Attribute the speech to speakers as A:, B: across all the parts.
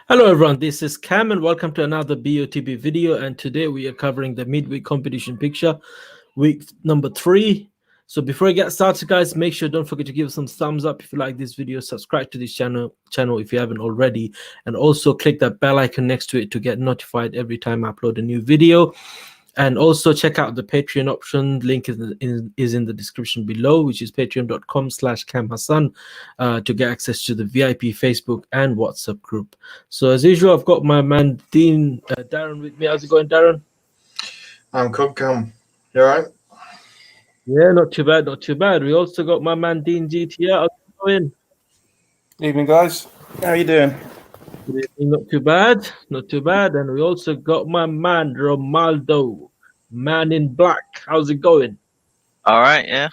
A: Hello everyone, this is Cam and welcome to another BOTB video, and today we are covering the midweek competition picture, week number 3. So before I get started guys, make sure don't forget to give us some thumbs up if you like this video, subscribe to this channel if you haven't already, and also click that bell icon next to it to get notified every time I upload a new video. And also check out the Patreon option. Link is in the description below, which is patreon.com/CamHasan to get access to the VIP Facebook and WhatsApp group. So as usual, I've got my man Dean Darren with me. How's it going, Darren?
B: I'm good, Cam. You alright?
A: Yeah, not too bad, not too bad. We also got my man Dean GTR. How's it going?
C: Evening, guys. How are you doing?
A: Good evening, not too bad, not too bad. And we also got my man Romaldo, man in black. How's it going?
D: All right, yeah.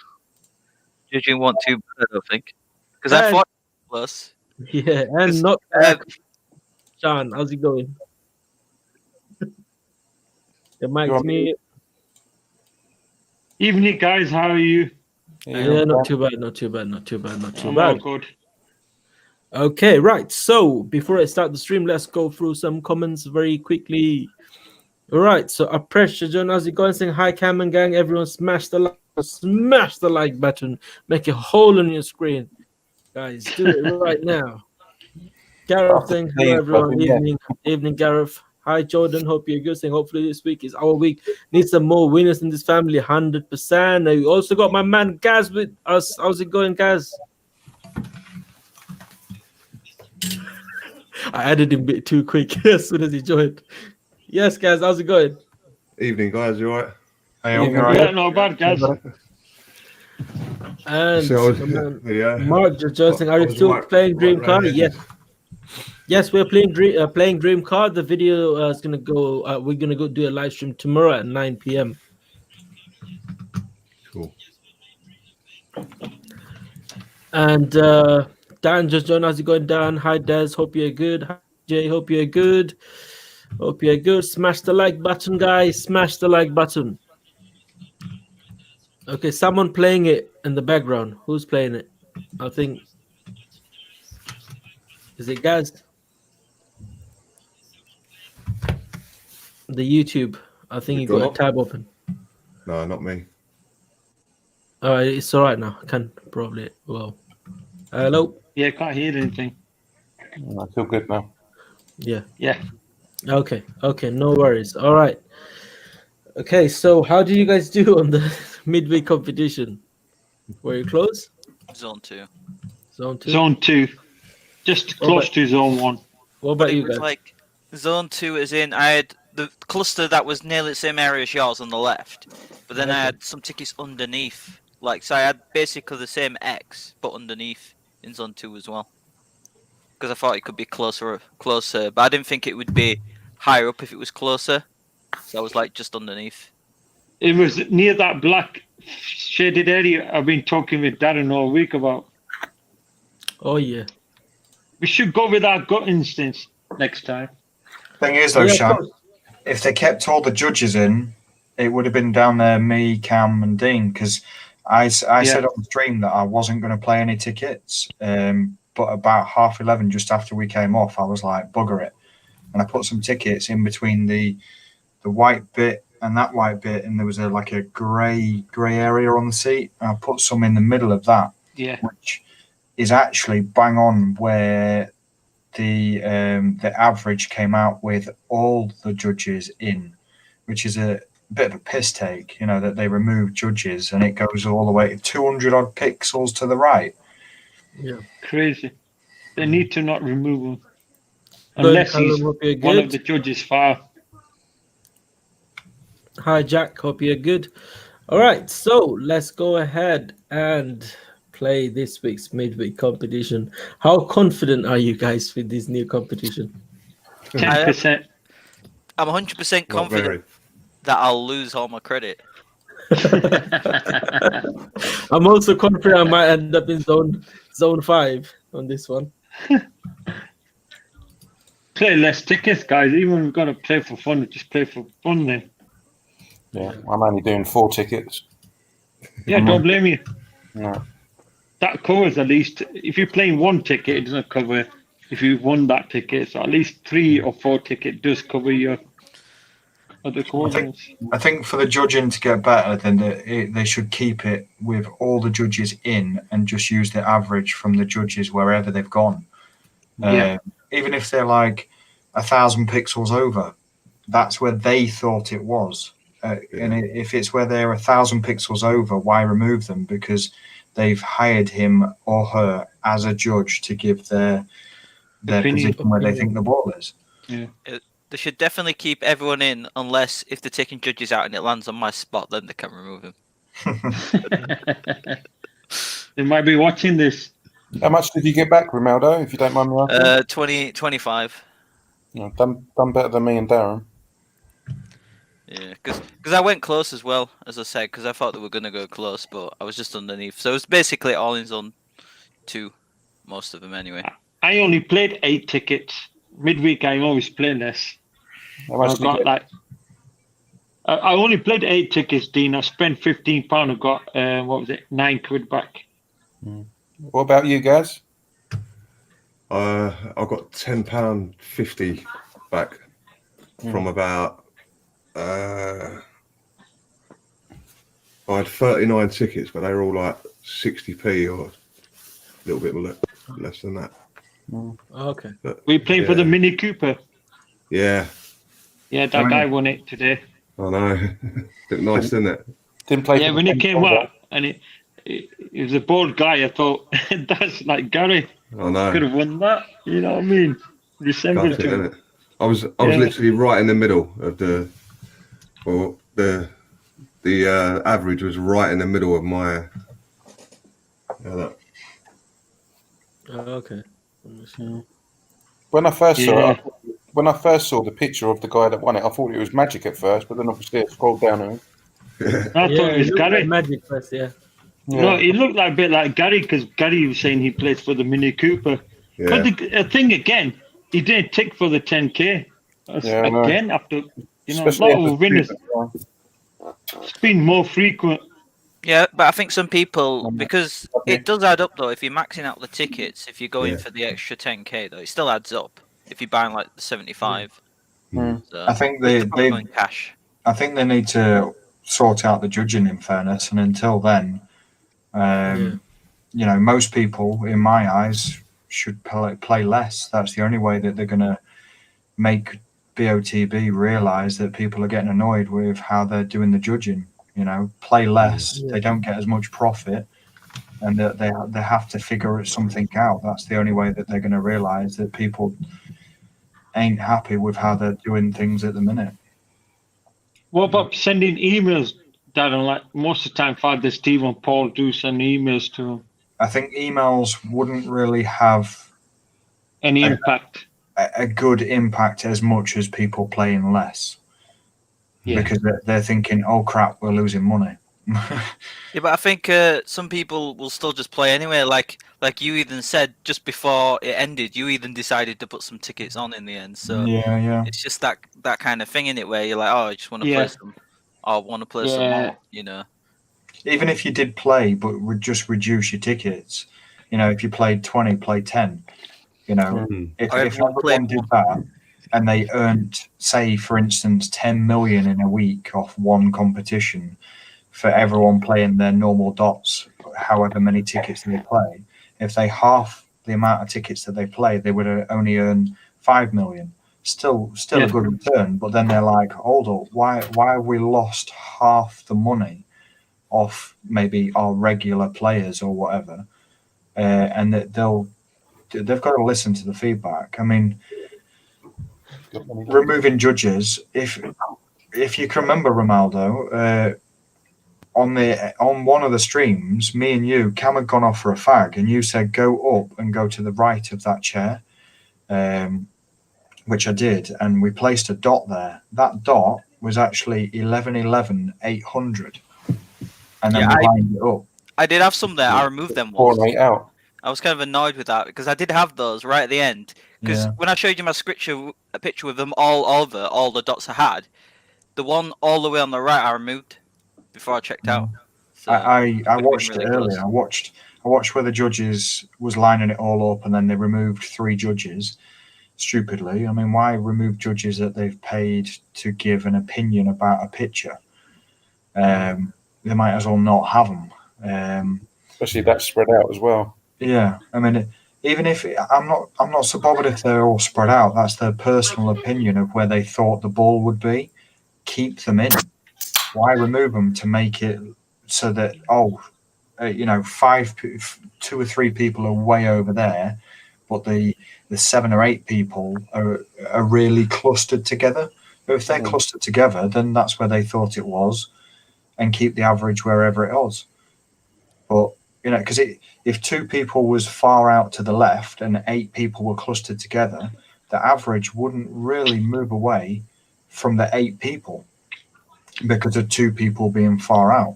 D: Judging 1-2 bad, I think, because I thought plus.
A: Yeah, and not Sean. How's it going? The mic's me.
E: Evening, guys. How are you?
A: Yeah, not too bad, not too bad, not too bad, not too
E: I'm
A: bad.
E: all good.
A: Okay, right. So before I start the stream, let's go through some comments very quickly. All right. So Pressure John, how's it going? Saying hi, Cam and gang. Everyone, smash the like button. Make a hole in your screen, guys. Do it right now. Gareth saying hello, everyone. Evening, Gareth. Hi, Jordan. Hope you're good. Saying hopefully this week is our week. Need some more winners in this family. 100%. And we also got my man Gaz with us. How's it going, Gaz? I added him a bit too quick as soon as he joined. Yes, guys, how's it going?
C: Evening, guys. You alright?
B: Hey, I'm alright.
E: Yeah, not bad, guys.
A: And Mark just saying, are you still playing Dream Card? Yes. Yes, we're playing Dream Card. The video is gonna go. We're gonna go do a live stream tomorrow at 9 p.m.
C: Cool.
A: And Dan just joined. How's it going, Dan? Hi, Des. Hope you're good. Hi, Jay. Hope you're good. Hope you're good. Smash the like button, guys. Smash the like button. Okay, someone playing it in the background. Who's playing it? I think. Is it Gaz? The YouTube. I think you got a tab open.
C: No, not me.
A: All right, it's all right now. I can probably. Well, hello.
E: Yeah, can't hear anything.
C: I feel good now.
A: Yeah.
E: Yeah.
A: Okay. Okay. No worries. All right. Okay. So, how do you guys do on the midweek competition? Were you close?
D: Zone 2.
A: Zone 2.
E: Zone 2. Just close to Zone 1.
A: What about you guys?
D: Like Zone 2 is in. I had the cluster that was nearly the same area as yours on the left, but then I had some tickets underneath. Like, so I had basically the same X, but underneath in Zone 2 as well. Because I thought it could be closer, but I didn't think it would be higher up if it was closer. So I was like just underneath.
E: It was near that black shaded area I've been talking with Darren all week about.
A: Oh yeah.
E: We should go with our gut instincts next time.
B: Thing is, though, Sean, if they kept all the judges in, it would have been down there, me, Cam, and Dean, because I said on the stream that I wasn't going to play any tickets. But about 11:30, just after we came off, I was like, bugger it. And I put some tickets in between the white bit and that white bit, and there was like a grey area on the seat. And I put some in the middle of that, which is actually bang on where the average came out with all the judges in, which is a bit of a piss take, you know, that they remove judges and it goes all the way to 200 odd pixels to the right.
A: Yeah,
E: crazy. They need to not remove him unless he's one of the judges far.
A: Hi Jack, hope you're good. All right, so let's go ahead and play this week's midweek competition. How confident are you guys with this new competition?
E: 10%.
D: I'm 100% confident that I'll lose all my credit.
A: I'm also confident I might end up in zone 5 on this one.
E: Play less tickets, guys. Even if we've got to play for fun, just play for fun then.
C: Yeah, I'm only doing 4 tickets.
E: Yeah, don't blame you.
C: No.
E: That covers at least. If you're playing 1 ticket, it doesn't cover if you won that ticket. So at least 3 or 4 ticket does cover your other corners.
B: I think for the judging to get better, then they should keep it with all the judges in and just use the average from the judges wherever they've gone.
E: Yeah.
B: Even if they're like 1,000 pixels over, that's where they thought it was. And if it's where they're 1,000 pixels over, why remove them? Because they've hired him or her as a judge to give their position where they think the ball is.
E: Yeah.
D: They should definitely keep everyone in, unless if they're taking judges out and it lands on my spot, then they can remove him.
E: They might be watching this.
C: How much did you get back, Romaldo, if you don't mind me asking?
D: 25.
C: No, done better than me and Darren.
D: Yeah, because I went close as well, as I said, because I thought they were going to go close, but I was just underneath. So it was basically all in zone 2, most of them anyway.
E: I only played 8 tickets. Midweek, I always play less. I got like, I only played 8 tickets, Dean. I spent £15. I got, what was it, £9 back.
C: What about you guys?
F: I got £10.50 back from about. I had 39 tickets, but they were all like 60p or a little bit less than that.
A: Okay.
F: But,
E: We playing for the Mini Cooper.
F: Yeah.
E: Yeah, that guy won it today.
F: I know. Looked nice, didn't it?
C: Didn't play.
E: Yeah, when it came out, and it was a bold guy, I thought, that's like Gary.
F: I know.
E: Could have won that. You know what I mean? Resembled
F: Gutted,
E: to
F: isn't it? I was literally right in the middle of the average was right in the middle of my.
A: Okay.
C: When I first saw it, when I first saw the picture of the guy that won it, I thought it was Magic at first, but then obviously I scrolled down and
E: I thought it was Gary.
A: Like Magic first, yeah.
E: No, he looked like a bit like Gary, because Gary was saying he played for the Mini Cooper.
F: Yeah.
E: But the thing again, he didn't tick for the 10K. Again, after a lot of winners, it's been more frequent.
D: Yeah, but I think some people, because it does add up though, if you're maxing out the tickets, if you're going for the extra 10K though, it still adds up. If you're buying like the 75. So
B: I think they
D: cash.
B: I think they need to sort out the judging, in fairness, and until then, most people, in my eyes, should play less. That's the only way that they're going to make BOTB realise that people are getting annoyed with how they're doing the judging. Play less. They don't get as much profit, and that they have to figure something out. That's the only way that they're going to realise that people ain't happy with how they're doing things at the minute.
E: What about sending emails, Darren? Like most of the time, Father Steve and Paul do send emails to them.
B: I think emails wouldn't really have
E: any impact.
B: A good impact as much as people playing less. Yeah. Because they're thinking, oh crap, we're losing money.
D: Yeah, but I think some people will still just play anyway. Like you even said just before it ended, you even decided to put some tickets on in the end. So
B: yeah,
D: it's just that kind of thing in it where you're like, oh, I just want to play some, or I want to play some more.
B: Even if you did play, but would just reduce your tickets. If you played 20, play 10. If everyone did that, and they earned, say, for instance, 10 million in a week off one competition for everyone playing their normal dots, however many tickets they play. If they half the amount of tickets that they play, they would only earn 5 million. Still a good return, but then they're like, hold up, why have we lost half the money off maybe our regular players or whatever? And they've got to listen to the feedback. I mean, removing judges, if you can remember, Romaldo, on one of the streams, me and you, Cam had gone off for a fag, and you said go up and go to the right of that chair, which I did, and we placed a dot there. That dot was actually 11,800, and then we lined it up.
D: I did have some there. I removed them once. I was kind of annoyed with that because I did have those right at the end. Because when I showed you my a picture with them all over, all the dots I had, the one all the way on the right I removed before I checked out. So
B: I watched it earlier. I watched where the judges was lining it all up, and then they removed 3 judges stupidly. I mean, why remove judges that they've paid to give an opinion about a picture? They might as well not have them.
C: Especially that spread out as well.
B: Yeah, I mean, even if I'm not so bothered if they're all spread out. That's their personal opinion of where they thought the ball would be. Keep them in. Why remove them to make it so that 2 or 3 people are way over there, but the 7 or 8 people are really clustered together. But if they're clustered together, then that's where they thought it was, and keep the average wherever it was. But because if 2 people was far out to the left and 8 people were clustered together, the average wouldn't really move away from the 8 people because of 2 people being far out.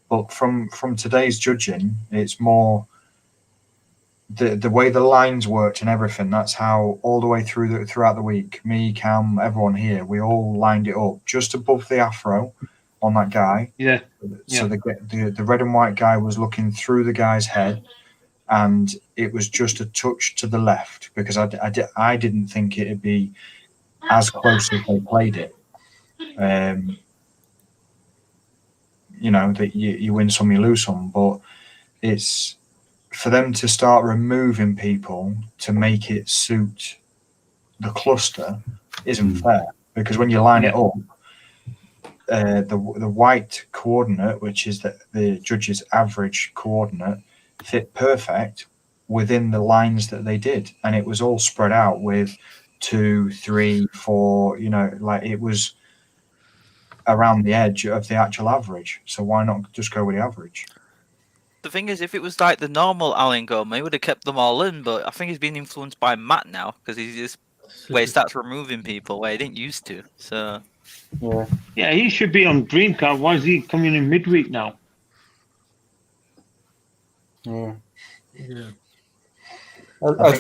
B: But from today's judging, it's more the way the lines worked and everything. That's how all the way throughout the week, me, Cam, everyone here, we all lined it up just above the afro on that guy.
E: Yeah.
B: So the red and white guy was looking through the guy's head, and it was just a touch to the left because I didn't think it'd be as close as they played it. That you win some, you lose some, but it's for them to start removing people to make it suit the cluster isn't fair, because when you line it up, the white coordinate, which is the judge's average coordinate, fit perfect within the lines that they did, and it was all spread out with 2, 3, 4. It was around the edge of the actual average. So why not just go with the average?
D: The thing is, if it was like the normal Alan Gomez, he would have kept them all in, but I think he's been influenced by Matt now, because he's just where he starts removing people where he didn't used to. So
E: yeah, he should be on green card. Why is he coming in midweek now?
C: Yeah.
E: Because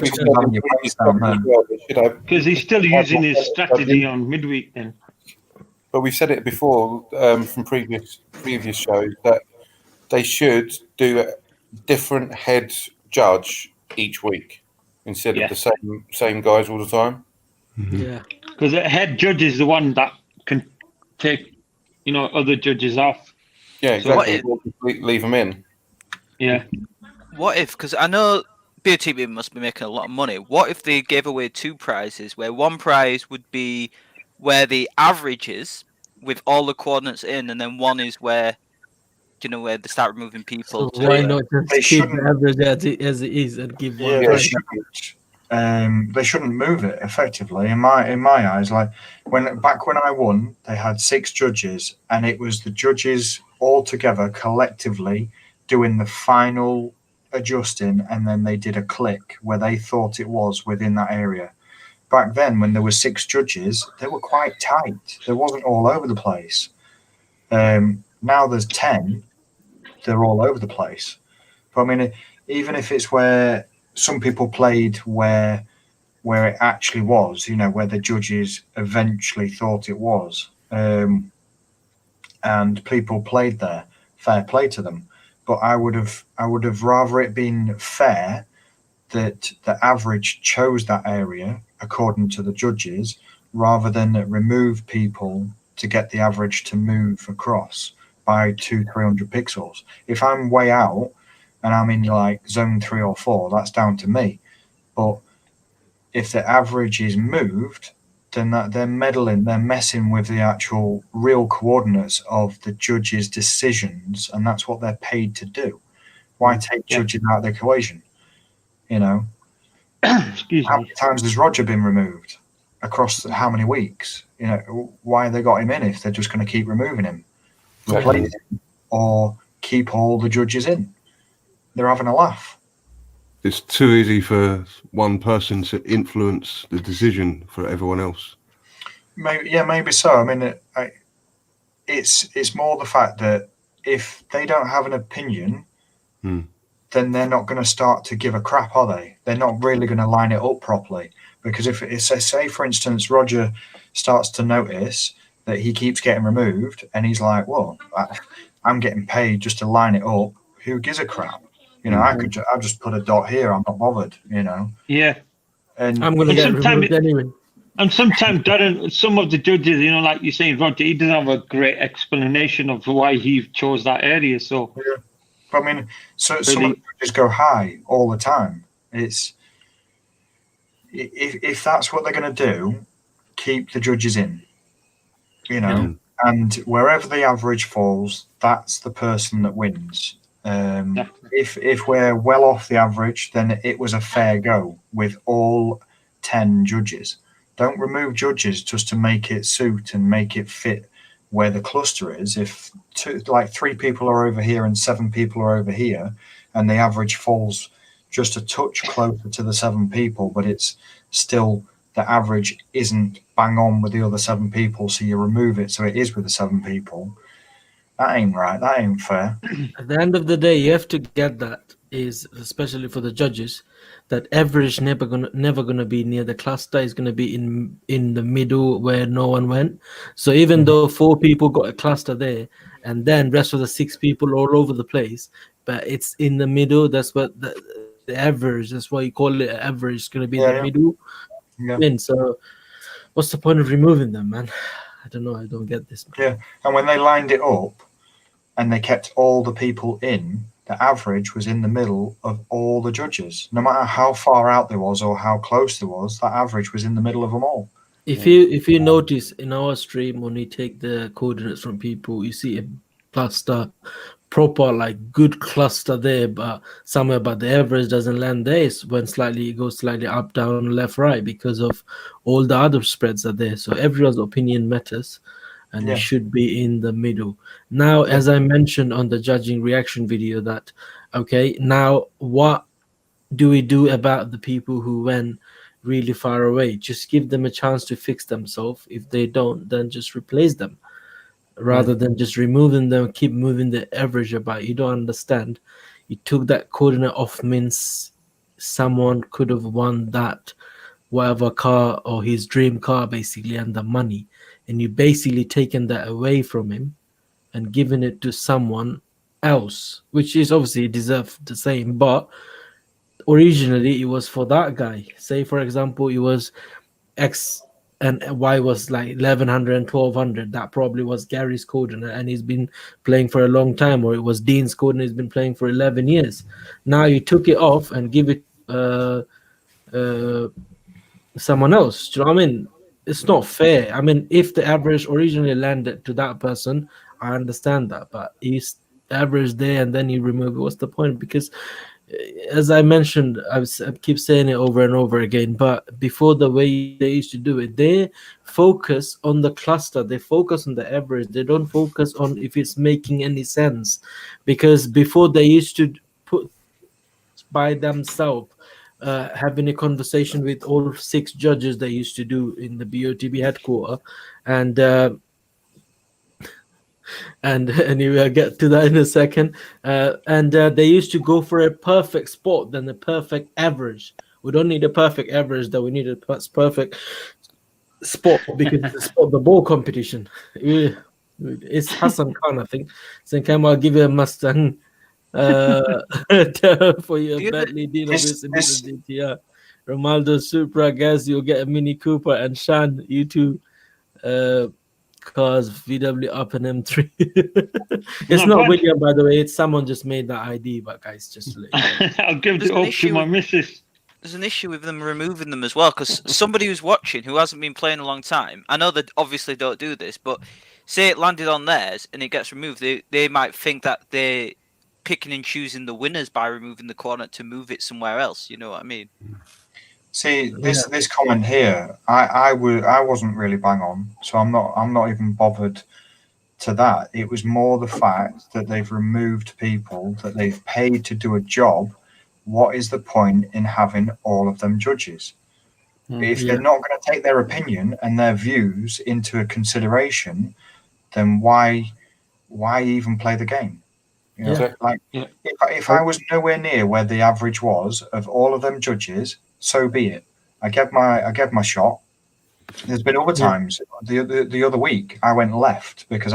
E: he's still using his strategy on midweek then.
C: But we've said it before from previous shows that they should do a different head judge each week instead of the same guys all the time.
A: Yeah,
E: because the head judge is the one that can take other judges off.
C: Yeah, exactly. So leave them in.
E: Yeah.
D: What if? Because I know BOTB must be making a lot of money. What if they gave away 2 prizes, where one prize would be where the average is with all the coordinates in, and then one is where where they start removing people.
A: So why not just keep the average as it is and give one prize?
B: They shouldn't move it effectively in my eyes. Like when I won, they had 6 judges, and it was the judges all together collectively doing the final adjusting, and then they did a click where they thought it was within that area. Back then, when there were 6 judges, they were quite tight. They wasn't all over the place. Now there's 10, they're all over the place. But I mean, even if it's where some people played where it actually was, where the judges eventually thought it was, and people played there, fair play to them. But I would have rather it been fair that the average chose that area according to the judges, rather than remove people to get the average to move across by 200-300 pixels. If I'm way out and I'm in like zone 3 or 4, that's down to me. But if the average is moved, then they're meddling, they're messing with the actual real coordinates of the judges' decisions, and that's what they're paid to do. Why take judges out of the equation? How many times has Roger been removed across how many weeks? Why they got him in if they're just going to keep removing him? Replace him or keep all the judges in? They're having a laugh.
F: It's too easy for one person to influence the decision for everyone else.
B: Maybe so. I mean, it's more the fact that if they don't have an opinion, then they're not going to start to give a crap, are they? They're not really going to line it up properly. Because if it's, say, for instance, Roger starts to notice that he keeps getting removed, and he's like, well, I'm getting paid just to line it up. Who gives a crap? You know, I'll just put a dot here. I'm not bothered. You know.
E: Yeah.
B: And
A: I'm going to get removed anyway.
E: And sometimes some of the judges, you know, like you're saying, Roger, he doesn't have a great explanation of why he chose that area. So,
B: yeah. But I mean, so some of the judges go high all the time. It's if that's what they're going to do, keep the judges in. You know, and wherever the average falls, that's the person that wins. If we're well off the average, then it was a fair go with all 10 judges. Don't remove judges just to make it suit and make it fit where the cluster is. If 3 people are over here and 7 people are over here, and the average falls just a touch closer to the 7 people, but it's still the average isn't bang on with the other 7 people, so you remove it so it is with the 7 people. That ain't right. That ain't fair.
A: At the end of the day, you have to get that, is especially for the judges, that average never gonna be near the cluster. Is gonna be in the middle where no one went. So even though 4 people got a cluster there, and then rest of the 6 people all over the place, but it's in the middle. That's what the average. That's why you call it average. It's gonna be in the middle. Yeah. So what's the point of removing them, man? I don't know. I don't get this, man.
B: Yeah, and when they lined it up and they kept all the people in, the average was in the middle of all the judges. No matter how far out there was or how close there was, that average was in the middle of them all.
A: If you notice in our stream, when we take the coordinates from people, you see a cluster, proper like good cluster there, but somewhere but the average doesn't land there. It's when it goes slightly up, down, left, right, because of all the other spreads are there. So everyone's opinion matters, and it should be in the middle. Now, as I mentioned on the judging reaction video, that now what do we do about the people who went really far away? Just give them a chance to fix themselves. If they don't, then just replace them, rather than just removing them, keep moving the average about. You don't understand. You took that coordinate off, means someone could have won that whatever car or his dream car basically, and the money, and you basically taken that away from him and given it to someone else, which is obviously deserved the same, but originally it was for that guy. Say for example it was X and Y was like 1100 and 1200. That probably was Gary's coordinate, and he's been playing for a long time. Or it was Dean's coordinate, he's been playing for 11 years. Now you took it off and give it someone else. Do you know what I mean? It's not fair. I mean, if the average originally landed to that person, I understand that, but he's average there and then you remove it. What's the point? Because as I mentioned, I keep saying it over and over again, but before, the way they used to do it, they focus on the cluster, they focus on the average, they don't focus on if it's making any sense. Because before, they used to put by themselves, having a conversation with all 6 judges they used to do in the BOTB headquarters, and we'll get to that in a second. They used to go for a perfect spot, then a perfect average. We don't need a perfect average, though. We need a perfect spot, because it's a spot the ball competition. It's Hasan Khan, I think. So I'll give you a Mustang for your Bentley deal. Obviously, GTR. Ronaldo Supra, guys, you'll get a Mini Cooper, and Shan, you two. Cars VW up an M3. It's not William, by the way. It's someone just made that ID, but guys, just to let you know.
E: I'll give it up to my missus.
D: There's an issue with them removing them as well, because somebody who's watching who hasn't been playing a long time, I know they obviously don't do this, but say it landed on theirs and it gets removed, they might think that they're picking and choosing the winners by removing the coordinate to move it somewhere else. You know what I mean?
B: See, this comment here, I wasn't really bang on, so I'm not even bothered to that. It was more the fact that they've removed people that they've paid to do a job. What is the point in having all of them judges? If they're not going to take their opinion and their views into a consideration, then why even play the game? You know, if I was nowhere near where the average was of all of them judges, so be it. I gave my shot. There's been other times. The other week I went left because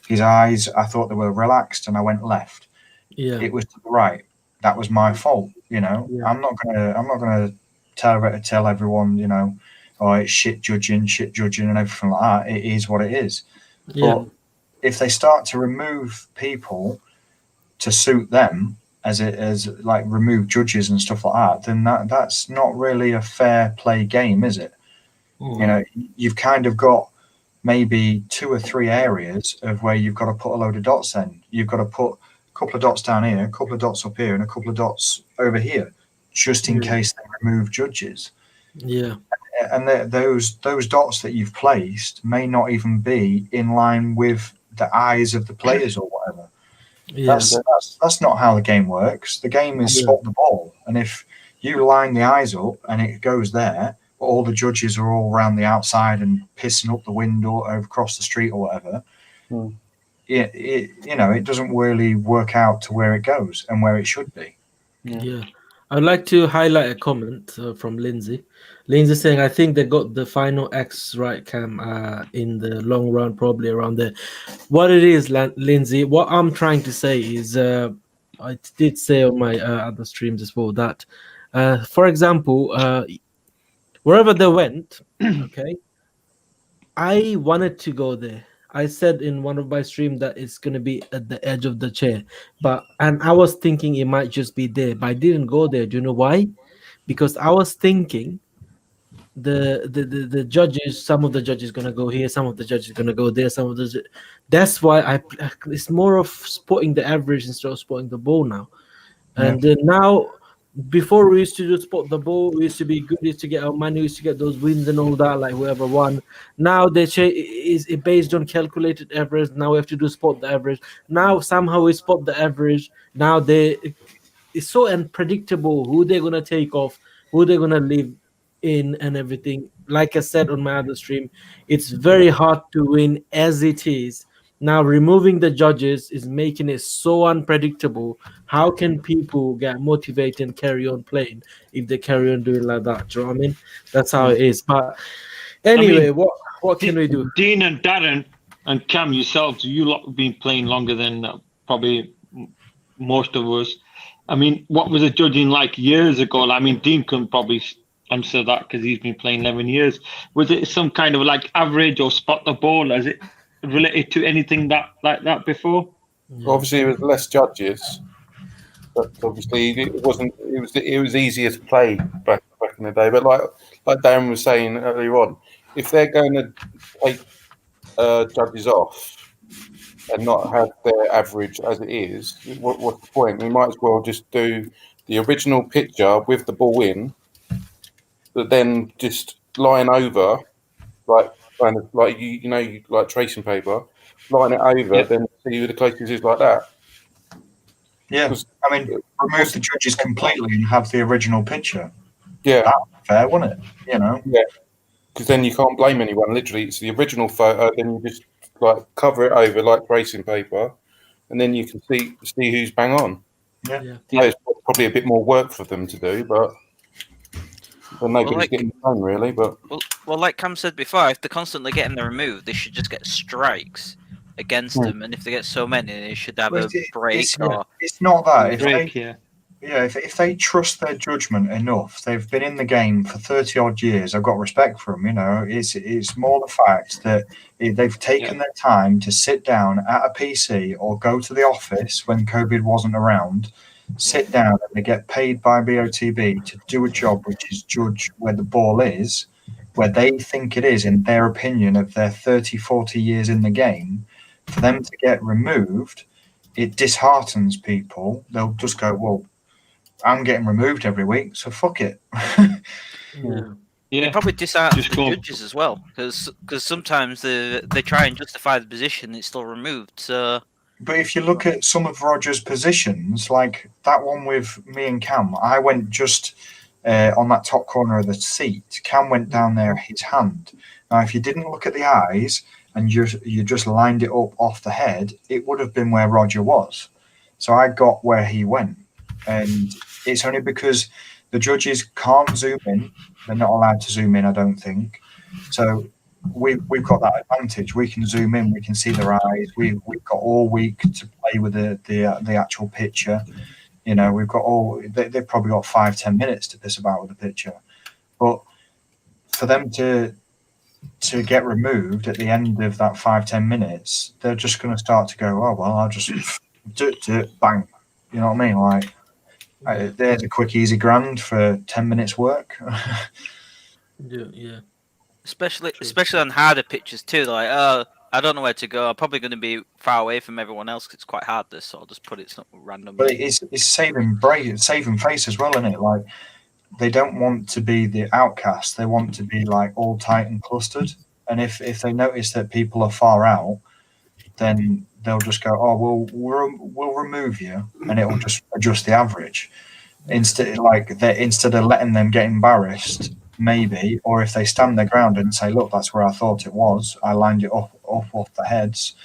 B: his eyes, I thought they were relaxed, and I went left. It was to the right. that was my fault. You know,
A: Yeah.
B: I'm not gonna tell everyone, you know, oh, it's shit judging and everything like that. It is what it is.
A: Yeah.
B: But if they start to remove people to suit them, as like remove judges and stuff like that, then that's not really a fair play game, is it? You know, you've kind of got maybe 2 or 3 areas of where you've got to put a load of dots in. You've got to put a couple of dots down here, a couple of dots up here, and a couple of dots over here, just in case they remove judges.
A: Yeah.
B: And those dots that you've placed may not even be in line with the eyes of the players or whatever.
A: Yeah.
B: That's not how the game works. The game is spot the ball, and if you line the eyes up and it goes there, but all the judges are all around the outside and pissing up the window or across the street or whatever, it doesn't really work out to where it goes and where it should be.
A: Yeah. I'd like to highlight a comment from Lindsay. Lindsay saying, I think they got the final X right, Cam, in the long run, probably around there. What it is, Lindsay, what I'm trying to say is, I did say on my other streams as well that, for example, wherever they went, okay, I wanted to go there. I said in one of my streams that it's going to be at the edge of the chair, and I was thinking it might just be there, but I didn't go there. Do you know why? Because I was thinking the judges, some of the judges going to go here, some of the judges going to go there, that's why it's more of spotting the average instead of spotting the ball now. And now, before we used to do spot the ball, we used to be good, we used to get our money, we used to get those wins and all that, like whoever won. Now they is it based on calculated average. Now we have to do spot the average. Now somehow we spot the average. Now it's so unpredictable who they're gonna take off, who they're gonna leave in, and everything. Like I said on my other stream, it's very hard to win as it is. Now removing the judges is making it so unpredictable. How can people get motivated and carry on playing if they carry on doing like that? Do you know what I mean? That's how it is. But anyway, what can we do?
E: Dean and Darren and Cam, yourselves, you lot have been playing longer than probably most of us. I mean, what was the judging like years ago? I mean, Dean can probably answer that because he's been playing 11 years. Was it some kind of like average or spot the ball? Is it related to anything like that before?
C: Obviously, it was less judges, but obviously it wasn't. It was easier to play back in the day. But like Darren was saying earlier on, if they're going to take judges off and not have their average as it is, what's the point? We might as well just do the original picture with the ball in, but then just line over, like kind of like you like tracing paper, line it over, then see who the closest is like that.
B: Yeah, I mean, remove the judges completely and have the original picture.
C: Yeah,
B: that would be fair, wouldn't it? You know.
C: Yeah, because then you can't blame anyone. Literally, it's the original photo. Then you just like cover it over like tracing paper, and then you can see who's bang on.
B: Yeah.
C: It's probably a bit more work for them to do, but nobody's getting the phone really. But
D: well, like Cam said before, if they're constantly getting them removed, they should just get strikes against them, and if they get so many, they should have a break.
B: It's not that. If they trust their judgment enough, they've been in the game for 30 odd years. I've got respect for them. You know, it's more the fact that they've taken their time to sit down at a PC or go to the office when COVID wasn't around, sit down, and they get paid by BOTB to do a job which is judge where the ball is, where they think it is, in their opinion of their 30, 40 years in the game. For them to get removed, it disheartens people. They'll just go, well, I'm getting removed every week, so fuck it.
D: It probably disheartens the judges as well, because sometimes they try and justify the position, it's still removed. So,
B: but if you look at some of Roger's positions, like that one with me and Cam, I went just on that top corner of the seat. Cam went down there, his hand. Now, if you didn't look at the eyes and you just lined it up off the head, it would have been where Roger was. So I got where he went. And it's only because the judges can't zoom in. They're not allowed to zoom in, I don't think. So we've got that advantage. We can zoom in. We can see their eyes. We've got all week to play with the actual picture. You know, we've got they've probably got 5-10 minutes to piss about with the picture, but for them to get removed at the end of that 5-10 minutes, they're just going to start to go, oh well, I'll just bang. You know what I mean? Like, there's a quick, easy grand for 10 minutes work.
A: Yeah.
D: Especially on harder pitches too. Like, oh, I don't know where to go. I'm probably going to be far away from everyone else because it's quite hard. This, so I'll just put it something random.
B: But it's saving face as well, isn't it? Like, they don't want to be the outcast. They want to be like all tight and clustered. And if they notice that people are far out, then they'll just go, oh, we'll remove you, and it will just adjust the average. Instead of letting them get embarrassed, maybe, or if they stand their ground and say, look, that's where I thought it was, I lined it up off the heads,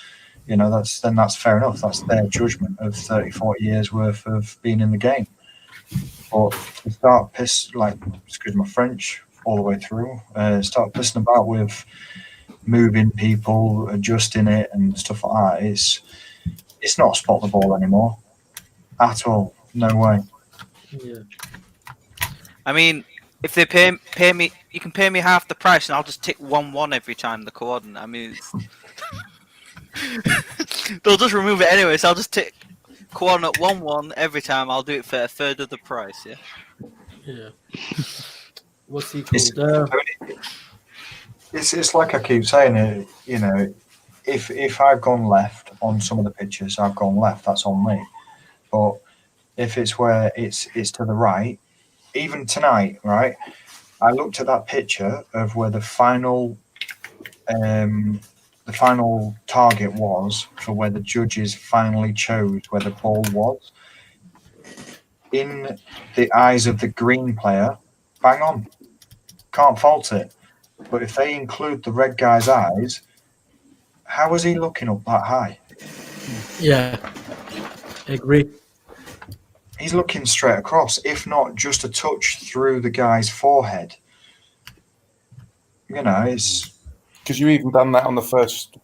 B: you know, that's fair enough. That's their judgment of 30-40 years worth of being in the game. But to start excuse my French, all the way through, start pissing about with moving people, adjusting it and stuff like that, it's not spot the ball anymore at all. No way.
A: Yeah.
D: I mean, if they pay me, you can pay me half the price, and I'll just tick 1-1 every time the coordinate. I mean, they'll just remove it anyway, so I'll just tick coordinate 1-1 every time. I'll do it for a third of the price. Yeah.
A: Yeah. What's he called?
B: It's like I keep saying, you know, if I've gone left on some of the pictures, I've gone left. That's on me. But if it's where it's to the right, even tonight, right? I looked at that picture of where the final target was for where the judges finally chose where the ball was. In the eyes of the green player, bang on. Can't fault it. But if they include the red guy's eyes, how is he looking up that high?
A: Yeah, I agree.
B: He's looking straight across, if not just a touch through the guy's forehead. You know, it's
C: because you even done that on the first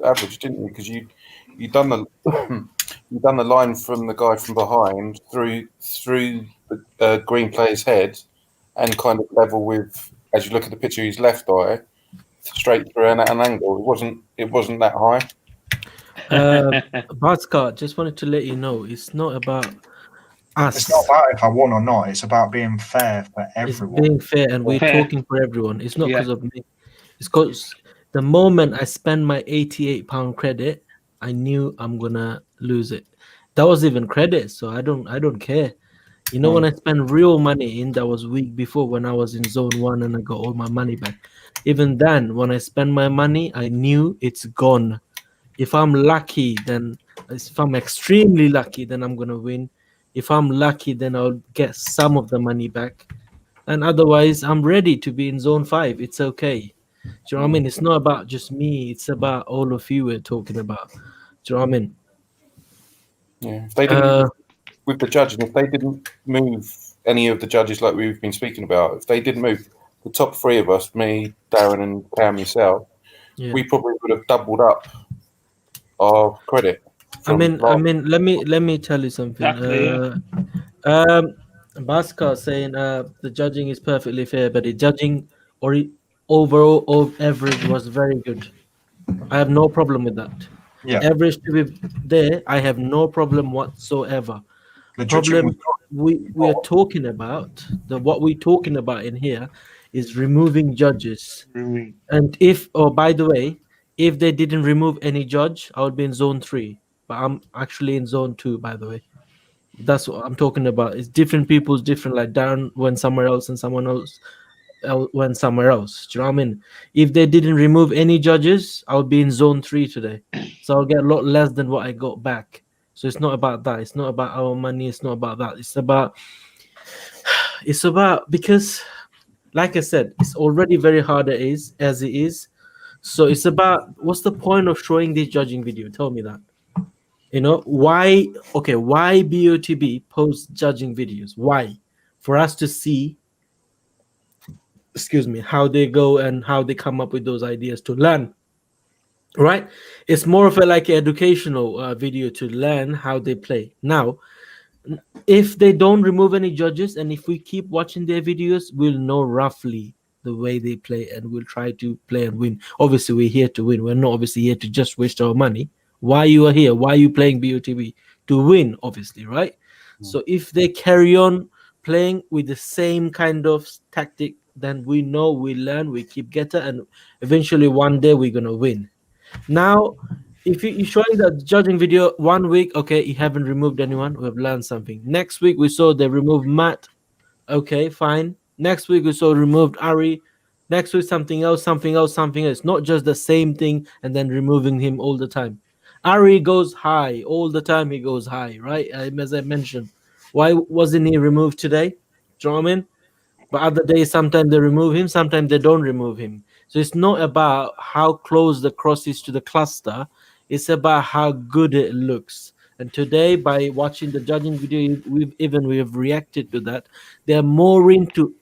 C: average, didn't you? Because you done the line from the guy from behind through the green player's head, and kind of level with, as you look at the picture, his left eye straight through an angle. It wasn't that high.
A: Baskar, just wanted to let you know, it's not about us.
B: It's not about if I won or not. It's about being fair for everyone.
A: It's being fair, and we're talking for everyone. It's not because of me. It's because the moment I spend my £88 credit, I knew I'm gonna lose it. That was even credit, so I don't care. You know, when I spend real money in, that was week before when I was in zone 1 and I got all my money back. Even then, when I spend my money, I knew it's gone. If I'm lucky, then if I'm extremely lucky, then I'm gonna win. If I'm lucky, then I'll get some of the money back. And otherwise, I'm ready to be in zone 5. It's okay. Do you know what I mean? It's not about just me. It's about all of you we're talking about. Do you know what I mean?
C: Yeah. If they didn't, with the judging, if they didn't move any of the judges like we've been speaking about, if they didn't move the top 3 of us, me, Darren and Cam, yourself, we probably would have doubled up our credit.
A: I mean, let me tell you something. Baskar saying the judging is perfectly fair, but the judging or overall average was very good. I have no problem with that.
B: Yeah.
A: Average to be there, I have no problem whatsoever. The problem we are talking about, what we're talking about in here is removing judges. And by the way, if they didn't remove any judge, I would be in zone 3. But I'm actually in zone 2, by the way. That's what I'm talking about. It's different people's different. Like Darren went somewhere else and someone else went somewhere else. Do you know what I mean? If they didn't remove any judges, I would be in zone 3 today. So I'll get a lot less than what I got back. So it's not about that. It's not about our money. It's not about that. It's about because, like I said, it's already very hard as it is. So it's about what's the point of showing this judging video? Tell me that. You know, why BOTB posts judging videos? Why? For us to see, how they go and how they come up with those ideas to learn, right? It's more of a like educational video to learn how they play. Now, If they don't remove any judges, and if we keep watching their videos, we'll know roughly the way they play, and we'll try to play and win. Obviously, we're here to win. We're not obviously here to just waste our money. Why you are here? Why are you playing BOTB? To win, obviously, right? So if they carry on playing with the same kind of tactic, then we know we learn, we keep getting, and eventually one day we're gonna win. Now, if you're showing the judging video 1 week, okay, you haven't removed anyone, we have learned something. Next week we saw they removed Matt, okay, fine. Next week we saw removed Ari. Next week something else, something else, something else. Not just the same thing and then removing him all the time. Ari goes high all the time. He goes high, right? As I mentioned, why wasn't he removed today? Do you know what I mean? But other days, sometimes they remove him, sometimes they don't remove him. So it's not about how close the cross is to the cluster, it's about how good it looks. And today, by watching the judging video, we've reacted to that. They're more into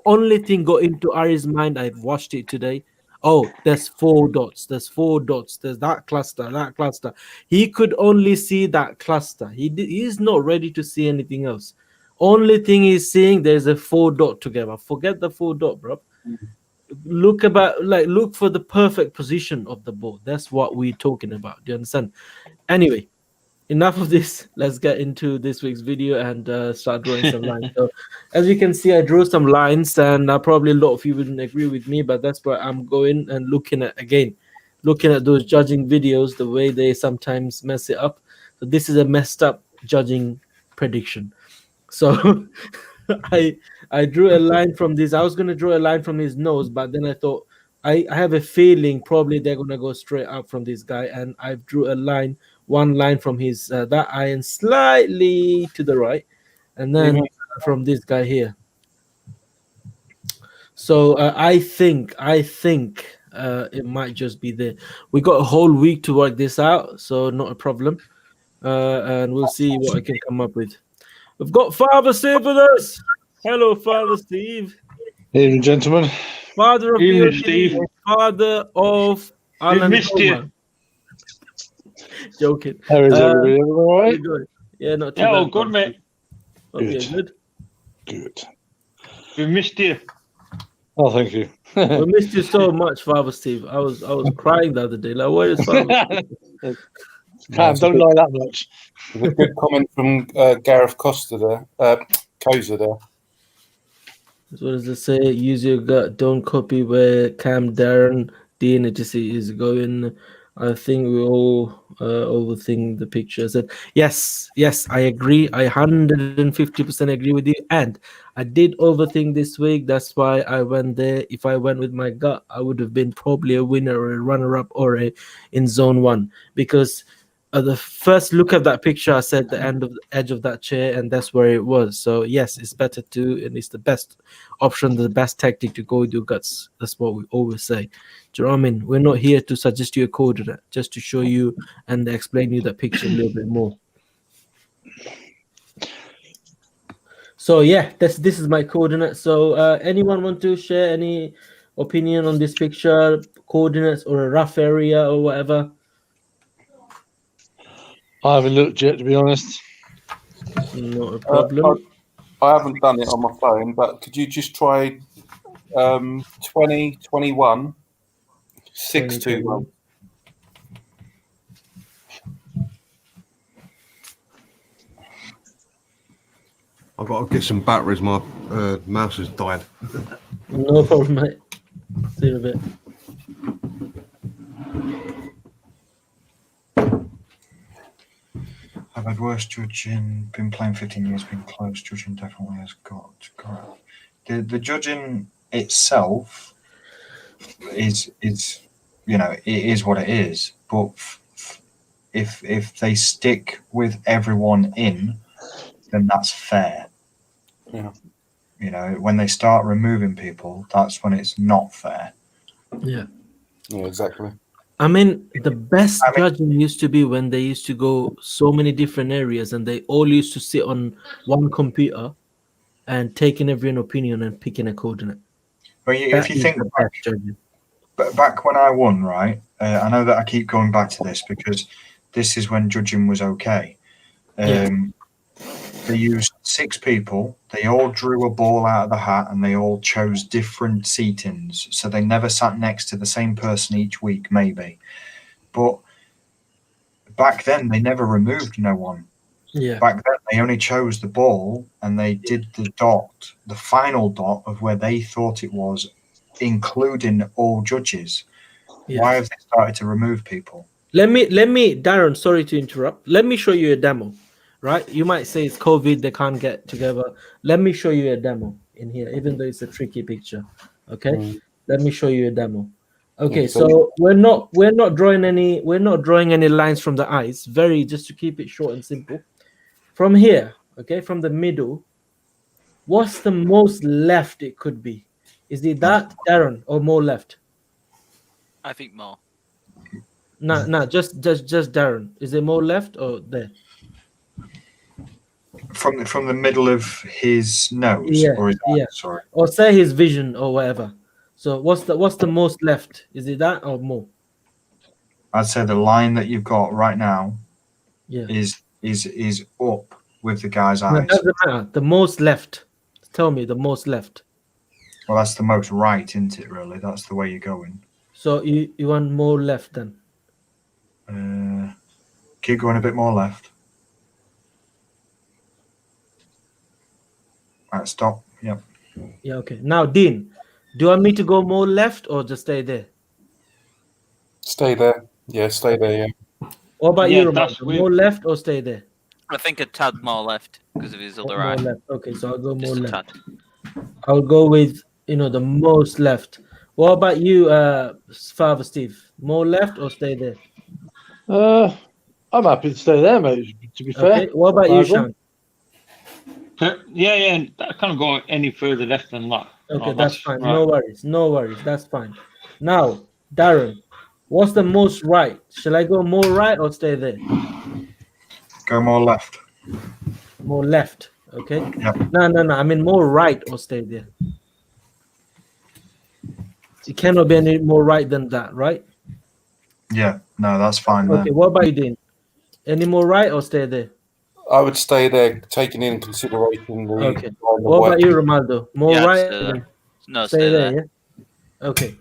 A: only thing go into Ari's mind. I've watched it today. Oh, there's 4 dots. There's 4 dots. There's that cluster. That cluster. He could only see that cluster. He's not ready to see anything else. Only thing he's seeing, there's a 4 dot together. Forget the 4 dot, bro. Look for the perfect position of the ball. That's what we're talking about. Do you understand? Anyway, enough of this. Let's get into this week's video and start drawing some lines. So, as you can see, I drew some lines, and probably a lot of you wouldn't agree with me, but that's where I'm going and looking at those judging videos, the way they sometimes mess it up. So this is a messed up judging prediction. So I drew a line from this. I was going to draw a line from his nose, but then I thought I have a feeling probably they're going to go straight up from this guy, and I drew one line from his that iron slightly to the right, and then from this guy here. So I think it might just be there. We got a whole week to work this out, so not a problem, and we'll see what I can come up with. We've got Father Steve with us. Hello, Father Steve.
G: Evening, gentlemen.
A: Father of
E: Evening,
A: BOTB,
E: Steve.
A: Father of Alan.
E: missed you.
A: Joking.
G: How is everybody? Everyone all right?
A: Good. Yeah, not too
E: Yeah,
A: bad.
E: oh, good, mate.
A: Okay, good.
G: Good.
E: We missed you.
G: Oh, thank you.
A: We missed you so much, Father Steve. I was crying the other day. Like, where is Father?
G: Cam, don't lie that much.
C: There's a good comment from Gareth Costa there. Koza there.
A: What does it say? Use your gut. Don't copy where Cam, Darren, DNHC is going. I think we all overthink the picture. I said, yes, I agree. I 150% agree with you. And I did overthink this week. That's why I went there. If I went with my gut, I would have been probably a winner or a runner-up or in zone 1. Because the first look at that picture, I said the edge of that chair, and that's where it was. So yes, it's better to, and it's the best option, the best tactic to go with your guts. That's what we always say. Do you know what I mean? We're not here to suggest you a coordinate, just to show you and explain you that picture a little bit more. So yeah, this is my coordinate. So anyone want to share any opinion on this picture, coordinates, or a rough area or whatever?
G: I haven't looked yet, to be honest.
A: Not a problem.
C: I haven't done it on my phone, but could you just try 20, 21, 6, 2, 1?
F: I've got to get some batteries. My mouse has died.
A: No problem, mate. See you in a bit.
B: I've had worse judging, been playing 15 years, been close. Judging definitely has got the judging itself is it is what it is. But if they stick with everyone in, then that's fair.
C: Yeah.
B: When they start removing people, that's when it's not fair.
A: Yeah.
C: Yeah, exactly.
A: I mean, the best judging used to be when they used to go so many different areas and they all used to sit on one computer and taking every opinion and picking a coordinate.
B: But if you think back when I won, right? I know that I keep going back to this because this is when judging was okay. They used 6 people. They all drew a ball out of the hat, and they all chose different seatings. So they never sat next to the same person each week, maybe. But back then, they never removed no one.
A: Yeah.
B: Back then, they only chose the ball, and they did the dot, the final dot of where they thought it was, including all judges.
A: Yeah.
B: Why have they started to remove people?
A: Let me, Darren, sorry to interrupt. Let me show you a demo, right? You might say it's COVID, they can't get together. Let me show you a demo in here, even though it's a tricky picture. Okay, let me show you a demo. Okay, so we're not drawing any lines from the eyes. Very, just to keep it short and simple. From here, okay, from the middle, what's the most left it could be? Is it that, Darren, or more left?
D: I think more.
A: No, just Darren. Is it more left or there?
B: From the middle of his nose,
A: Yeah,
B: or his eye,
A: yeah.
B: sorry.
A: Or say his vision or whatever. So what's the most left? Is it that or more?
B: I'd say the line that you've got right now,
A: Yeah,
B: is up with the guy's
A: no, it
B: eyes.
A: doesn't matter. The most left. Tell me the most left.
B: Well, that's the most right, isn't it? Really, that's the way you're going.
A: So you want more left then?
B: Keep going a bit more left. Right, stop. Yep.
A: Yeah, okay. Now, Dean, do you want me to go more left or just stay there?
C: Stay there. Yeah, stay there. Yeah.
A: What about
E: Yeah,
A: you,
E: that's
A: Roberto?
E: weird.
A: More left or stay there?
D: I think a tad more left because of his other
A: More
D: eye.
A: left. Okay, so I'll go more
D: Just a
A: left.
D: tad.
A: I'll go with the most left. What about you, Father Steve? More left or stay there?
G: I'm happy to stay there, mate. To be fair.
A: Okay. What about you, Sean?
E: Yeah. I can't go any further left than that.
A: Okay,
E: Oh,
A: that's fine.
E: right.
A: No worries. That's fine. Now, Darren, what's the most right? Shall I go more right or stay there?
B: Go more left.
A: More left. Okay.
B: Yep.
A: No. I mean more right or stay there. It cannot be any more right than that, right?
B: Yeah. No, that's fine.
A: Okay.
B: There.
A: What about you, Dean? Any more right or stay there?
C: I would stay there, taking in consideration the.
A: Okay. What about you, Romaldo? More
D: Yeah, I'd
A: right?
D: stay there. No,
A: Stay there. Yeah. Okay.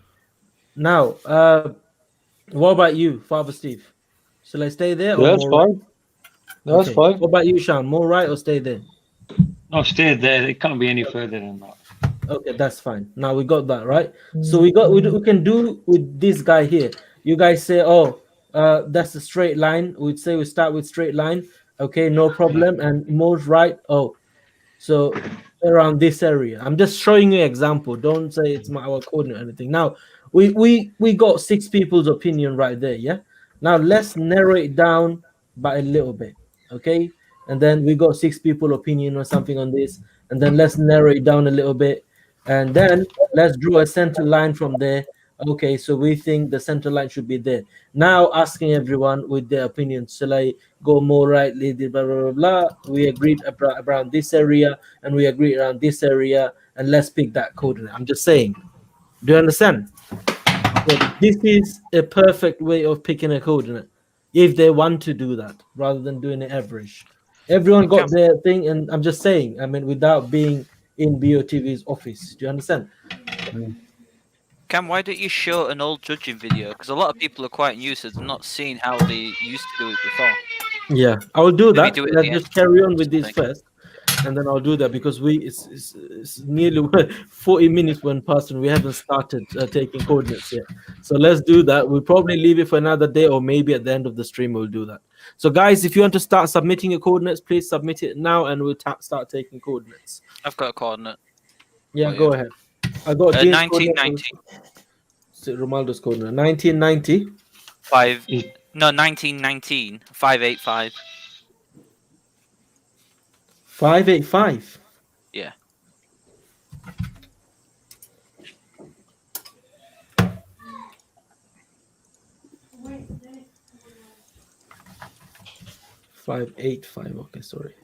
A: Now, what about you, Father Steve? Shall I stay there or
G: Yeah, that's
A: more right?
G: fine. No, that's
A: Okay.
G: fine.
A: What about you, Sean? More right or stay there?
E: No, stay there. It can't be any further than that.
A: Okay, that's fine. Now we got that right. So we can do with this guy here. You guys say, oh, that's a straight line. We'd say we start with straight line. Okay, no problem. And most right. Oh, so around this area. I'm just showing you an example. Don't say it's our coordinate or anything. Now we got 6 people's opinion right there. Yeah. Now let's narrow it down by a little bit. Okay, and then we got 6 people opinion or something on this, and then let's narrow it down a little bit, and then let's draw a center line from there. Okay, so we think the center line should be there. Now asking everyone with their opinion, shall I go more rightly, blah, blah, blah, blah. We agreed around this area, and we agreed around this area, and let's pick that coordinate. I'm just saying. Do you understand? So this is a perfect way of picking a coordinate, if they want to do that, rather than doing an average. Everyone got their thing, and I'm just saying, I mean, without being in BOTB's office. Do you understand?
D: Cam, why don't you show an old judging video? Because a lot of people are quite new to not seeing how they used to do it before.
A: Yeah, I will do
D: Maybe
A: that.
D: do it at
A: Let's
D: the
A: just
D: end.
A: carry on with this first, and then I'll do that because it's nearly 40 minutes when past and we haven't started taking coordinates yet. So let's do that. We'll probably leave it for another day, or maybe at the end of the stream we'll do that. So guys, if you want to start submitting your coordinates, please submit it now, and we'll start taking coordinates.
D: I've got a coordinate.
A: Yeah, go ahead. I got
D: 1990.
A: Romaldo's coordinate. 1990.
D: 1919. 585.
A: 585.
D: Yeah.
A: $585. Okay, sorry.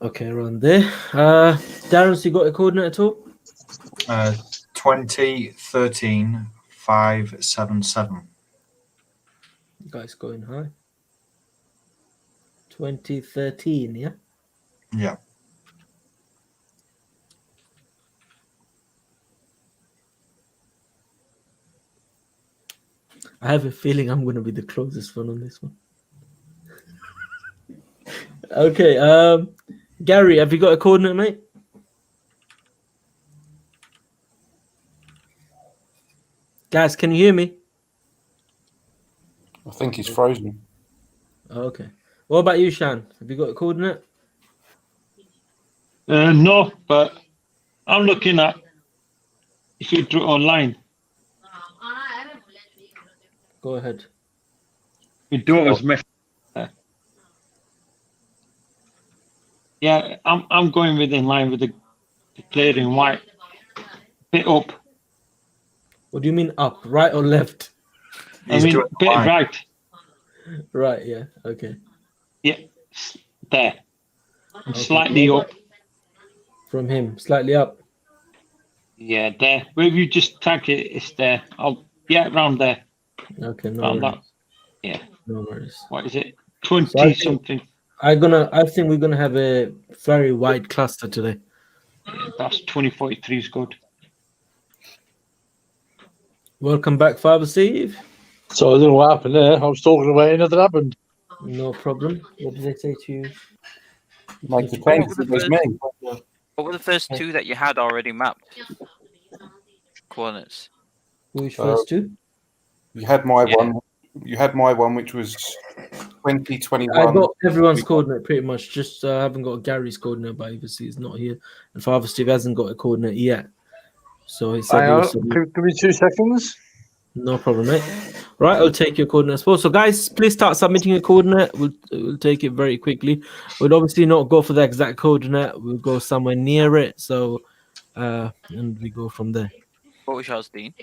A: Okay, around there. Darren, you got a coordinate at all?
B: 2013 577.
A: Guys going high. 2013, yeah?
B: Yeah.
A: I have a feeling I'm going to be the closest one on this one. Okay, Gary, have you got a coordinate, mate? Guys, can you hear me?
C: I think he's frozen.
A: Okay. What about you, Shan? Have you got a coordinate?
E: No, but I'm looking at if you do it online.
A: Go ahead.
E: Your daughter's messed. Yeah, I'm going with in line with the player in white. Bit up.
A: What do you mean up? Right or left?
B: He's
E: I mean,
B: doing
E: bit
B: fine.
E: right.
A: Right, yeah. Okay.
E: Yeah, there. And
A: Okay.
E: slightly up.
A: From him, slightly up.
E: Yeah, there. Where you just tag it, it's there. Around there.
A: Okay, no
E: Around
A: worries.
E: that. Yeah.
A: No worries.
E: What is it?
A: So I
E: 20
A: think-
E: something.
A: I think we're gonna have a very wide cluster today.
E: That's 2043 is good.
A: Welcome back, Father Steve.
G: So I don't know what happened there. I was talking about it, nothing happened.
A: No problem. What did they say to you?
C: Like the same as me.
D: What were the first two that you had already mapped? Coordinates.
A: Which first two?
C: You had my
D: Yeah.
C: one. You had my one, which was 2021.
A: I got everyone's coordinate pretty much. Just I haven't got Gary's coordinate, but obviously he's not here, and Father Steve hasn't got a coordinate yet. So he said,
G: Hang on, give me 2 seconds.
A: "No problem, mate." Right, I'll take your coordinate as well. So, guys, please start submitting a coordinate. We'll take it very quickly. We'll obviously not go for the exact coordinate. We'll go somewhere near it. So, and we go from there.
D: What was yours, Dean?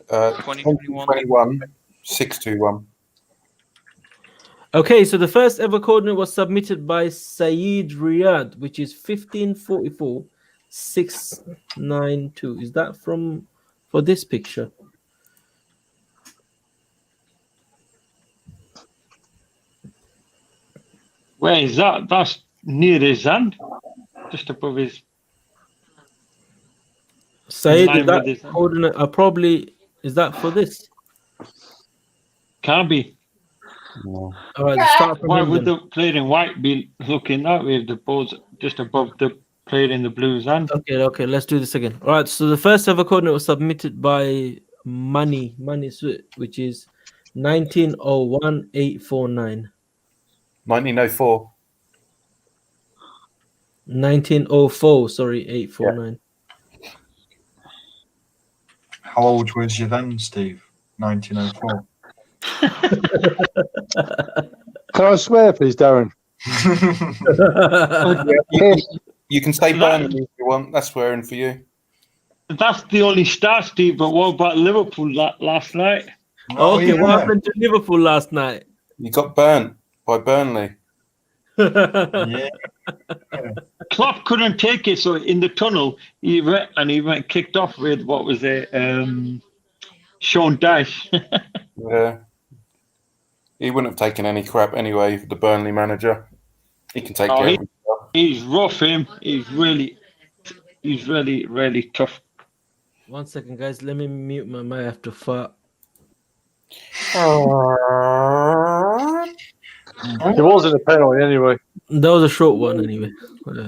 C: 2021 621.
A: Okay, so the first ever coordinate was submitted by Saeed Riyad, which is 1544-692. Is that for this picture?
E: Where is that? That's near his hand. Just above his.
A: Saeed,
E: line
A: is that
E: with his-
A: coordinate? Is that for this?
E: Can't be.
C: No.
A: All right, start from
E: Why
A: him
E: would
A: then.
E: the player in white be looking that way if the ball's just above the player in the blue's hand?
A: Okay, let's do this again. All right, so the first ever coordinate was submitted by Money Sweet, which is 1901-849.
C: 1904.
A: 1904, sorry, 849.
B: How old was you then, Steve? 1904.
G: Can I swear, please, Darren?
C: You can say Burnley if you want. That's swearing for you.
E: That's the only start, Steve. But what about Liverpool last night?
A: Okay,
B: yeah.
A: what happened to Liverpool last night?
C: You got burnt by Burnley.
B: Yeah.
E: Klopp couldn't take it, so in the tunnel he went kicked off with what was it? Sean Dyche.
C: Yeah. He wouldn't have taken any crap anyway, the Burnley manager. He can take care of himself.
E: He's rough, him. He's really, really tough.
A: 1 second, guys. Let me mute my mic after fart.
G: It wasn't a penalty anyway.
A: That was a short one, anyway.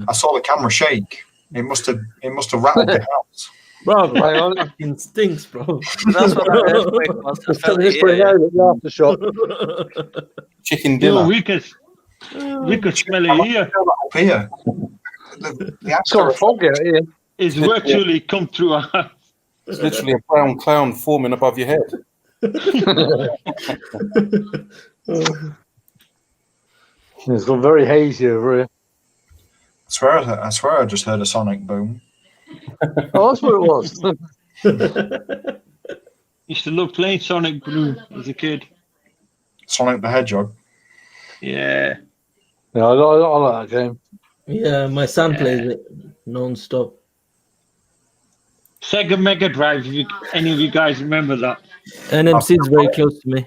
B: I saw the camera shake. It must have rattled the house.
A: Bro,
G: Hang on.
A: fucking stinks, bro.
D: That's what that earthquake was. I
G: Just
D: felt
G: put
D: it
G: it
D: here.
G: out at the aftershock.
C: Chicken
E: You
C: dinner.
E: know, we could smell it here.
B: Up here. The
G: It's got a fog out here.
E: It's virtually come through our house.
C: It's literally a brown clown forming above your head.
G: It's got very hazy over here.
B: I swear I just heard a sonic boom.
G: Oh, that's what it was.
E: Used to love playing Sonic Blue as a kid.
B: Sonic the Hedgehog.
E: Yeah.
G: Yeah, I like that game.
A: Yeah, my son plays it non-stop.
E: Sega Mega Drive. If any of you guys remember that?
A: NMC is very close to me.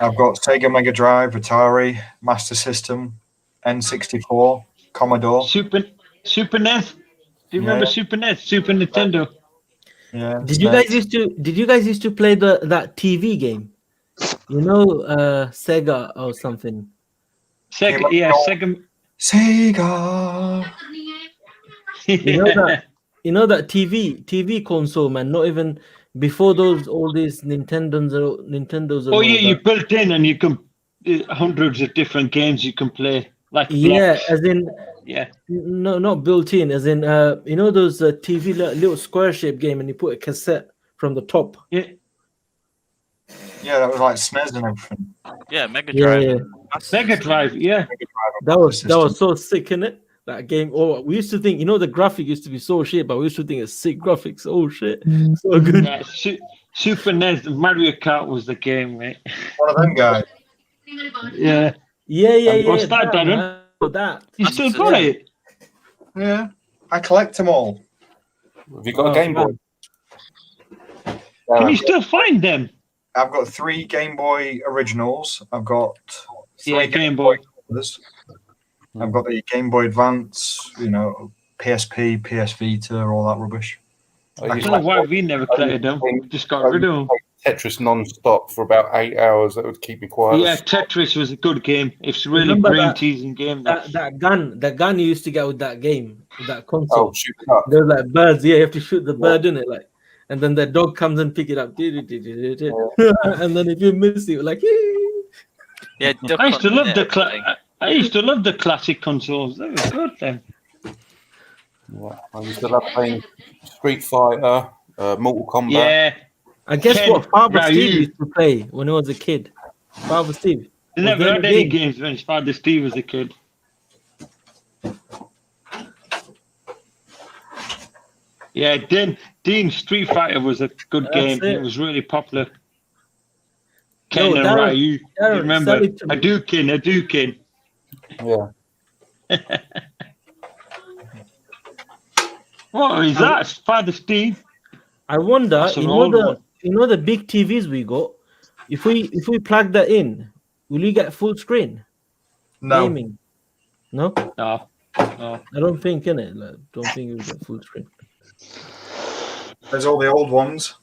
B: I've got Sega Mega Drive, Atari, Master System, N64, Commodore.
E: Super NES. Do you remember Super NES? Super Nintendo.
B: Yeah.
A: Did you guys used to play that TV game? You know, Sega or something.
E: Sega, yeah, Sega.
B: Sega.
A: You know that TV console, man. Not even before all these Nintendos.
E: Oh yeah, you built in, and you can hundreds of different games you can play. Like
A: yeah, as in
E: yeah.
A: No, not built in. As in you know those TV little square shaped game, and you put a cassette from the top.
E: Yeah.
B: Yeah, that was like SNES and everything.
D: Yeah, Mega Drive.
A: Yeah.
E: Mega Drive, yeah.
A: That was so sick, innit? That game. Oh, we used to think, you know, the graphic used to be so shit, but we used to think it's sick graphics. Oh shit, so good.
E: Yeah, Super NES, Mario Kart was the game, mate.
B: One of them guys.
E: Yeah.
A: That,
E: What's that, Darren?
A: That.
E: You still got it?
B: Yeah, I collect them all.
C: Have you got a Game Boy?
E: Can you still find them?
B: I've got 3 Game Boy originals. I've got 3
E: Game Boy.
B: Colors. I've got the Game Boy Advance, you know, PSP, PS Vita, all that rubbish.
E: I don't know why we never collected them. We just got rid of them.
C: Tetris non-stop for about 8 hours. That would keep me quiet.
E: Yeah, Tetris was a good game. It's really brain-teasing game.
A: That gun you used to get with that game, with that console.
C: Oh, shoot it up.
A: They're like birds. Yeah, you have to shoot the bird in it, like, and then the dog comes and pick it up. And then if you miss it, like.
D: Yeah,
E: I used to love the classic consoles. They were good then.
C: Yeah, I used to love playing Street Fighter, Mortal Kombat.
E: Yeah.
A: I guess what Father Steve used to play when he was a kid. Father Steve.
E: He never had any games when his Father Steve was a kid. Yeah, Dean Street Fighter was a good game. It was really popular. Ken and Ryu. Remember? Hadouken.
C: Yeah.
E: What is that? Father Steve?
A: I wonder, you know the big TVs we got, if we plug that in, will you get full screen?
B: No.
A: Gaming? No?
E: No.
A: I don't think, innit? Like, don't think you'll get full screen.
B: There's all the old ones.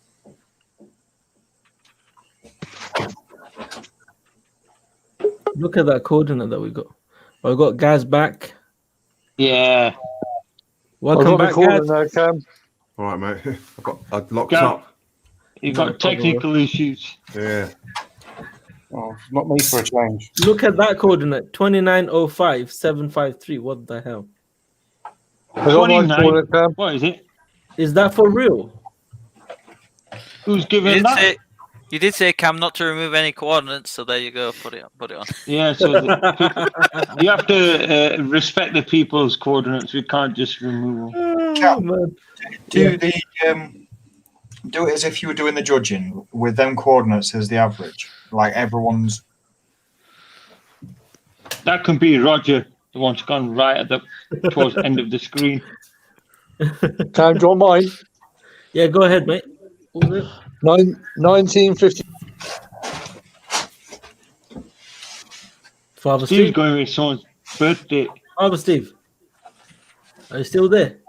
A: Look at that coordinate that we got. We got Gaz back.
E: Yeah.
A: Welcome back, Gaz.
F: All right, mate. I locked up.
E: You've got technical issues.
F: Yeah.
C: Oh, not me for a change.
A: Look at that coordinate, 2905-753. What the hell?
E: 29. What is it?
A: Is that for real?
E: Who's giving that?
D: You did say, Cam, not to remove any coordinates, so there you go. Put it on.
E: Yeah, so you have to respect the people's coordinates. We can't just remove them.
B: Cam, do it as if you were doing the judging with them coordinates as the average, like everyone's.
E: That can be Roger, the one's gone right at towards the end of the screen.
G: Can you want mine?
A: Yeah, go ahead, mate.
G: 1950.
A: Father
E: Steve's
A: Steve.
E: going with someone's birthday.
A: Father Steve. Are you still there?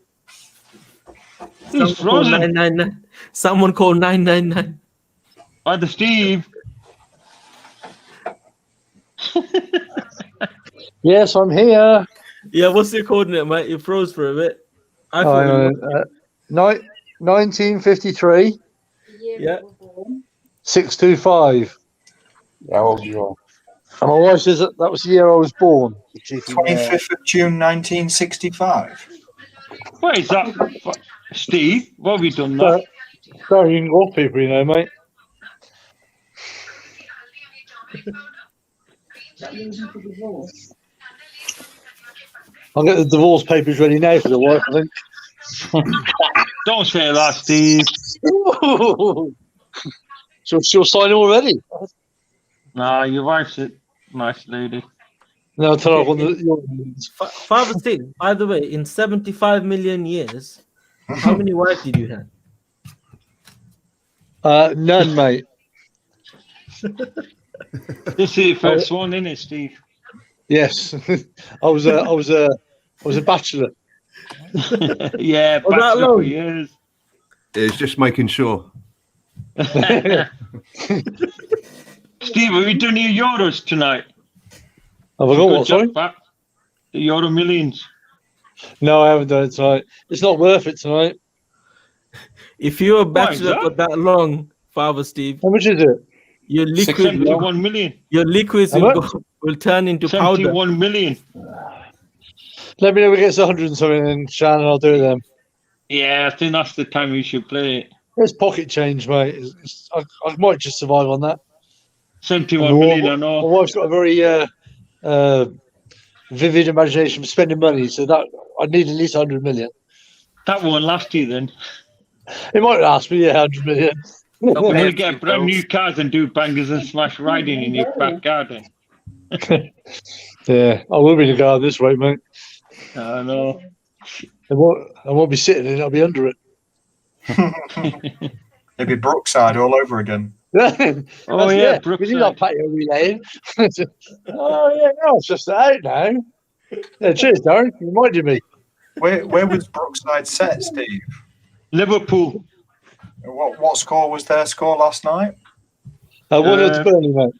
E: He's frozen.
A: Someone called 999.
E: Father Steve.
G: Yes, I'm here.
A: Yeah, what's your coordinate, mate? You froze for a bit.
G: 1953.
A: Yeah.
G: 625.
C: How old you are?
G: And my wife says that was the year I was born.
B: 25th of June, 1965.
E: What is that? Steve, what have you done that?
G: So you can go off people, you know, mate. I'll get the divorce papers ready now for the wife, I think.
E: Don't say that, Steve.
G: She'll sign already.
E: Nah, your wife's a nice lady.
G: No, I'll tell her
A: Father Steve, by the way, in 75 million years, How many wives did you have?
G: None, mate.
E: This is your first one, isn't it, Steve?
G: Yes, I was a bachelor.
E: Yeah,
A: Was that
E: bachelor for
A: long?
E: years.
F: It's just making sure.
E: Steve, are we doing your Euros tonight?
G: Have I got
E: Good
G: what? Sorry.
E: job, Pat. The Euro Millions.
G: No, I haven't done it tonight. It's not worth it tonight.
A: If you're a
E: Why is
A: bachelor
E: that?
A: for that long, Father Steve,
G: How much is it?
A: your liquid,
E: 71 million.
A: your liquids
G: How
A: will,
G: much?
A: will turn into powder.
E: 71 million.
G: Let me know when it gets 100 and something, and Shannon, I'll do it then.
E: Yeah, I think that's the time we should play it.
G: It's pocket change, mate. I might just survive on that.
E: 71 million, I
G: My
E: know.
G: wife's got a very vivid imagination for spending money, so that I'd need at least 100 million.
E: That won't last you then.
G: It might last me, 100 million.
E: We're
D: Pay
E: going
D: a
E: to get
D: few
E: brand new
D: bills.
E: cars and do bangers and smash riding in your back garden.
G: Yeah, I will be in the garden this way, mate.
E: I know.
G: I won't be sitting in it, I'll be under it.
B: It'd be Brookside all over again.
E: Oh, yeah,
G: we need our
E: Brookside.
G: patio relaying. Oh, yeah, no, it's just out now. Yeah, cheers, Darren. You reminded me.
B: Where was Brookside set, Steve?
E: Liverpool.
B: What score was their score last night?
G: 1-0 to Burnley, mate.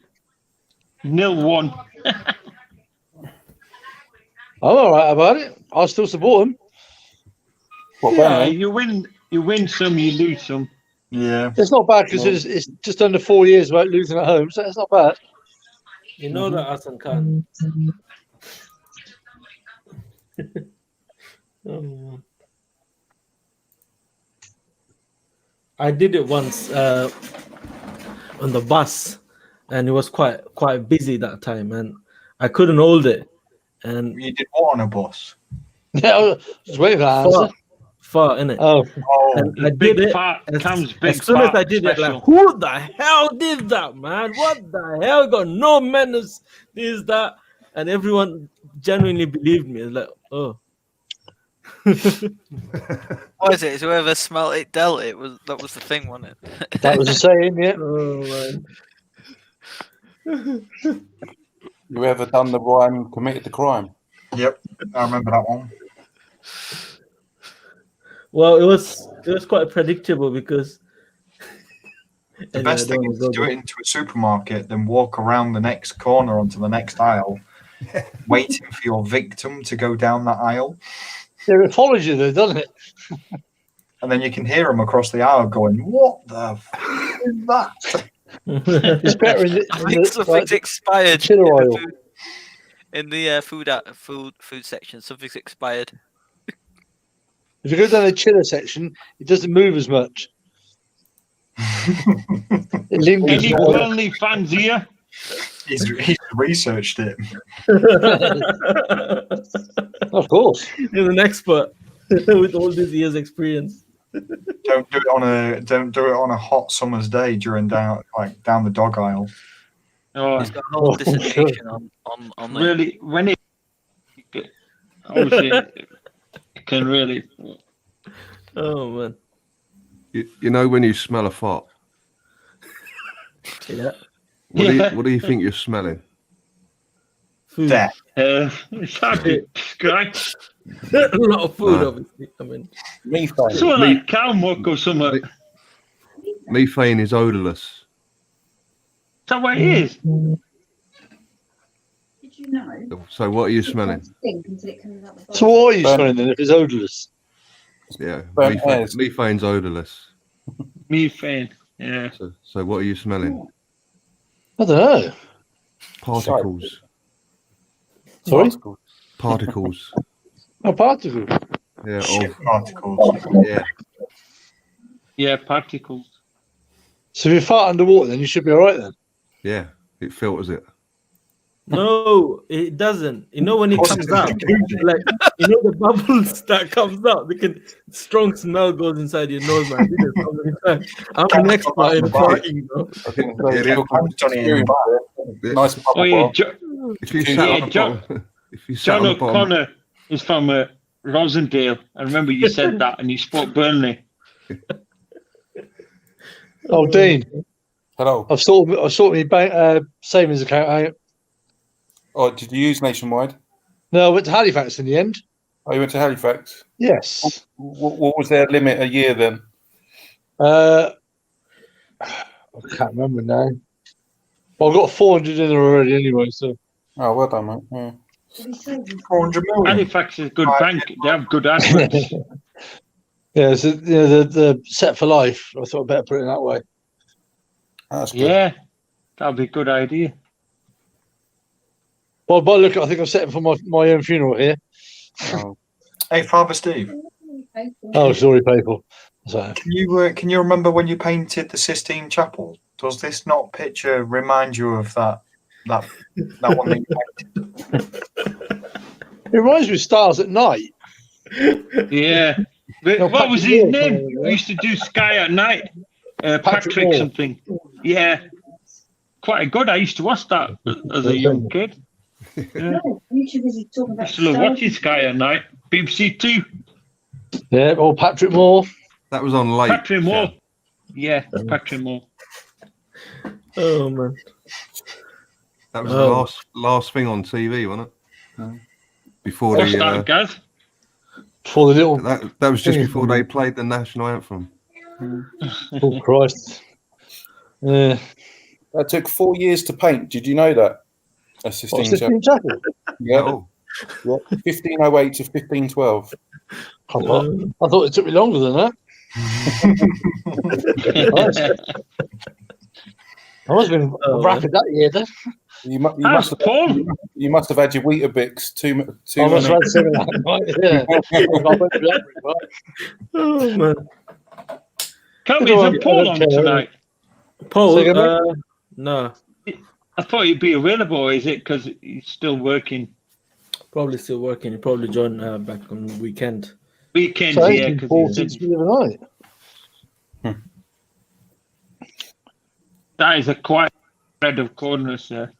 E: 0-1.
G: I'm all right about it. I'll still support him.
C: What,
E: Yeah,
C: Burnley?
E: you win some, you lose some.
B: Yeah.
G: It's not bad because it's just under 4 years without losing at home, so it's not bad.
A: You know that Hasan Khan. Oh. I did it once on the bus, and it was quite busy that time, and I couldn't hold it. And
B: You did what on a bus?
G: Yeah, I was just waiting for that answer.
A: far in it.
G: Oh,
B: Oh,
A: And I did it.
E: Cam's
A: As
E: big
A: soon as
E: fat
A: I did it,
E: special.
A: like, who the hell did that, man? What the hell? Got no manners. This, that, and everyone genuinely believed me. It's like, oh.
D: What is it? Is whoever smelt it dealt it? That was the thing, wasn't it?
G: that was the saying, yeah.
A: Oh man.
C: You ever done the one committed the crime?
B: yep. I remember that one.
A: Well, it was quite predictable because
B: The best thing is to do it into a supermarket, then walk around the next corner onto the next aisle, waiting for your victim to go down that aisle.
G: It follows you, though, doesn't it?
B: And then you can hear them across the aisle going, "What the f- is that?"
G: It's better in
D: I think something's expired
G: chiller oil.
D: in the food section. Something's expired.
G: If you go down the chiller section, it doesn't move as much. It lingers.
E: Any Burnley fans here?
B: He's researched it.
G: Of course.
A: He's an expert with all these years' experience.
B: Don't do it on a hot summer's day during down the dog aisle.
E: Oh,
D: He's got a whole dissertation on it.
E: really, when it obviously it can really.
A: Oh man.
F: You know when you smell a fart,
A: Yeah.
F: what do you think you're smelling?
A: Food.
B: Death.
E: It's hard to describe.
A: A lot of food,
F: No.
A: obviously. I mean,
C: Methane.
E: Something like cow muck or something. Is
F: Methane is odorless.
E: that what it is?
H: Did you know?
F: So what are you smelling?
H: Stink until it comes out the
G: So what are you smelling then if it's odorless?
F: Yeah,
C: Burnt hairs.
F: methane's odorless.
E: Methane. Yeah.
F: So what are you smelling?
G: I don't know.
F: Particles.
G: Sorry?
F: Particles.
G: Oh, particles.
F: Yeah.
B: Shit
F: Of,
B: particles.
F: yeah.
E: Yeah, particles.
G: So if you fart underwater, then you should be all right then.
F: Yeah. It filters it.
A: no, it doesn't. You know when it comes out, like the bubbles that comes out, strong smell goes inside your nose, man. I did it so many times. I'm an expert in farting, bro.
C: I think
F: Yeah.
C: nice bubble
E: Oh yeah,
C: bath.
F: If you
E: Yeah,
F: sat on the
E: John-
F: bottom, if you sat
E: John
F: on the bottom,
E: O'Connor is from Rosendale. I remember you said that, and you spoke Burnley.
G: Oh, Dean,
C: Hello.
G: I've sorted my savings account out.
C: Oh, did you use Nationwide?
G: No, I went to Halifax in the end.
C: Oh, you went to Halifax.
G: Yes.
C: What was their limit a year then?
G: I can't remember now. Well, I've got 400 in there already anyway, so.
C: Oh, well done, mate. Yeah.
B: 400 million.
E: Halifax is a good bank. They have good adverts.
G: Yeah, so the set for life. I thought I'd better put it that way.
C: That's good.
E: Yeah, that'd be a good idea.
G: Well, by look, I think I'm setting for my own funeral here.
C: Oh.
B: Hey, Father Steve,
G: Oh, sorry, people. So,
B: can you remember when you painted the Sistine Chapel? Does this not picture remind you of that one that you painted?
G: it reminds me of Stars at Night.
E: Yeah. But
G: No,
E: what was
G: Patrick
E: his
G: Moore,
E: name?
G: probably,
E: We used to do Sky at night. Patrick
G: Moore.
E: something. Yeah. Quite good. I used to watch that as a young kid. Yeah.
H: YouTube is talking about
E: Used to love watching Sky at night. BBC Two.
G: Yeah, or Patrick Moore.
F: That was on late.
E: Patrick Moore. Yeah, Patrick Moore.
A: Oh man.
F: That was the last thing on TV, wasn't it? Before
E: What's that,
F: the
E: Gaz?
G: For the little.
F: that was just before they played the national anthem.
G: Oh, Christ. Yeah.
C: That took 4 years to paint. Did you know that? A Sistine Chapel.
G: Sistine Chapel?
C: Yeah.
F: Oh,
C: Yeah. 1508 to 1512.
G: I thought it took me longer than that. I must have been rapid that year then.
C: You must have had your Weetabix too
G: I must have
C: many.
G: had some of that, right? Yeah. I went to that, right?
A: Oh man.
E: Can't be a poll on tonight.
A: Paul,
G: Say again,
A: no,
E: I thought he'd be available, or is it because he's still working?
A: probably still working. He probably joined back on the weekend.
E: Weekends,
G: So
E: yeah.
G: it's been 4 since the other night.
E: That is a quite spread of corners there.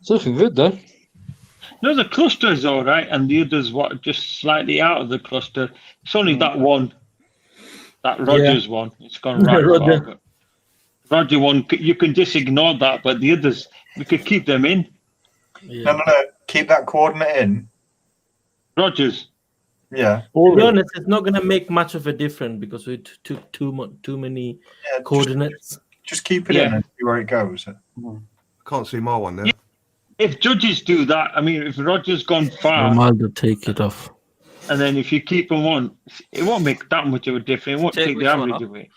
G: It's looking good though.
E: No, the cluster is all right, and the others just slightly out of the cluster. It's only that one, that Rogers one. It's gone right
A: Roger.
E: far. But Roger one, you can just ignore that, but the others, we could keep them in.
A: Yeah.
B: No. Keep that coordinate in.
E: Rogers.
B: Yeah.
A: To be honest, it's not going to make much of a difference because we took too many
B: Yeah,
A: coordinates.
B: Just keep it in and see where it goes.
F: can't see my one there.
E: Yeah. If judges do that, I mean, if Rogers gone far,
A: Ronaldo take it off.
E: and then if you keep them on, it won't make that much of a difference. It won't take the average away.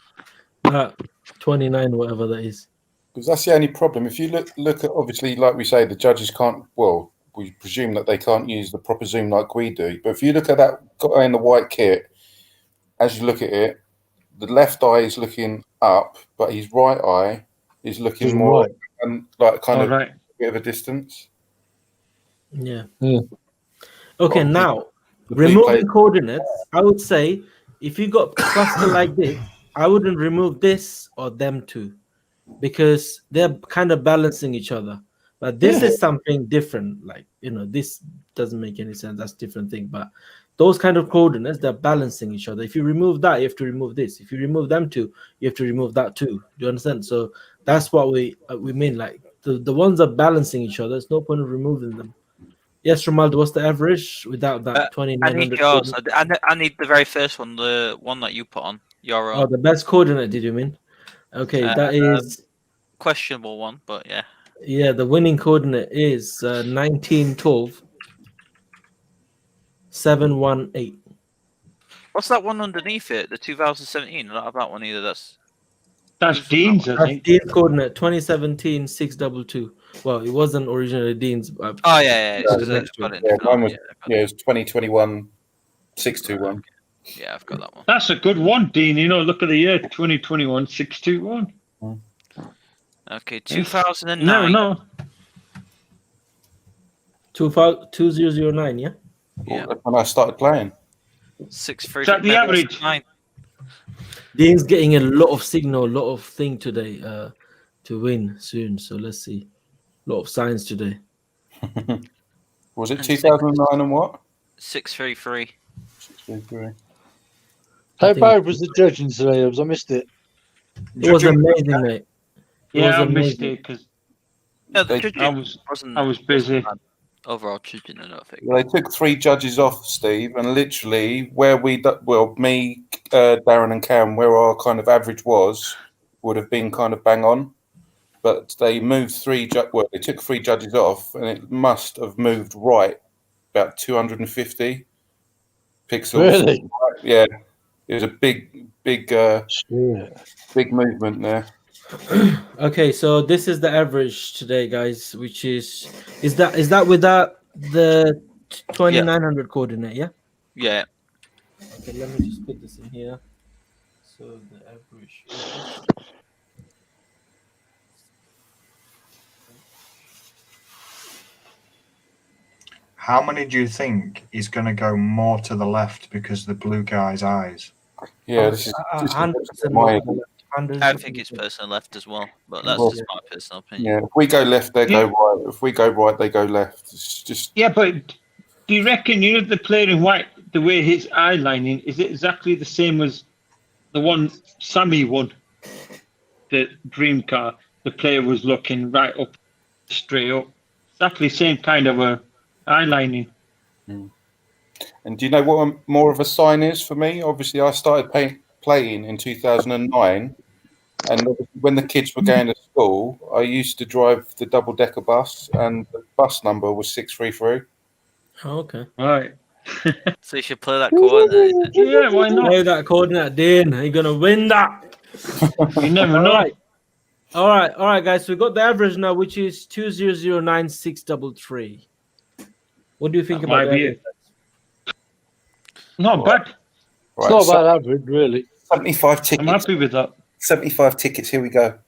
A: 29, whatever that is.
C: Because that's the only problem. If you look at, obviously, like we say, the judges can't, well, we presume that they can't use the proper zoom like we do. But if you look at that guy in the white kit, as you look at it, the left eye is looking up, but his right eye is looking more
G: right.
C: and like kind of
E: Right.
C: a bit of a distance.
A: Yeah.
G: Yeah.
A: Okay,
C: Well,
A: now
C: the
A: removing
C: play-
A: coordinates, I would say if you got cluster like this, I wouldn't remove this or them two because they're kind of balancing each other. But this is something different. Like, this doesn't make any sense. That's a different thing. But those kind of coordinates, they're balancing each other. If you remove that, you have to remove this. If you remove them two, you have to remove that too. Do you understand? So that's what we mean. Like the ones are balancing each other. There's no point of removing them. Yes, Romaldo, what's the average without that 2900?
D: I need yours. I need the very first one, the one that you put on. Your own.
A: Oh, the best coordinate, did you mean? Okay, that is
D: questionable one, but yeah.
A: Yeah, the winning coordinate is 1912 718.
D: What's that one underneath it? The 2017. I don't have that one either. That's
E: Dean's, I
A: That's
E: think.
A: Dean's coordinate 2017 622. Well, it wasn't originally Dean's.
D: Oh yeah.
C: Yeah, mine was, it's 2021 621.
D: Yeah, I've got that one.
E: That's a good one, Dean. Look at the year 2021 621.
D: Okay, 2009.
E: No.
A: 2009, yeah?
D: Yeah.
C: That's when I started playing.
D: 6-3.
E: Is that the average?
D: 9.
A: Dean's getting a lot of signal, a lot of thing today to win soon. So let's see. A lot of signs today.
C: Was it 2009 and what?
D: 633.
C: 633.
G: How
A: think-
G: bad was the judging today? I missed it.
A: It was amazing, mate. It was
E: Yeah, I missed
A: amazing.
E: it because
D: No, the
C: They-
D: judging wasn't.
E: I was busy.
D: wasn't bad. Overall judging, I don't think.
C: Well, they took 3 judges off, Steve, and literally where me, Darren, and Cam, where our kind of average was, would have been kind of bang on. But they moved they took 3 judges off, and it must have moved right about 250 pixels.
G: Really?
C: Yeah, it was a big
G: Shit.
C: movement there.
A: Okay, so this is the average today, guys, which is that without the 2900 coordinate, yeah?
D: Yeah.
A: Okay, let me just put this in here. So the average is
B: How many do you think is going to go more to the left because of the blue guy's eyes?
C: Yeah, this is
A: 100%
C: my
A: more to the left. 100%.
D: I think it's personal left as well, but that's
C: Well,
D: just my personal opinion.
C: yeah. If we go left, they go right. If we go right, they go left. It's just
E: Yeah, but do you reckon the player in white, the way his eye lining, is it exactly the same as the one Sammy won? The dream car, the player was looking right up, straight up. Exactly same kind of a eye lining.
C: And do you know what more of a sign is for me? Obviously, I started playing in 2009, and when the kids were going to school, I used to drive the double-decker bus, and the bus number was 633.
A: Oh, okay.
E: Right.
D: So you should play that coordinate.
E: Yeah, why not?
A: Play that coordinate, Dean. You're gonna win that.
E: You never
A: All
E: know.
A: right. All right, guys. So we got the average now, which is 2009633. What do you think
E: That
A: about
E: might
A: that?
E: be it. Not bad.
C: Right,
G: It's not
C: so
G: bad average, really.
C: 75
E: I'm
C: tickets.
E: happy with that.
C: 75 tickets. Here we go.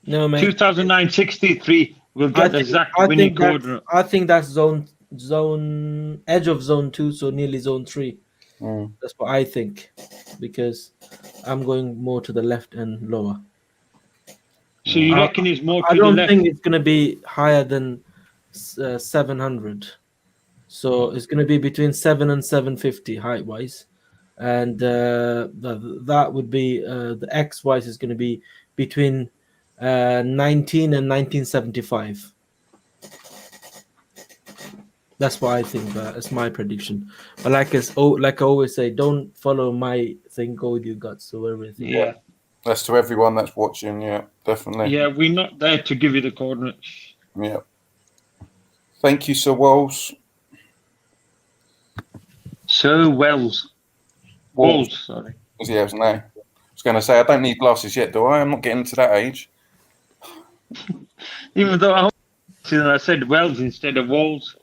A: No, mate.
E: 2009-63 will get the exact winning coordinate.
A: I think that's zone edge of zone 2, so nearly zone 3. That's what I think, because I'm going more to the left and lower.
E: So you reckon it's more
A: I
E: to the
A: don't
E: left?
A: think it's going to be higher than 700. So it's going to be between 7 and 750 height wise, and that would be the X wise is going to be between 19 and 1975. That's what I think. That's my prediction. But like I always say, don't follow my thing. Go with your guts. So everything.
E: Yeah.
C: That's to everyone that's watching. Yeah, definitely.
E: Yeah, we're not there to give you the coordinates.
C: Yeah. Thank you, Sir Walls.
E: Sir Wells. Walls, sorry.
C: Yeah, no. I was going to say, I don't need glasses yet, do I? I'm not getting to that age.
E: Even though I said Wells instead of Walls.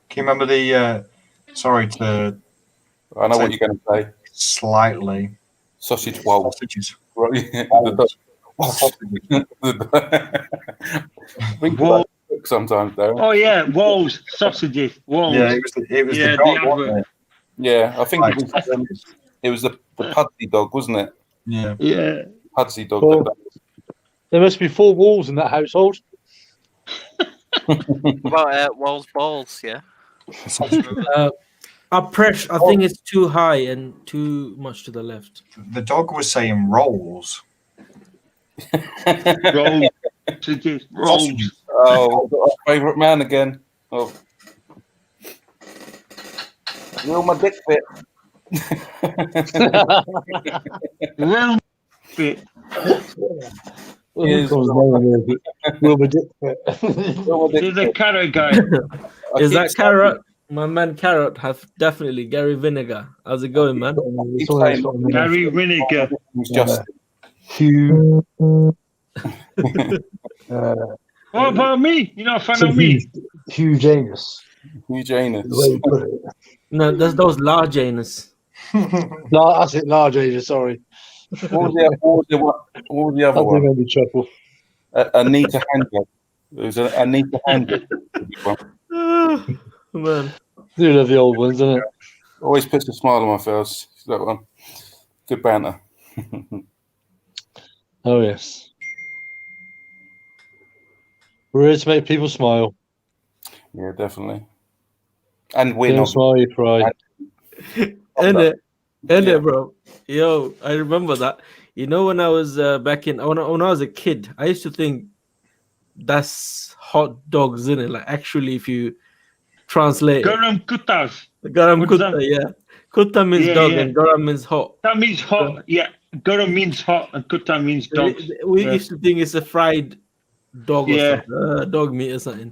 B: Can you remember the? Sorry to.
C: I know what you're going to say.
B: Slightly.
C: Sausage Walls.
B: Sausages.
E: Walls.
C: Sometimes, though.
E: Oh yeah, Walls sausages. Walls.
B: Yeah, it was
E: Yeah,
B: the dog,
E: the
B: wasn't
E: advert.
B: it?
C: Yeah, I think it was the Pudsey dog, wasn't it?
B: Yeah.
E: Yeah.
C: Pudsey dog.
G: Well, there must be 4 walls in that household.
D: About Walls balls, yeah.
A: I think it's too high and too much to the left.
B: The dog was saying rolls.
E: Rolls. Sausages. Rolls.
C: Oh, we've got our favourite man again. Oh. Will my dick fit?
E: Well, fit.
G: There's
E: a carrot guy.
A: Is that Carrot? My man Carrot has definitely Gary Vinegar. How's it going, man?
E: Gary Vinegar.
C: Just
E: What about me? You're not a fan of me?
G: Huge anus.
C: Huge anus.
A: No, there's those large anus.
G: No, that's it. Large anus. Sorry.
C: What was the other one?
G: Made me chuckle.
C: Anita Handler. It was Anita Handler.
A: Man.
G: You love the old ones, isn't it?
C: Always puts a smile on my face. That one. Good banter.
G: Oh, yes. We're here to make people smile.
C: Yeah, definitely. and win.
G: That's why you cry.
A: And bro. Yo, I remember that. You know, when I was back in when I was a kid, I used to think that's hot dogs, isn't it? Like actually, if you translate it,
E: Garam kutas.
A: garam
E: What's
A: kutta,
E: that?
A: yeah. Kutta means
E: Yeah,
A: dog
E: yeah.
A: and garam means hot.
E: That means hot. Yeah. Garam means hot and kuta means dogs.
A: We
E: Yeah.
A: used to think it's a fried dog or
E: Yeah.
A: something, dog meat or something.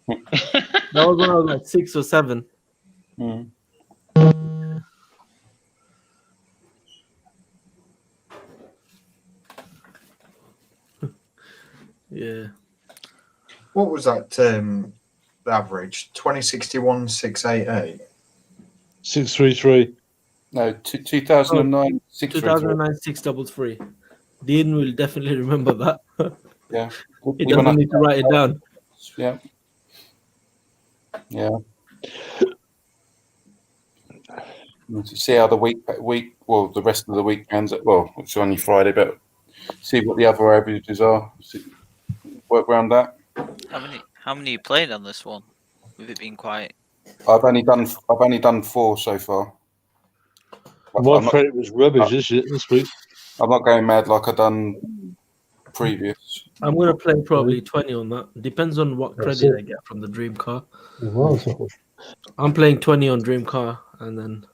A: That was when I was like 6 or 7.
C: Mm.
A: Yeah.
B: What was that average? 2061 688.
G: 633.
C: No, 2009,
A: 2009 633. Dean will definitely remember that.
C: Yeah.
A: He doesn't need to write it down.
C: Yeah. Yeah. To see how the well, the rest of the week ends at, well, it's only Friday, but see what the other averages are. Work around that.
D: How many you played on this one? With it being quiet.
C: I've only done 4 so far.
G: My credit was rubbish this week.
C: I'm not going mad like I've done previous.
A: I'm gonna play probably 20 on that. Depends on what credit I get from the dream car. I'm playing 20 on dream car, and then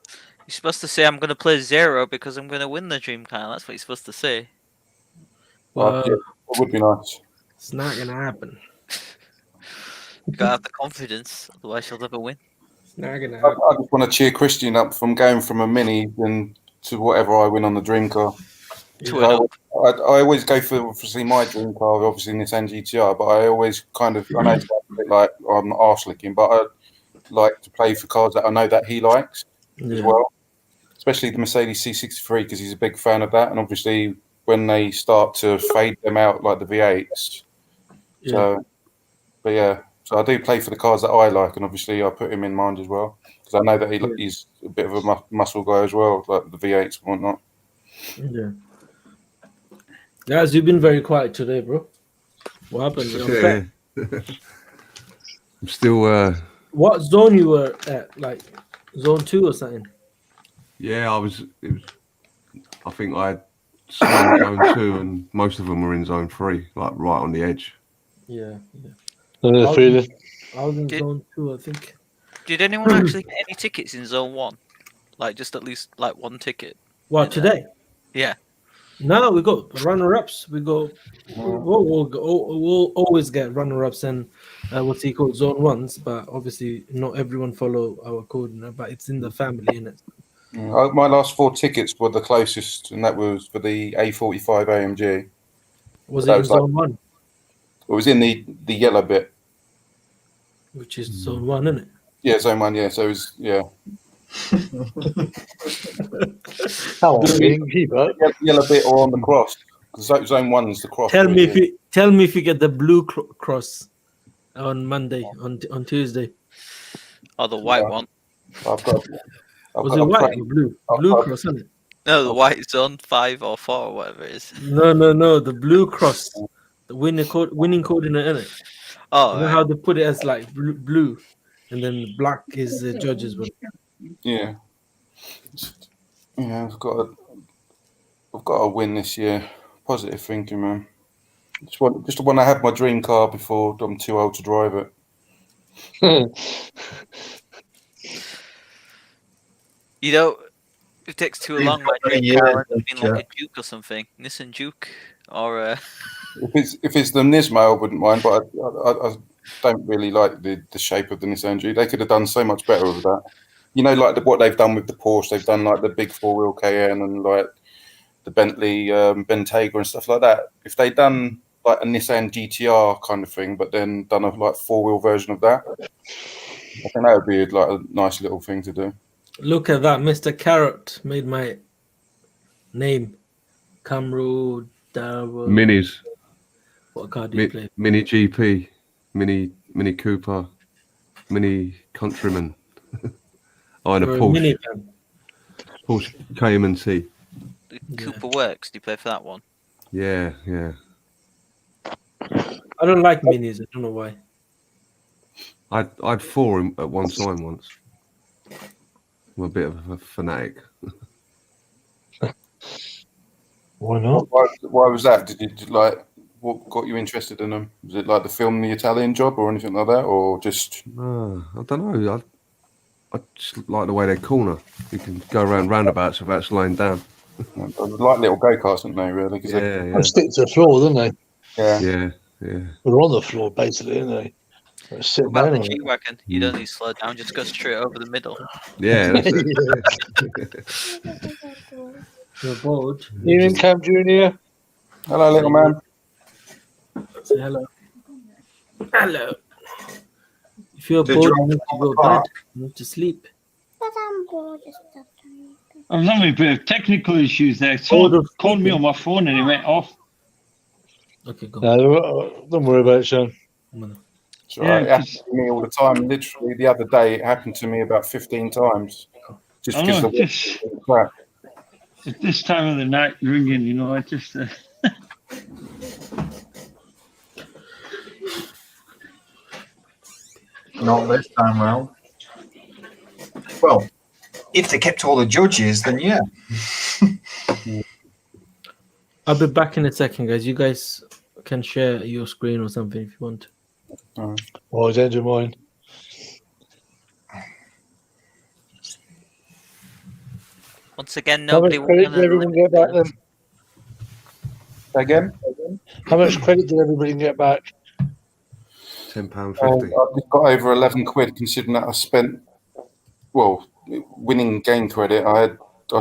D: You're supposed to say I'm going to play 0 because I'm going to win the dream car. That's what you're supposed to say.
C: Yeah, it would be nice.
A: It's not gonna happen.
D: You gotta have the confidence, otherwise you'll never win.
A: It's not gonna
C: I
A: happen.
C: just want to cheer Christian up from going from a mini and to whatever I win on the dream car. I always go for see my dream car, obviously Nissan GTR, but I always kind of, I know it's a bit like I'm arse licking, but I like to play for cars that I know that he likes as well, especially the Mercedes C63 because he's a big fan of that, and obviously when they start to fade them out like the V8s. So, but yeah, so I do play for the cars that I like, and obviously I put him in mind as well because I know that he's a bit of a muscle guy as well, like the V8s and whatnot.
A: Yeah. Guys, you've been very quiet today, bro. What happened?
F: I'm still.
A: What zone you were at? Like zone 2 or something?
F: Yeah, I think I had some in zone 2, and most of them were in zone 3, like right on the edge.
A: Yeah.
G: I was
A: in zone 2, I think.
D: Did anyone actually get any tickets in zone 1? Like just at least like 1 ticket?
A: What, today?
D: Yeah.
A: No, we got runner-ups. We'll always get runner-ups and what's he called, zone 1s. But obviously, not everyone follow our code, but it's in the family, innit?
C: My last 4 tickets were the closest, and that was for the A45 AMG.
A: Was it in zone 1?
C: It was in the yellow bit,
A: which is zone 1, isn't it?
C: Yeah, zone 1. Yeah, so it was yellow bit or on the cross. Zone 1 is the cross.
A: Tell me if you get the blue cross on Monday, on Tuesday.
D: Or the white one.
A: Was it white or blue? Blue cross, isn't it?
D: No, the white zone 5 or 4 or whatever it is.
A: No, the blue cross, the winning coordinate, isn't it?
D: Oh,
A: you know how they put it as like blue, and then black is the judges one.
C: Yeah, I've got to win this year. Positive thinking, man. Just want to have my dream car before I'm too old to drive it.
D: You know, if it takes too long, my dream car would have been like a Duke or something, Nissan Duke, or.
C: If it's the Nismo, I wouldn't mind, but I don't really like the shape of the Nissan Duke. They could have done so much better with that. You know, like what they've done with the Porsche, they've done like the big 4-wheel Cayenne and like the Bentley Bentayga and stuff like that. If they'd done like a Nissan GTR kind of thing, but then done a like 4-wheel version of that, I think that would be like a nice little thing to do.
A: Look at that, Mr. Carrot made my name. Camaro, Darwell.
F: Minis.
A: What car do you play?
F: Mini GP, Mini Cooper, Mini Countryman. And a Porsche. Porsche Cayman T.
D: The Cooper Works. Do you play for that one?
F: Yeah.
A: I don't like minis. I don't know why.
F: I'd 4 at one time once. I'm a bit of a fanatic.
G: Why not?
C: Why was that? Did you like what got you interested in them? Was it like the film The Italian Job or anything like that, or just?
F: I don't know. I just like the way they corner. You can go around roundabouts without slowing down.
C: Like little go-karts, aren't they? Really? Cause
F: Yeah.
G: They stick to the floor, don't they?
C: Yeah.
G: They're on the floor basically, aren't they? Sit
D: What about
G: down
D: the
G: on it.
D: G-Wagon? You don't need to slow down, just go straight over the middle.
F: Yeah. That's it.
A: You're bored.
G: Evening, Cam Junior.
C: Hello, little man.
A: Say hello. Hello. If you're
B: Did
A: bored,
B: you
A: you need to go to bed. You need to sleep.
E: I'm having a bit of technical issues there.
A: Bored
E: Someone
A: of
E: called me
A: sleeping.
E: on my phone and it went off.
A: Okay, go.
G: No, don't worry about it, Sean.
C: It's all right. It
E: Yeah,
C: happens to me all the time. Literally, the other day, it happened to me about 15 times. Just
E: I
C: because
E: know,
C: of the crap.
E: at this time of the night ringing, you know, I just.
B: Not this time round. Well, if they kept all the judges, then yeah.
A: I'll be back in a second, guys. You guys can share your screen or something if you want.
G: Oh, I don't do mine.
D: Once again,
G: How much
D: nobody will
G: credit did everyone get back then?
C: Again?
G: How much credit did everybody get back?
F: £10.50.
C: I've got over 11 quid considering that I spent, well, winning game credit. I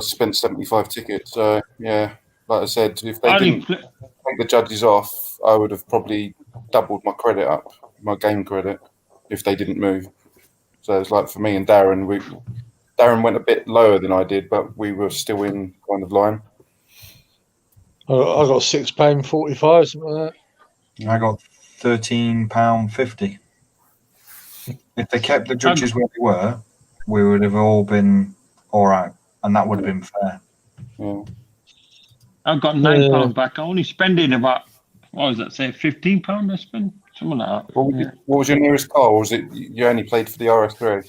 C: spent 75 tickets. So, yeah, like I said, if they didn't take the judges off, I would have probably doubled my credit up, my game credit, if they didn't move. So it's like for me and Darren, Darren went a bit lower than I did, but we were still in kind of line.
G: I got £6.45, something like that.
B: I got £13.50. If they kept the judges where they were, we would have all been all right, and that would have been fair.
C: Yeah.
E: I've got £9 back. I only spending about, what was that, say, £15 I spent? Something like that.
C: What was your nearest car? Or was it you only played for the RS3?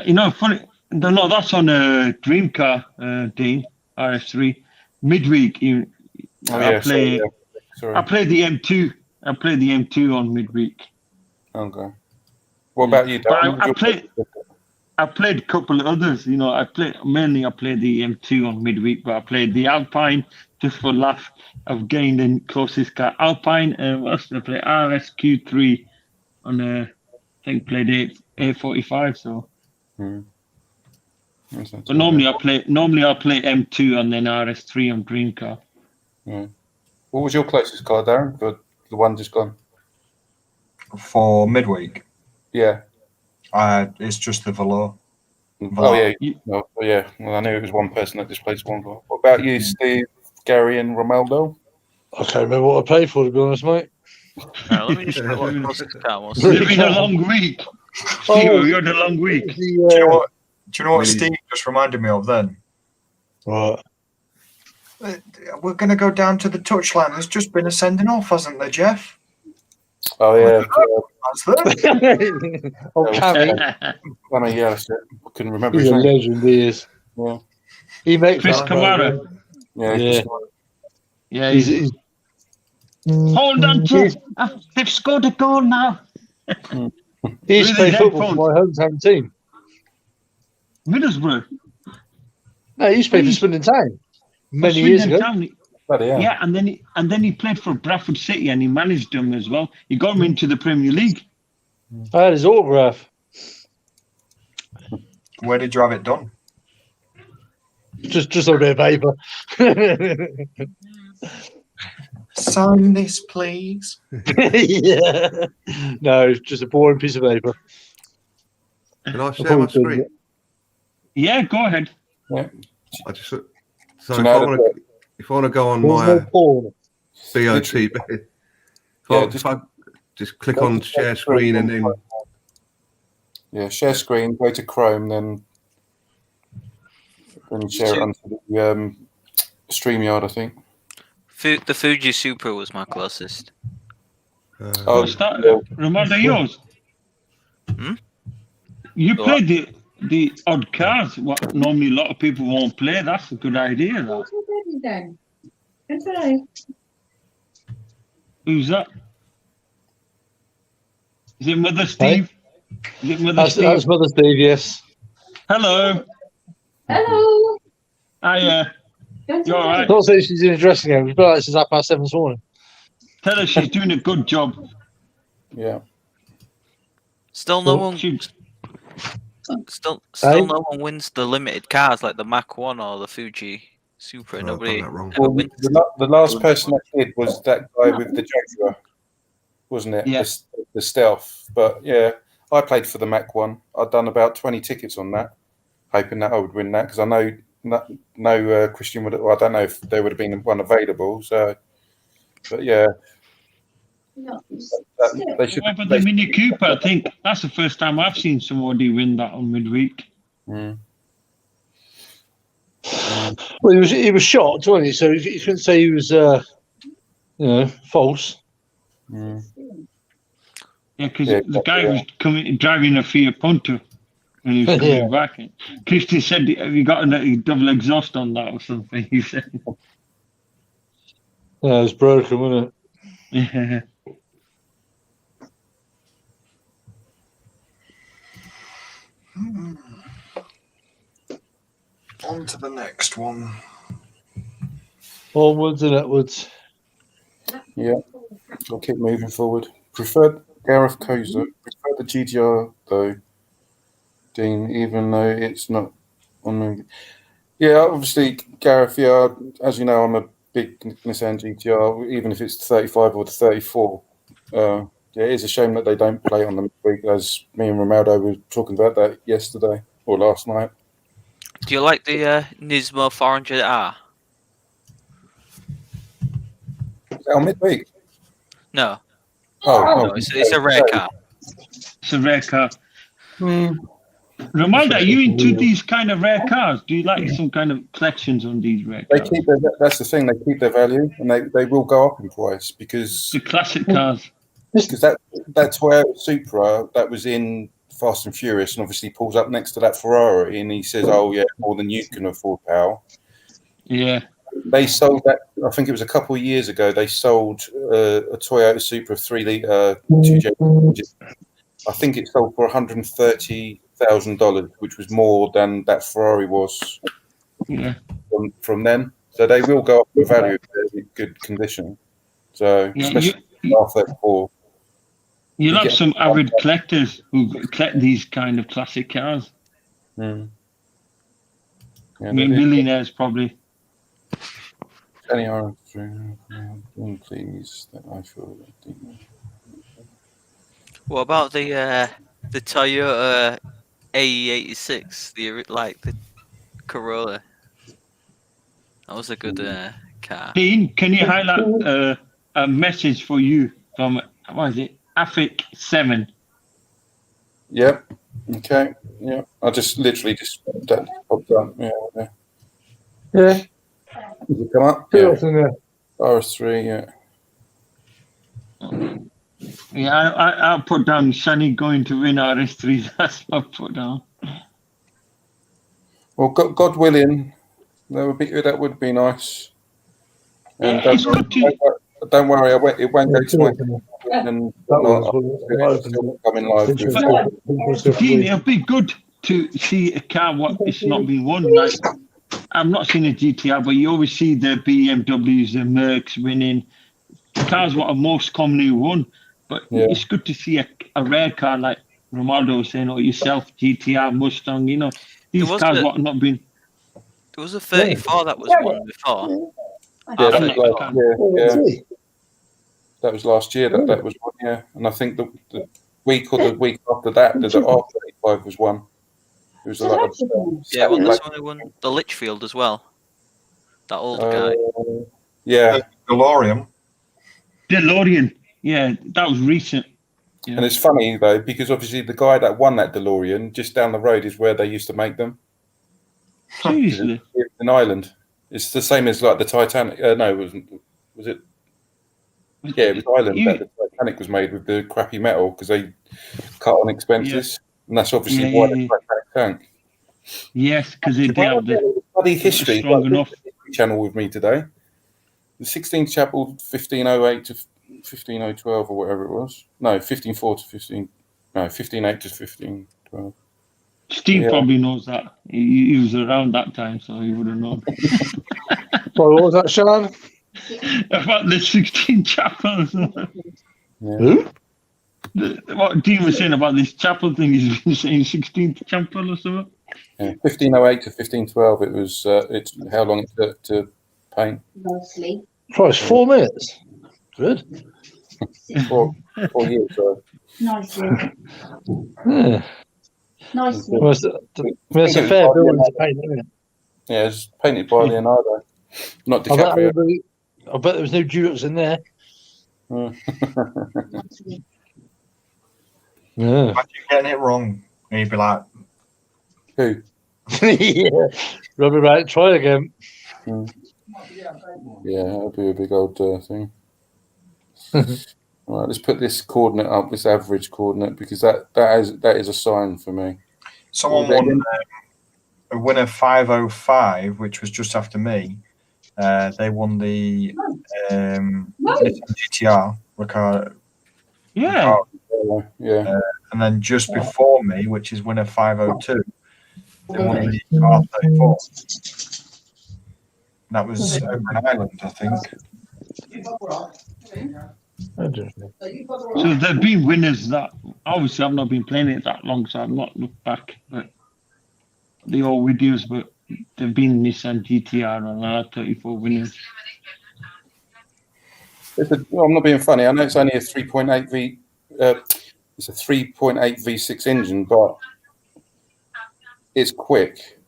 E: You know, funny, no, that's on a Dream Car, Dean, RS3. Midweek, I played the M2. I played the M2 on Midweek.
C: Okay. What about you, Darren?
E: I played a couple of others. You know, I played the M2 on Midweek, but I played the Alpine just for laugh. I've gained the closest car. Alpine, what else did I play? RSQ3 on I think played A45. So, but normally I play M2 and then RS3 on Dream Car.
C: Yeah. What was your closest car, Darren? For the one just gone?
B: For midweek,
C: yeah,
B: it's just the Velour.
C: Oh yeah, Well, I knew it was one person that displaced one car. What about you, Steve, Gary, and Romaldo?
G: I can't remember what I paid for, to be honest, mate.
D: Let me just put what the closest car was.
E: It's been a long week. Steve, you had a long week.
B: Do you know what Steve just reminded me of then?
G: What?
B: We're going to go down to the touchline. There's just been a sending off, hasn't there, Jeff?
C: Oh yeah.
G: Oh, Cammy.
C: Yeah, that's it. I couldn't remember
G: He's
C: his
G: a
C: name.
G: legend, he is.
C: Yeah.
G: He makes
E: Chris
G: that,
E: Kamara.
C: Yeah.
E: Yeah,
G: He's
E: hold on, Jeff. They've scored a goal now.
G: he used to play football for my hometown team.
E: Middlesbrough.
G: No, he used to play for Swindon Town many years ago.
E: Yeah, and then he played for Bradford City and he managed them as well. He got them into the Premier League.
G: I had his autograph.
B: Where did you have it done?
G: Just on a bit of paper.
B: Sign this, please.
G: Yeah. No, it's just a boring piece of paper.
F: Can I share my screen?
E: Yeah, go ahead.
C: Yeah.
F: I just if I want to go on my BOTB, if I just click on share screen and then
C: share screen, go to Chrome, then share it onto the StreamYard, I think.
D: The Fuji Supra was my closest.
E: What's that? Remember yours? You played the odd cars. What normally a lot of people won't play. That's a good idea. That. Who's that? Is it Mother Steve? Is it Mother Steve?
G: That's Mother Steve, yes.
E: Hello.
H: Hello.
E: Hiya. You all right?
G: Not saying she's in a dressing gown. We've been like since 7:30 this morning.
E: Tell her she's doing a good job.
C: Yeah.
D: Still no one. Still no one wins the limited cars like the Mach 1 or the Fuji Supra. Nobody ever wins.
C: The last person that did was that guy with the Jaguar, wasn't it?
E: Yeah.
C: The Stealth. But yeah, I played for the Mach 1. I'd done about 20 tickets on that, hoping that I would win that because I know no Christian would. Well, I don't know if there would have been one available. So, but yeah.
E: They should. But the Mini Cooper, I think that's the first time I've seen somebody win that on midweek.
G: Well, he was shot, wasn't he? So you couldn't say he was, false.
E: Yeah, because the guy was driving a Fiat Punto when he was coming back. Christian said, "Have you got a double exhaust on that or something?" He said.
G: Yeah, it was broken, wasn't it?
E: Yeah.
B: On to the next one.
G: Onwards and upwards.
C: Yeah, I'll keep moving forward. Preferred Gareth Koza. Prefer the GTR though, Dean, even though it's not on the. Yeah, obviously, Gareth. Yeah, as you know, I'm a big Nissan GTR, even if it's the 35 or the 34. Yeah, it is a shame that they don't play on the midweek, as me and Ronaldo were talking about that yesterday or last night.
D: Do you like the Nismo 400R?
C: On midweek?
D: No.
C: No,
D: it's a rare car.
E: It's a rare car. Romaldo, are you into these kind of rare cars? Do you like some kind of collections on these rare cars?
C: That's the thing. They keep their value, and they will go up in price because
E: the classic cars.
C: Because that Toyota Supra that was in Fast and Furious, and obviously pulls up next to that Ferrari, and he says, "Oh yeah, more than you can afford, pal."
E: Yeah.
C: They sold that. I think it was a couple of years ago. They sold a Toyota Supra 3-litre 2J. I think it sold for $130,000, which was more than that Ferrari was.
E: Yeah.
C: From then, so they will go up in value if they're in good condition. So especially R34.
E: You'll have some avid collectors who collect these kind of classic cars.
C: Yeah,
E: I mean, millionaires probably.
C: Any R3, please. That I feel.
D: What about the Toyota AE86? The Corolla. That was a good car.
E: Dean, can you highlight a message for you from what is it? Afik 7.
C: Yep. Okay. Yeah. I just literally that popped up. Yeah.
G: Yeah.
C: Does it come up?
G: Yeah.
C: RS3. Yeah.
E: Yeah, I'll put down Sunny going to win RS3. That's what I put down.
C: Well, God willing, that would be nice. And don't worry, it won't go to my and coming live.
E: Dean, it'll be good to see a car what it's not been won. Like I've not seen a GTR, but you always see the BMWs, the Mercs winning. Cars what are most commonly won. But it's good to see a rare car like Ronaldo was saying, or yourself, GTR, Mustang, these cars what have not been.
D: There was a 34 that was won before.
C: Yeah, that was last year. That was one, yeah. And I think the week after that, the R35 was one. It was a lot of
D: this one who won the Litchfield as well. That old guy.
C: Yeah,
B: DeLorean.
E: Yeah, that was recent. Yeah.
C: And it's funny though because obviously the guy that won that DeLorean just down the road is where they used to make them.
E: Seriously,
C: in Ireland. It's the same as like the Titanic. No, it wasn't. Was it? Yeah, it was Ireland. mechanic was made with the crappy metal because they cut on expenses, and that's obviously why they cracked that tank.
E: Yes, because they did have the
C: bloody history.
E: Strong enough.
C: Channel with me today. The 16th chapter, 1508 to 15012 or whatever it was. No, 1504 to 15. No, 1508 to 1512.
E: Steve probably knows that. He was around that time, so he would have known.
G: Sorry, what was that, Sean?
E: About the 16 chapels.
G: Who?
E: What Dean was saying about this chapel thing, he's been saying 16th chapel or something.
C: Yeah, 1508 to 1512. It was. It's how long it took to paint.
H: Mostly.
G: Christ, 4 minutes. Good.
C: 4 years. So.
H: Nicely.
G: Yeah.
H: Nicely.
G: Well, it's a fair building to paint, isn't it?
C: Yeah, it's painted by Leonardo, not DiCaprio.
G: I bet there was no Dukes in there. Yeah.
B: Imagine getting it wrong. And you'd be like,
C: Who?
G: Yeah. Rubber right, try again.
C: Yeah, that'll be a big old thing. All right, let's put this coordinate up, this average coordinate, because that is a sign for me.
B: someone won a winner 505, which was just after me. They won the GTR Ricardo.
E: Yeah.
C: Yeah.
B: And then just before me, which is winner 502, they won the R34. That was over in Ireland, I think.
E: So there've been winners that obviously I've not been playing it that long, so I've not looked back. But the old videos, but there've been Nissan GTR and R34 winners.
C: I'm not being funny. I know it's only a 3.8 V. It's a 3.8 V6 engine, but it's quick,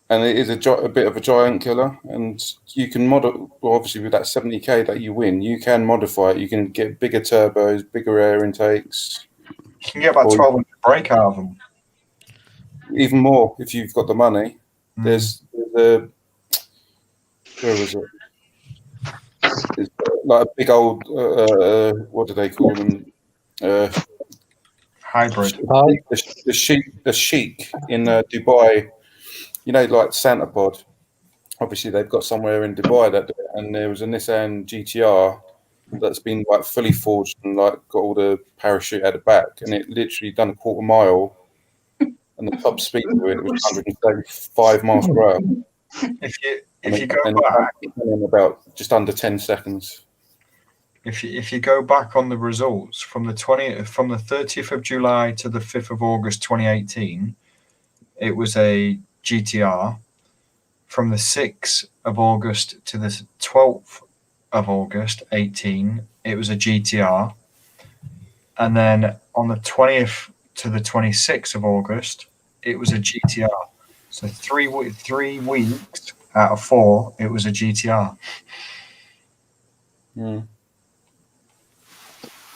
C: and it is a bit of a giant killer. And you can obviously with that 70k that you win, you can modify it. You can get bigger turbos, bigger air intakes.
B: You can get about 1200 brake out of them.
C: Even more if you've got the money. There's where was it? It's like a big old what do they call them?
B: Hybrid.
C: The Sheik in Dubai, you know, like Santa Pod. Obviously, they've got somewhere in Dubai that, and there was a Nissan GTR that's been like fully forged and like got all the parachute at the back, and it literally done a quarter mile, and the top speed of it was 135 miles per hour.
B: If you go back
C: in about just under 10 seconds.
B: If you go back on the results from the 30th of July to the 5th of August 2018, it was a GTR. From the 6th of August to the 12th of August 18, it was a GTR. And then on the 20th to the 26th of August, it was a GTR. So 3 weeks out of 4, it was a GTR.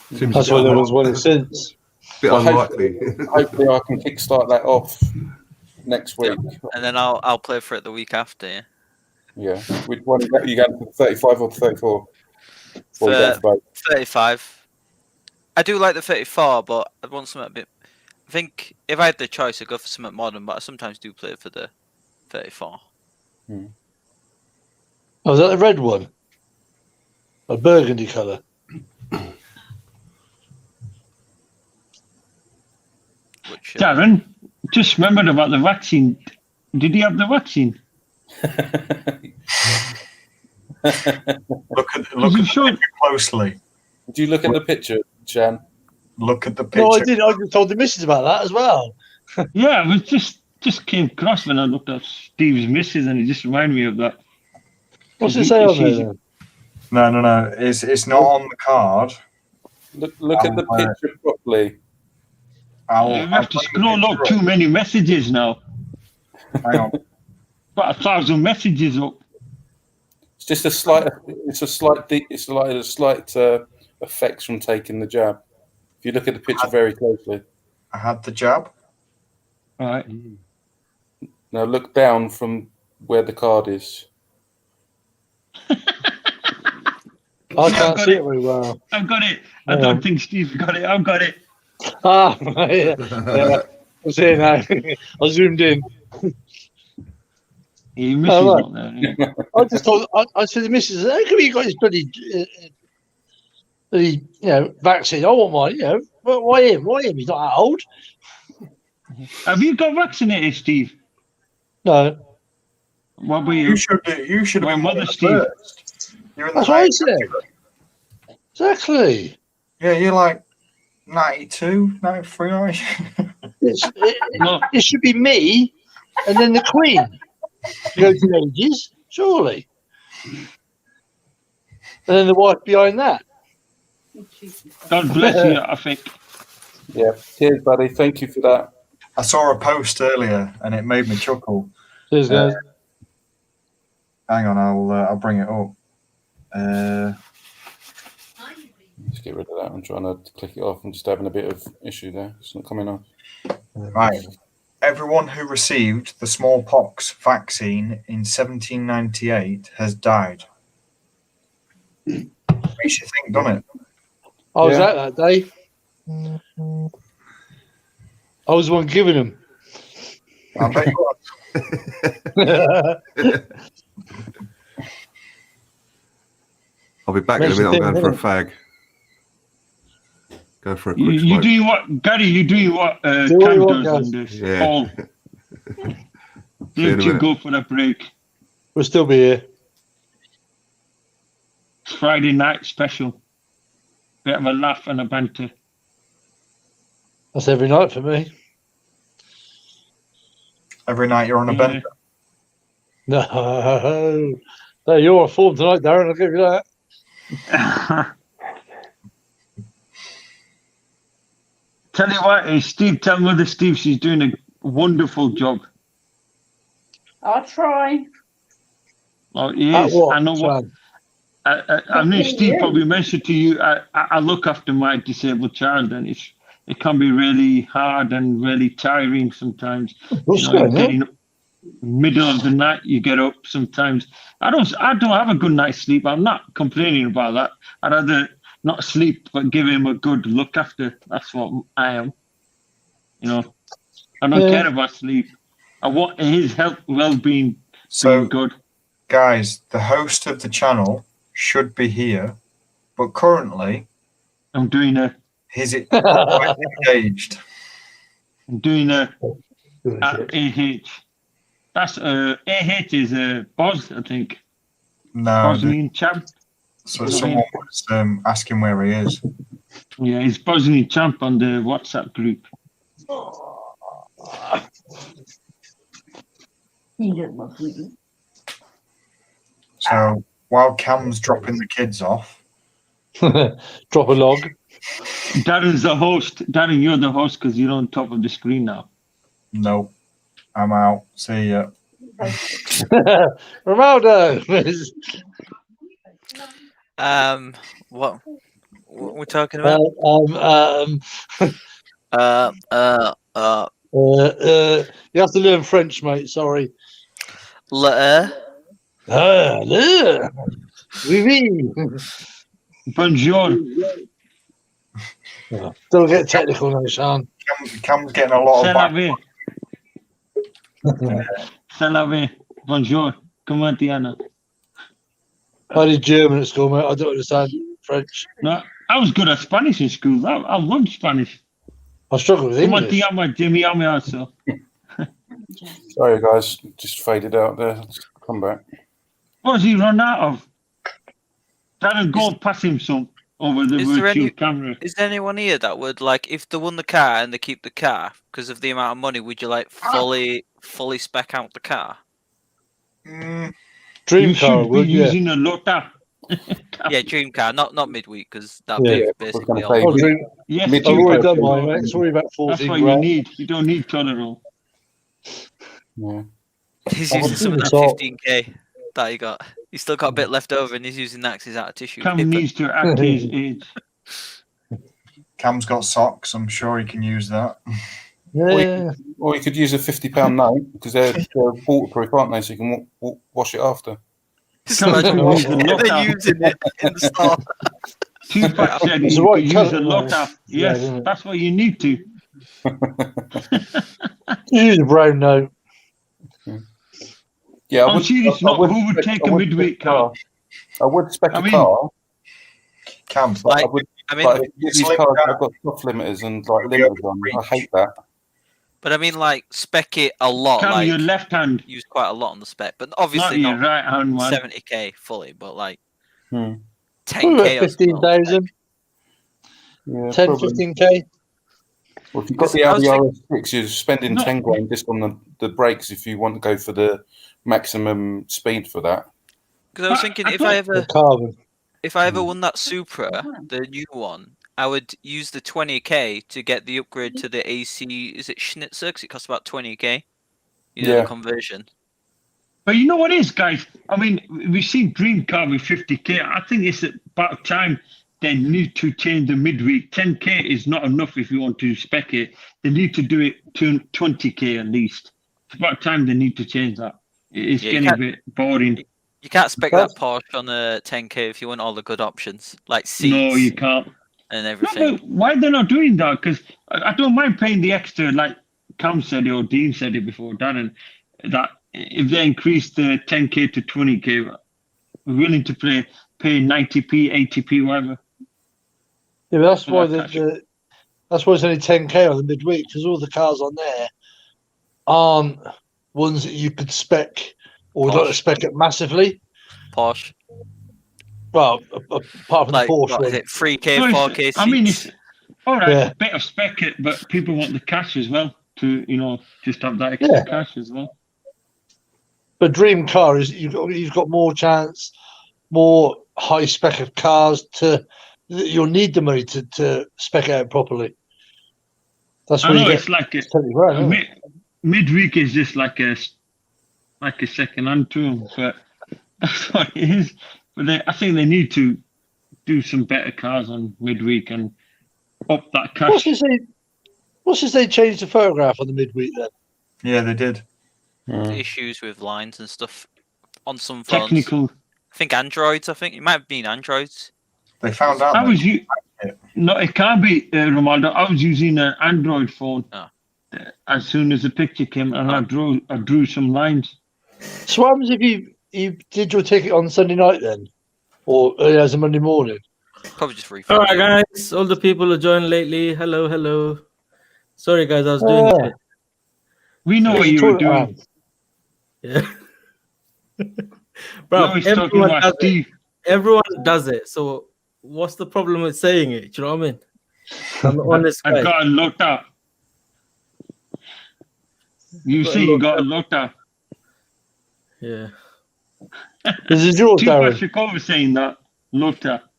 G: That's why there was one since.
F: Bit unlikely.
C: Hopefully, I can kickstart that off next week.
D: And then I'll play for it the week after. Yeah.
C: Yeah. Which one you going for? 35 or 34?
D: For 35. I do like the 34, but I want something a bit. I think if I had the choice, I'd go for something modern, but I sometimes do play for the 34.
G: Oh, is that the red one? A burgundy colour.
E: Darren, just remembered about the vaccine. Did he have the vaccine?
B: Look at the picture closely.
C: Do you look at the picture, Jan?
B: Look at the picture.
G: No, I did. I told the missus about that as well.
E: Yeah, it was just came across when I looked at Steve's missus, and it just reminded me of that.
G: What's it say on there?
B: No. It's not on the card.
C: Look at the picture properly.
E: I have to scroll up too many messages now.
B: Hang on.
E: About 1,000 messages up.
C: It's just a slight. It's a slight effects from taking the jab. If you look at the picture very closely.
B: I had the jab.
E: All right.
C: Now look down from where the card is.
G: I can't see it very well.
E: I've got it. I don't think Steve's got it. I've got it.
G: Ah, yeah. I'm seeing now. I zoomed in.
E: He misses not there. Yeah.
G: I just thought, I said to the missus, how come you got this bloody vaccine? I want mine, But why him? Why him? He's not that old.
E: Have you got vaccinated, Steve?
G: No.
E: What were you?
B: You should have been
E: mother, Steve.
B: You're in the
G: That's what I said. Exactly.
B: Yeah, you're like 92, 93, aren't you?
G: It should be me and then the Queen. Go to ages, surely. And then the wife behind that.
E: God bless you, I think.
C: Yeah. Cheers, buddy. Thank you for that.
B: I saw a post earlier and it made me chuckle.
G: Cheers, guys.
B: Hang on, I'll bring it up.
C: Let's get rid of that. I'm trying to click it off. I'm just having a bit of issue there. It's not coming off.
B: Right. Everyone who received the smallpox vaccine in 1798 has died. Makes you think, doesn't it?
G: I was at that day. I was the one giving them.
B: I bet you was.
F: I'll be back in a minute. I'm going for a fag. Go for a quick
E: You
F: smoke.
E: do what, Gary? You do what Cam does on this.
F: Yeah.
E: Paul. Did you go for a break?
G: We'll still be here.
E: Friday night special. Bit of a laugh and a banter.
G: That's every night for me.
B: Every night you're on a bender.
G: No, you're on form tonight, Darren. I'll give you that.
E: Tell you what, Steve, tell Mother Steve she's doing a wonderful job.
H: I'll try.
E: Oh, yes, I know what. I know Steve probably mentioned to you, I look after my disabled child, and it can be really hard and really tiring sometimes. Getting up middle of the night, you get up sometimes. I don't have a good night's sleep. I'm not complaining about that. I'd rather not sleep, but give him a good look after. That's what I am. I don't care about sleep. I want his health, well-being to be good.
B: Guys, the host of the channel should be here, but currently
E: I'm doing
B: he's engaged.
E: I'm doing at AH. That's AH is Boz, I think.
B: No,
E: Bosnian champ.
B: So someone was asking where he is.
E: Yeah, he's Bosnian champ on the WhatsApp group.
B: So while Cam's dropping the kids off,
G: drop a log.
E: Darren's the host. Darren, you're the host because you're on top of the screen now.
B: Nope, I'm out. See ya.
G: Ronaldo.
D: What we're talking about?
G: You have to learn French, mate. Sorry.
D: Le.
G: Oui, oui.
E: Bonjour.
G: Don't get technical now, Sean.
B: Cam's getting a lot of back.
E: Salve. Bonjour. Comment Diana?
G: I did German at school, mate. I don't understand French.
E: No, I was good at Spanish in school. I loved Spanish.
G: I struggled with English.
E: Also.
C: Sorry, guys. Just faded out there. Let's come back.
E: What has he run out of? Darren, go pass him some over the virtual camera.
D: Is there anyone here that would, like, if they won the car and they keep the car because of the amount of money, would you, like, fully spec out the car?
G: Dream
E: you
G: car
E: should
G: would,
E: be using a Lota.
D: Yeah, dream car, not midweek, because that'd be basically all.
E: Yes,
G: I've already done mine, mate. It's already about 14
E: That's what
G: grand.
E: you need. You don't need collateral.
C: Yeah.
D: He's using some of that 15k that he got. He's still got a bit left over, and he's using that 'cause he's out of tissue.
E: Cam needs to act his age.
B: Cam's got socks. I'm sure he can use that.
G: Yeah.
C: Or you could use a £50 note because they're waterproof, aren't they? So you can wash it after.
D: Just imagine they're using it in the store.
E: Tupac said you could use a lot of. Yes, that's what you need to.
G: Use a brown note.
C: Yeah,
E: I'm serious. Who would take a midweek car?
C: I would spec a car.
B: Cam,
D: Like,
C: these cars have got soft limiters and like limiters on. I hate that.
D: But I mean, like, spec it a lot.
E: Cam,
D: like
E: your left hand.
D: Use quite a lot on the spec, but obviously
E: not your right hand, man.
D: 70k fully, but like 10k.
G: 15,000.
C: Yeah,
G: 10,
C: probably.
G: 15k.
C: Well, if you've got the Audi RS6, you're spending 10 grand just on the brakes if you want to go for the maximum speed for that.
D: Because I was thinking, if I ever won that Supra, the new one, I would use the 20k to get the upgrade to the AC. Is it Schnitzer? Because it costs about 20k. The conversion.
E: But you know what is, guys? I mean, we've seen Dream Car with 50k. I think it's about time they need to change the midweek. 10k is not enough if you want to spec it. They need to do it to 20k at least. It's about time they need to change that. It's getting a bit boring.
D: You can't spec that Porsche on a 10k if you want all the good options, like seats.
E: No, you can't.
D: And everything.
E: No, but why they're not doing that? Because I don't mind paying the extra, like Cam said it or Dean said it before, Darren, that if they increase the 10k to 20k, we're willing to pay 90p, 80p, whatever.
G: Yeah, but that's why that's why it's only 10k on the midweek, because all the cars on there aren't ones that you could spec or would like to spec it massively.
D: Porsche.
G: Well, apart from the Porsche.
D: What is it, 3k, 4k seats?
E: I mean, it's all right, a bit of spec it, but people want the cash as well to, just have that extra cash as well.
G: But Dream Car is you've got more chance, more high spec of cars you'll need the money to spec it out properly. That's what
E: it's like midweek is just like a second hand to them, but that's what it is. But I think they need to do some better cars on midweek and up that cash.
G: What's this they changed the photograph on the midweek then?
B: Yeah, they did.
D: Issues with lines and stuff on some phones.
E: Technical.
D: I think Androids. I think it might have been Androids.
B: They found out.
E: No, it can't be Romaldo. I was using an Android phone. As soon as the picture came, and I drew some lines.
G: So what happens if you did your ticket on Sunday night then, or as a Monday morning?
D: Probably just refund.
A: All right, guys. All the people who joined lately. Hello. Sorry, guys. I was doing it.
E: We know what you were doing.
A: Yeah. Bro, everyone does it. So what's the problem with saying it? Do you know what I mean? I'm honest guy.
E: I've got it looked up. You see, you got it looked up.
A: Yeah.
G: This is yours, Darren.
E: Tupac saying that. Looked up.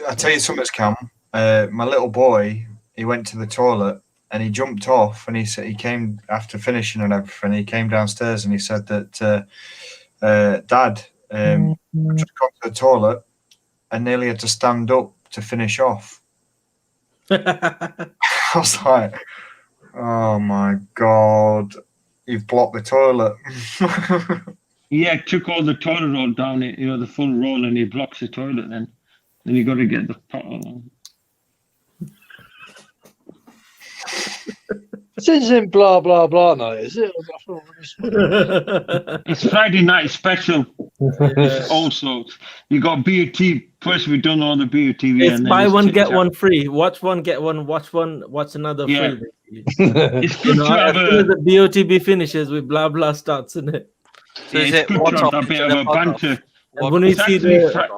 B: I tell you something, Cam. My little boy, he went to the toilet and he jumped off, and he came after finishing and everything. He came downstairs and he said that, Dad, I've just gone to the toilet and nearly had to stand up to finish off. I was like, oh my God, you've blocked the toilet.
E: Yeah, took all the toilet roll down it, the full roll, and he blocks the toilet then you got to get the pot on.
G: This isn't blah blah blah night, is it?
E: It's Friday night special. Also, you got BOT. First, we've done all the BOT.
A: It's buy one get one free. Watch one get one. Watch another free.
E: It's good to have
A: as soon as the BOTB finishes, with blah blah starts in it.
E: So it's good to have a bit of a banter.
A: And when we see the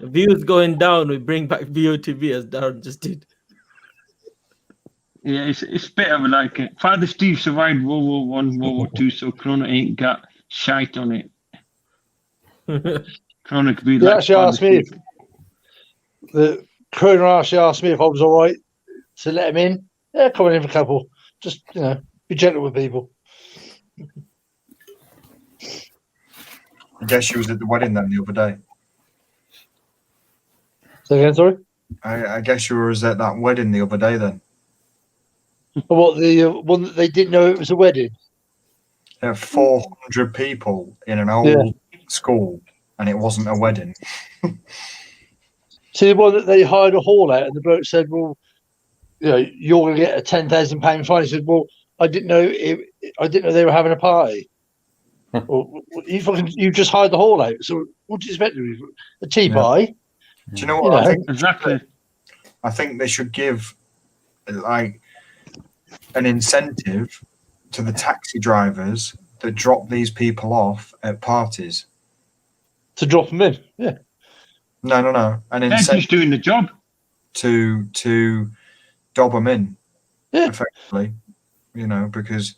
A: views going down, we bring back BOTB as Darren just did.
E: Yeah, it's a bit of like Father Steve survived World War One, World War Two, so Corona ain't got shite on it. Corona could be like.
G: Corona actually asked me if I was all right to let him in. Yeah, come on in for a couple. Just be gentle with people.
B: I guess she was at the wedding then the other day.
G: Say again, sorry?
B: I guess you was at that wedding the other day then.
G: What, the one that they didn't know it was a wedding?
B: There are 400 people in an old school. and it wasn't a wedding.
G: See, the one that they hired a hall out, and the bloke said, "Well, you know, you're going to get a £10,000 fine." He said, "Well, I didn't know they were having a party." Well, you just hired the hall out, so what do you expect? A tea party?
B: Do you know what I think?
E: Exactly.
B: I think they should give like an incentive to the taxi drivers that drop these people off at parties.
G: To drop them in, yeah.
B: No. An
E: They're
B: incentive
E: just doing the job.
B: to dob them in,
G: Yeah.
B: effectively. You know, because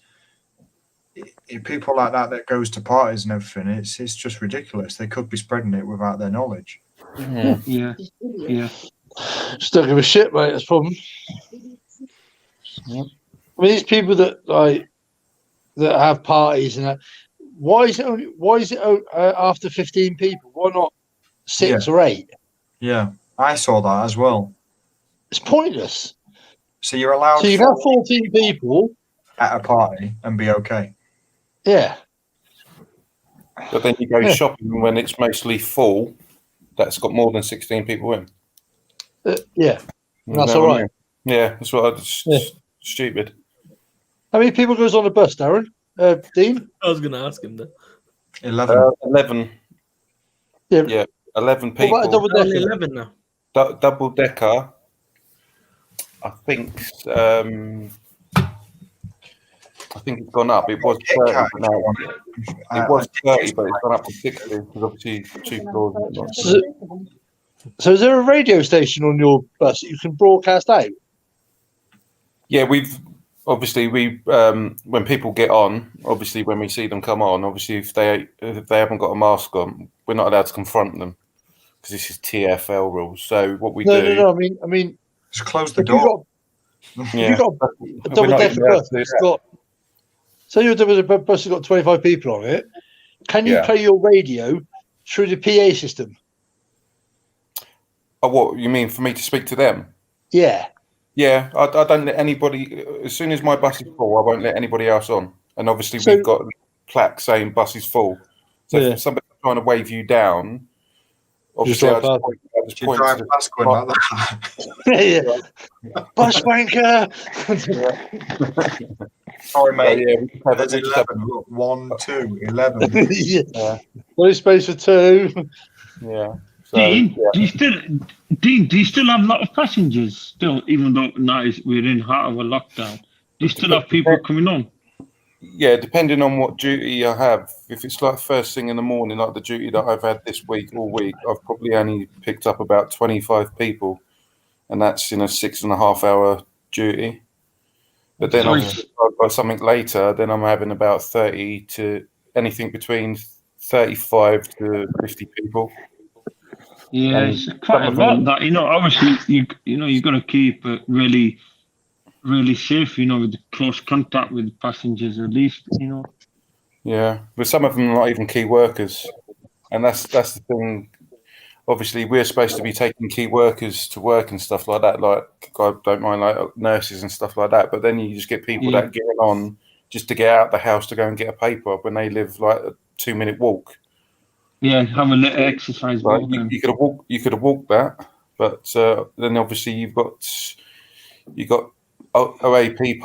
B: people like that goes to parties and everything, it's just ridiculous. They could be spreading it without their knowledge.
E: Yeah.
G: Just don't give a shit, mate. That's the problem. I mean, these people that have parties and that. Why is it after 15 people? Why not 6 or 8?
B: Yeah, I saw that as well.
G: It's pointless.
B: So you're allowed.
G: So you can have 14 people
B: at a party and be okay.
G: Yeah.
C: But then you go shopping when it's mostly full. That's got more than 16 people in.
G: Yeah, that's all right.
C: Yeah, that's what stupid.
G: How many people goes on the bus, Darren? Dean?
A: I was going to ask him that.
B: 11.
C: 11. Yeah, 11 people.
G: What about a double decker?
A: 11 now.
C: Double decker. I think it's gone up. It was 30, but now it was 30, but it's gone up to 60 because obviously 2 floors.
G: So is there a radio station on your bus that you can broadcast out?
C: Yeah, we've obviously when people get on, obviously when we see them come on, obviously if they haven't got a mask on, we're not allowed to confront them because this is TFL rules. So what we do?
G: No. I mean,
B: just close the door.
G: You've got a double decker bus that's got. Say your double decker bus has got 25 people on it. Can you play your radio through the PA system?
C: Oh, what you mean for me to speak to them?
G: Yeah.
C: Yeah, I don't let anybody. As soon as my bus is full, I won't let anybody else on. And obviously, we've got plaques saying bus is full. So if somebody's trying to wave you down, obviously, I just point
B: drive past going like that.
G: Bus wanker.
B: Sorry, mate.
C: Yeah,
B: there's 11. Look, 1, 2, 11.
G: No space for 2.
C: Yeah. So,
E: Dean, do you still have a lot of passengers still, even though now we're in heart of a lockdown? Do you still have people coming on?
C: Yeah, depending on what duty I have. If it's like first thing in the morning, like the duty that I've had this week, all week, I've probably only picked up about 25 people, and that's in a 6.5 hour duty. But then if I've got something later, then I'm having about 30 to anything between 35 to 50 people.
E: Yeah, it's quite a lot. That obviously you got to keep it really, really safe. With the close contact with passengers, at least.
C: Yeah, but some of them are not even key workers, and that's the thing. Obviously, we're supposed to be taking key workers to work and stuff like that. Like, I don't mind like nurses and stuff like that. But then you just get people that get on just to get out of the house to go and get a paper when they live like a 2-minute walk.
E: Yeah, have a little exercise.
C: Like, you could have walked that, but then obviously you've got OAP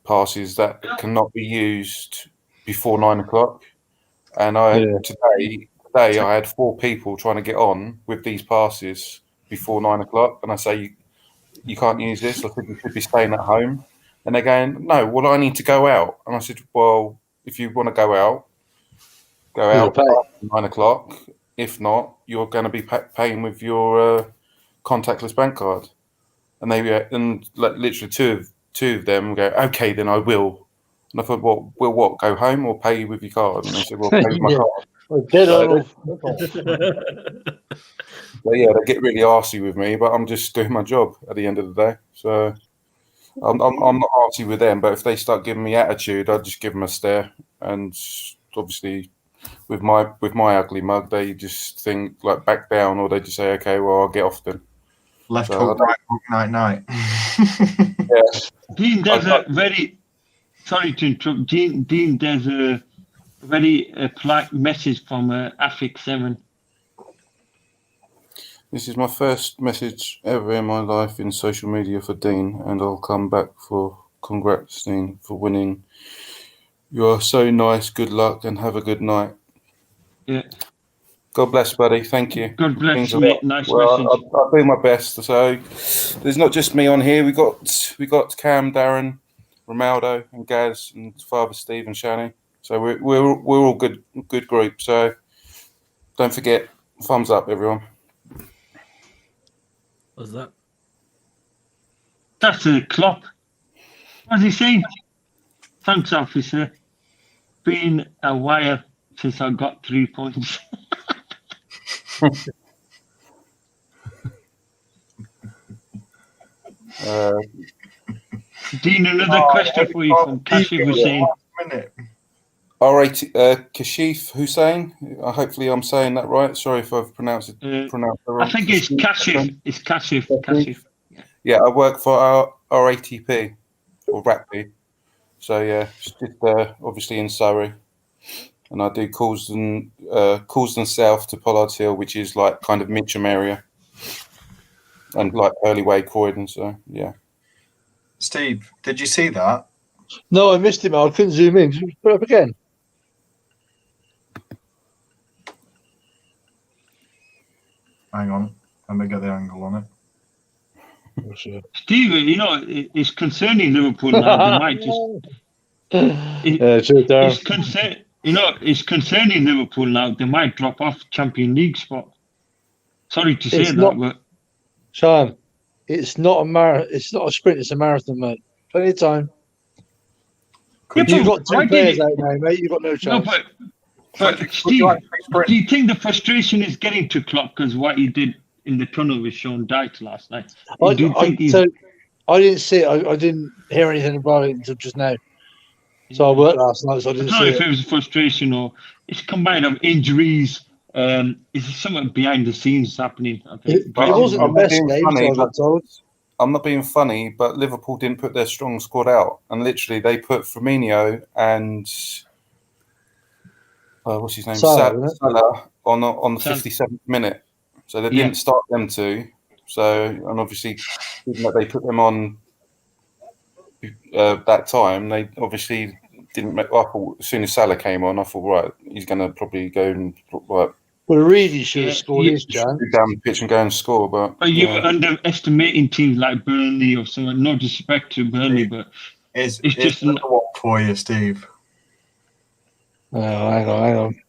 C: passes that cannot be used before 9 o'clock. And today I had 4 people trying to get on with these passes before 9 o'clock, and I say you can't use this. I think you should be staying at home. And they're going, no. Well, I need to go out. And I said, well, if you want to go out at 9 o'clock. If not, you're going to be paying with your contactless bank card. And literally two of them go, okay, then I will. And I thought, well, will what? Go home or pay with your card? And they said, well, pay with my card. But yeah, they get really arsey with me, but I'm just doing my job at the end of the day. So I'm not arsey with them, but if they start giving me attitude, I'll just give them a stare. And obviously, with my ugly mug, they just think like back down, or they just say, okay, well, I'll get off then.
B: Left hook, right hook, night.
C: Yeah.
E: Dean, there's a very sorry to interrupt. Dean, there's a very polite message from Afik 7.
C: This is my first message ever in my life in social media for Dean, and I'll come back for congrats, Dean, for winning. You are so nice. Good luck and have a good night.
E: Yeah.
C: God bless, buddy. Thank you.
E: God bless, mate. Nice message.
C: I'll do my best. So there's not just me on here. We got Cam, Darren, Romaldo, and Gaz, and Father Steve and Shani. So we're all good group. So don't forget, thumbs up, everyone.
A: What's that?
E: That's a Klopp. What's he saying? Thanks, officer. Been a while since I got 3 points. Dean, another question for you from Kashif Hussain.
C: Kashif Hussain. Hopefully, I'm saying that right. Sorry if I've pronounced it wrong.
E: I think it's Kashif. It's Kashif.
C: Yeah, I work for our RATP or RATP. So yeah, just obviously in Surrey, and I do Causden South to Pollard's Hill, which is like kind of Mitcham area, and like Early Way, Croydon. So yeah.
B: Steve, did you see that?
G: No, I missed him. I couldn't zoom in. Did you put it up again?
B: Hang on, let me get the angle on it.
E: Steve, you know, it's concerning Liverpool now. They might just. It's concerning Liverpool now. They might drop off Champions League spot. Sorry to say but
G: Sean, it's not a sprint. It's a marathon, mate. Plenty of time. You've got 2 players out now, mate. You've got no chance.
E: No, but Steve, do you think the frustration is getting to Klopp because what he did in the tunnel with Sean Dyche last night? I didn't
G: see it. I didn't hear anything about it until just now. So I worked last night, so I didn't see it.
E: I don't know if it was frustration or it's combined of injuries. It's something behind the scenes happening. I think.
G: It wasn't the best game,
C: I'm not being funny, but Liverpool didn't put their strong squad out, and literally they put Firmino and what's his name, Salah on the 57th minute. So they didn't start them two. So, and obviously, even though they put them on that time, they obviously didn't make. I thought as soon as Salah came on, I thought, right, he's going to probably go and right.
G: Well, really should have scored his chance.
C: Down the pitch and go and score, but
E: you were underestimating teams like Burnley or something. No disrespect to Burnley, but
B: it's just a one for you, Steve.
G: Oh, hang on.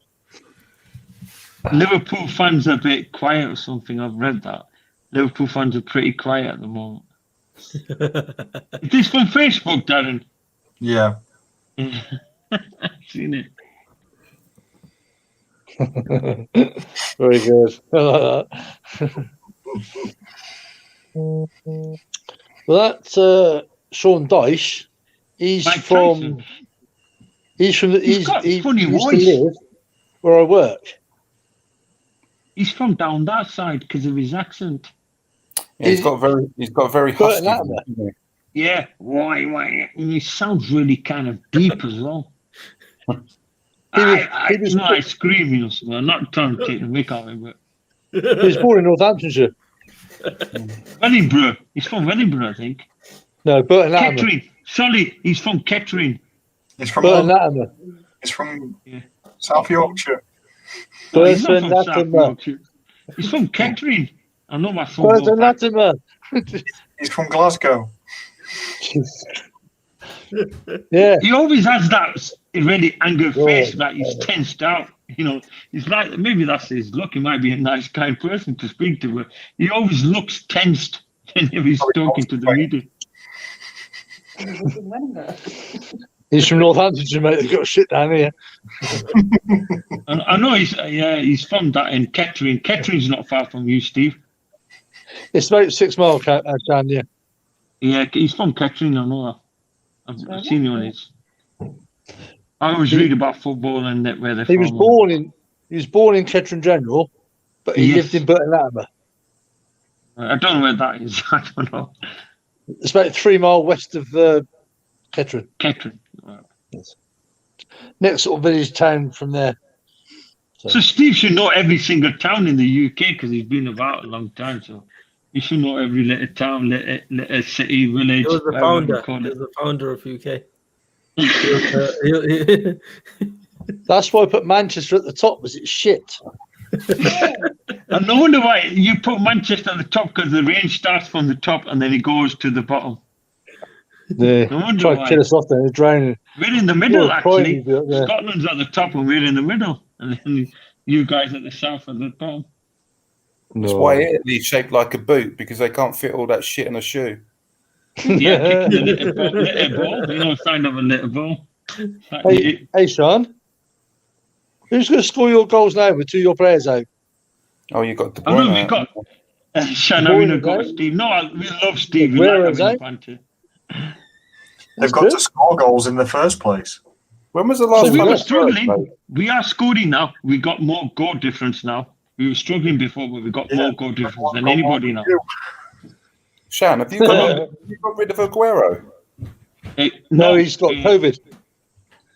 E: Liverpool fans are a bit quiet or something. I've read that. Liverpool fans are pretty quiet at the moment. Is this from Facebook, Darren?
B: Yeah.
E: I've seen it.
G: Very good. Well, that's Sean Dyche. He's from used to live where I work.
E: He's from down that side because of his accent.
C: Yeah, he's got very husky.
E: Yeah, why? And he sounds really kind of deep as well. I screaming or something. I'm not trying to take the mick out of him, but
G: he was born in Northamptonshire.
E: Wellingborough. He's from Wellingborough, I think.
G: No, Burton Latimer.
E: Kettering. Sorry, he's from Kettering.
B: He's from
G: Burton Latimer.
B: He's from South Yorkshire.
E: No, he's not from South Yorkshire. He's from Kettering. I know my phone.
G: Burton Latimer.
B: He's from Glasgow.
G: Yeah.
E: He always has that really angry face, like he's tensed out. You know, he's like, maybe that's his look. He might be a nice, kind person to speak to, but he always looks tensed whenever he's talking to the media.
G: He's from Northamptonshire, mate. They've got shit down here.
E: I know he's from that in Kettering. Kettering's not far from you, Steve.
G: It's about 6 miles down here.
E: Yeah, he's from Kettering. I know that. I've seen you on his. I always read about football and where they're from.
G: He was born in Kettering General, but he lived in Burton Latimer.
E: I don't know where that is. I don't know.
G: It's about 3 miles west of Kettering.
E: Kettering.
G: Yes. Next sort of village town from there.
E: So Steve should know every single town in the UK because he's been about a long time. So he should know every little town, little city, village.
A: He was the founder. He was the founder of UK.
G: That's why I put Manchester at the top, was it's shit.
E: And no wonder why you put Manchester at the top, because the range starts from the top and then it goes to the bottom.
G: Yeah,
E: No wonder
G: try to
E: why.
G: kill us off there, they're drowning.
E: We're in the middle, actually.
G: Yeah.
E: Scotland's at the top and we're in the middle. And then you guys at the south at the bottom.
C: That's why Italy's shaped like a boot, because they can't fit all that shit in a shoe.
E: Yeah, kicking a little ball. You know, sign of a little ball.
G: Hey, Sean. Who's going to score your goals now with 2 of your players out?
C: Oh, you got the
E: I know we got Shannon, got Steve. No, we love Steve. We like having the banter.
B: They've got to score goals in the first place.
C: When was the last
E: So we
C: time?
E: were struggling. We are scoring now. We got more goal difference now. We were struggling before, but we got more goal difference than anybody now.
C: Shan, have you got rid of Aguero?
G: No, he's got COVID.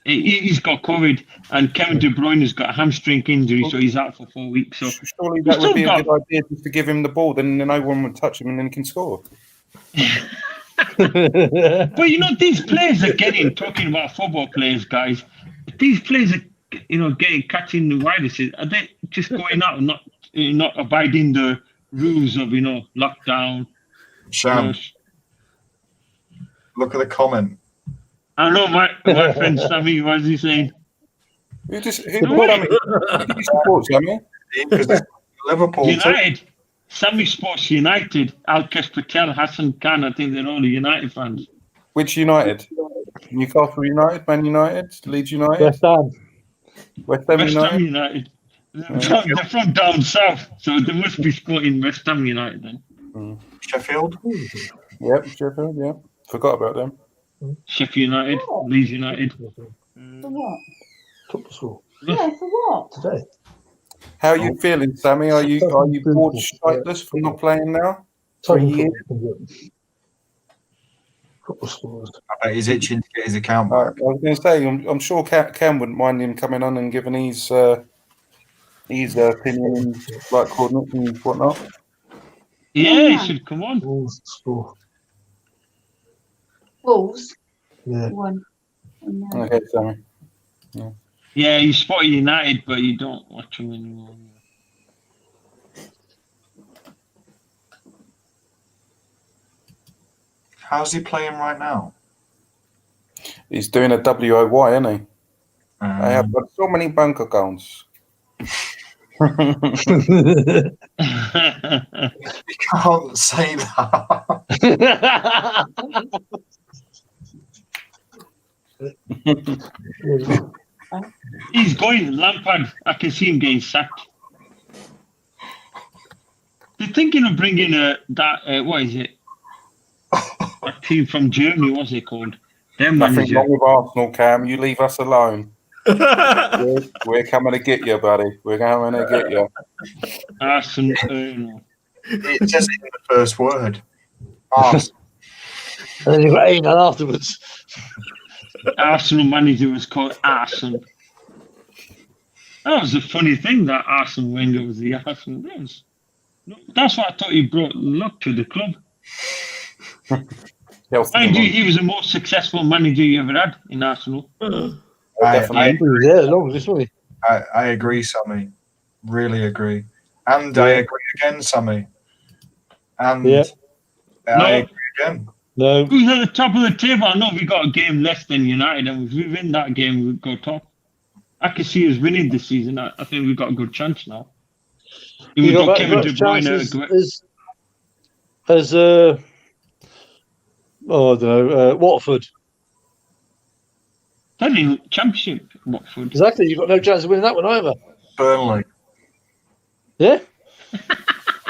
E: He's got COVID, and Kevin De Bruyne has got a hamstring injury, so he's out for 4 weeks. So
C: surely that would be a good idea just to give him the ball, then no one would touch him, and then he can score.
E: But you know, these players are talking about football players, guys. These players are, catching the viruses. Are they just going out and not abiding the rules of, lockdown?
B: Sham, look at the comment.
E: I know my friend Sammy. What is he saying?
C: Who supports Sammy?
B: Liverpool.
E: United. Sammy supports United. Alkesh Patel, Hasan Khan. I think they're all the United fans.
C: Which United? Newcastle United, Man United, Leeds United,
G: West Ham.
C: West Ham
E: United. They're from down south, so they must be supporting West Ham United then.
B: Sheffield.
C: Yep, Sheffield. Yeah, forgot about them.
E: Sheffield United, Leeds United.
H: For what?
G: Football school.
H: Yeah, for what?
G: Today.
C: How are you feeling, Sammy? Are you bored shitless from not playing now? 3 years.
G: Football schools.
B: I bet he's itching to get his account back.
C: I was going to say, I'm sure Cam wouldn't mind him coming on and giving his opinion, like coordinates and whatnot.
E: Yeah, he should come on.
G: Wolves school.
H: Wolves.
G: Yeah.
H: One.
C: Okay, Sammy.
E: Yeah, you spotted United, but you don't watch them anymore.
B: How's he playing right now?
C: He's doing a WOY, isn't he? I have got so many bank accounts.
B: You can't say that.
E: He's going, Lampard. I can see him getting sacked. They're thinking of bringing what is it? A team from Germany, what's it called? Their
C: Nothing
E: manager.
C: wrong with Arsenal, Cam. You leave us alone. We're coming to get you, buddy. We're coming to get you.
E: Arsenal.
B: It's just in the first word. Arsenal.
G: And then you've got Aidan afterwards.
E: Arsenal manager was called Arsenal. That was a funny thing that Arsene Wenger was the Arsenal. That's why I thought he brought luck to the club. Mind you, he was the most successful manager you ever had in Arsenal.
B: I agree, Sammy. Really agree. And I agree again, Sammy. And I agree again.
G: No.
E: Who's at the top of the table? I know we got a game less than United, and if we win that game, we'd go top. I can see us winning this season. I think we've got a good chance now.
G: You got Kevin De Bruyne as I don't know, Watford.
E: Only Championship, Watford.
G: Exactly. You've got no chance of winning that one either.
B: Burnley.
G: Yeah.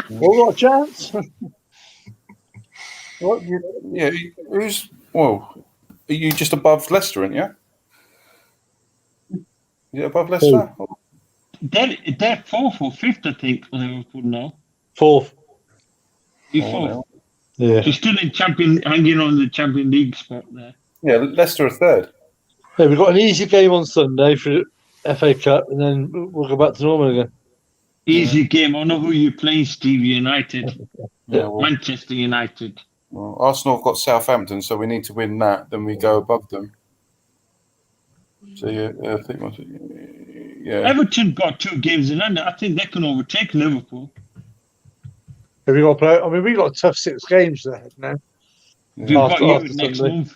G: Well, got a chance.
C: What? Yeah. Who's? Well, are you just above Leicester, aren't you? Is it above Leicester?
E: They're fourth or fifth, I think. Liverpool now.
G: Fourth.
E: You're fourth.
G: Yeah.
E: You're still hanging on the Champions League spot there.
C: Yeah, Leicester are third.
G: Yeah, we've got an easy game on Sunday for FA Cup, and then we'll go back to normal again.
E: Easy game. I know who you're playing, Steve. United.
C: Yeah, well,
E: Manchester United.
C: well, Arsenal have got Southampton, so we need to win that. Then we go above them. So yeah, I think
E: Everton got 2 games in London. I think they can overtake Liverpool.
G: Have we got to play? I mean, we got a tough 6 games ahead now.
E: We've got you next
G: Sunday.
E: month.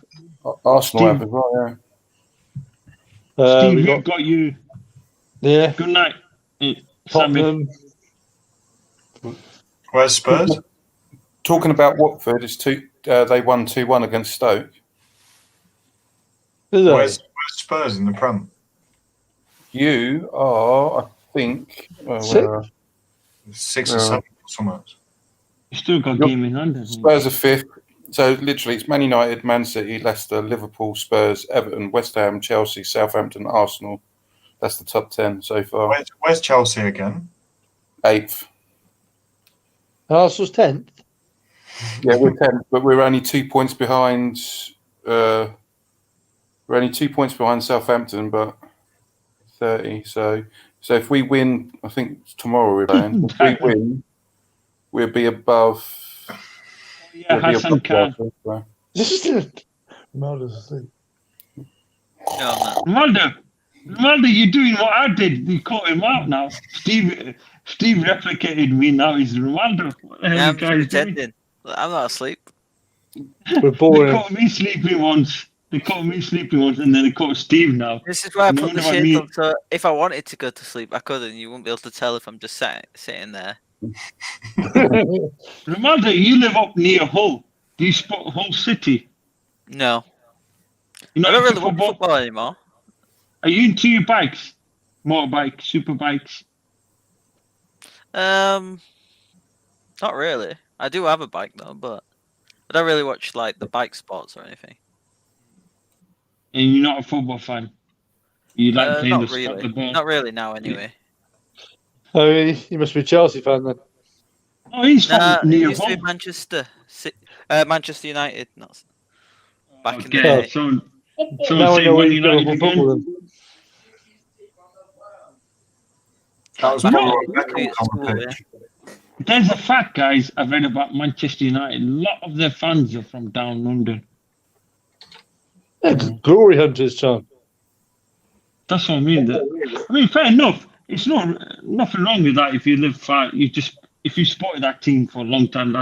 C: Arsenal
E: Steve.
C: have as well.
E: Steve,
G: we
E: we've got you.
G: Yeah.
E: Good night.
G: Tottenham.
B: Where's Spurs?
C: Talking about Watford, it's they won 2-1 against Stoke.
B: Where's Spurs in the Prem?
C: You are, I think,
B: 6 or 7 or something.
E: You still got a game in London.
C: Spurs are 5th. So literally, it's Man United, Man City, Leicester, Liverpool, Spurs, Everton, West Ham, Chelsea, Southampton, Arsenal. That's the top 10 so far.
B: Where's Chelsea again?
C: 8th.
G: Arsenal's 10th.
C: Yeah, we're 10th, but we're only 2 points behind. We're only 2 points behind Southampton, but 30. So if we win, I think tomorrow we're playing. If we win, we'll be above.
E: Yeah, Hasan can.
G: Ronaldo's asleep.
E: Ronaldo, you're doing what I did. You caught him out now. Steve replicated me now. He's Ronaldo. What the hell
D: I'm
E: you guys doing?
D: pretending. I'm not asleep.
G: We're boring.
E: They caught me sleeping once. And then they caught Steve now.
D: This is why I
E: And
D: put the
E: wonder what
D: shades on. So if I wanted to go to sleep, I could, and you wouldn't be able to tell if I'm just sitting there.
E: Ronaldo, you live up near Hull. Do you spot Hull City?
D: No.
E: You're
D: I
E: not
D: don't
E: into
D: really watch football anymore.
E: Are you into your bikes? Motorbike, super bikes?
D: Not really. I do have a bike though, but I don't really watch like the bike sports or anything.
E: And you're not a football fan? You like playing
D: Not
E: the
D: really.
E: ball?
D: Not really now, anyway.
G: Oh, you must be a Chelsea fan then.
E: Oh, he's from
D: It
E: near
D: used to
E: Hull.
D: be Manchester United. Not back in the
E: Okay,
D: day.
E: so
G: Now I
E: say
G: know where
E: Man
G: you go
E: United
G: for football
E: again.
G: then.
B: That was
D: Back
B: probably
D: in
B: what
D: the
B: Beckham
D: day
B: was
D: at
B: on the
D: school,
B: pitch.
E: There's a fact, guys, I've read about Manchester United. A lot of their fans are from down London.
G: Yeah, glory hunters, John.
E: That's what I mean. Fair enough. It's not nothing wrong with that. If you live far, if you supported that team for a long time,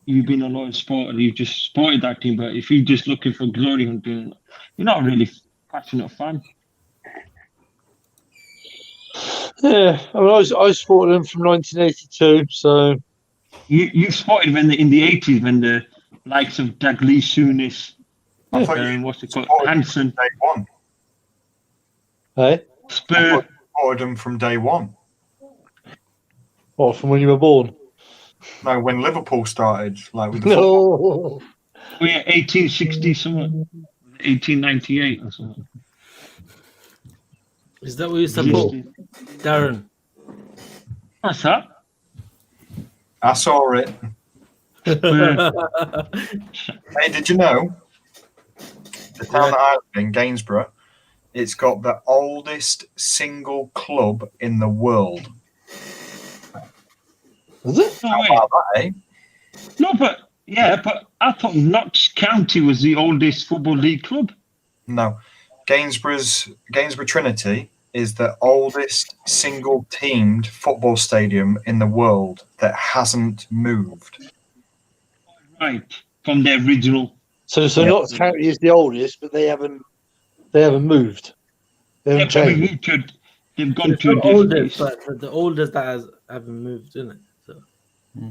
E: you've been a loyal supporter. You just supported that team. But if you're just looking for glory hunting, you're not really passionate fan.
G: Yeah, I mean, I supported them from 1982, so
E: You supported them in the 80s when the likes of Dalglish, Souness,
B: I thought you
E: what's it called,
B: supported
E: Hansen,
B: day one.
G: hey,
E: Spur.
B: Supported them from day one.
G: what, from when you were born?
B: No, when Liverpool started, like with the
G: No.
E: We are 1860 something, 1898 or something.
A: Is that what you support, Darren?
E: What's that?
B: I saw it. Hey, did you know the town that I live in, Gainsborough, it's got the oldest single club in the world.
G: Is it?
E: No way.
B: How about that, eh?
E: No, but I thought Notts County was the oldest football league club.
B: No. Gainsborough Trinity is the oldest single teamed football stadium in the world that hasn't moved.
E: Right, from the original.
G: So Notts County is the oldest, but they haven't moved. They haven't changed.
E: They've gone to a
A: The
E: different
A: oldest,
E: place.
A: but the oldest that haven't moved, isn't it?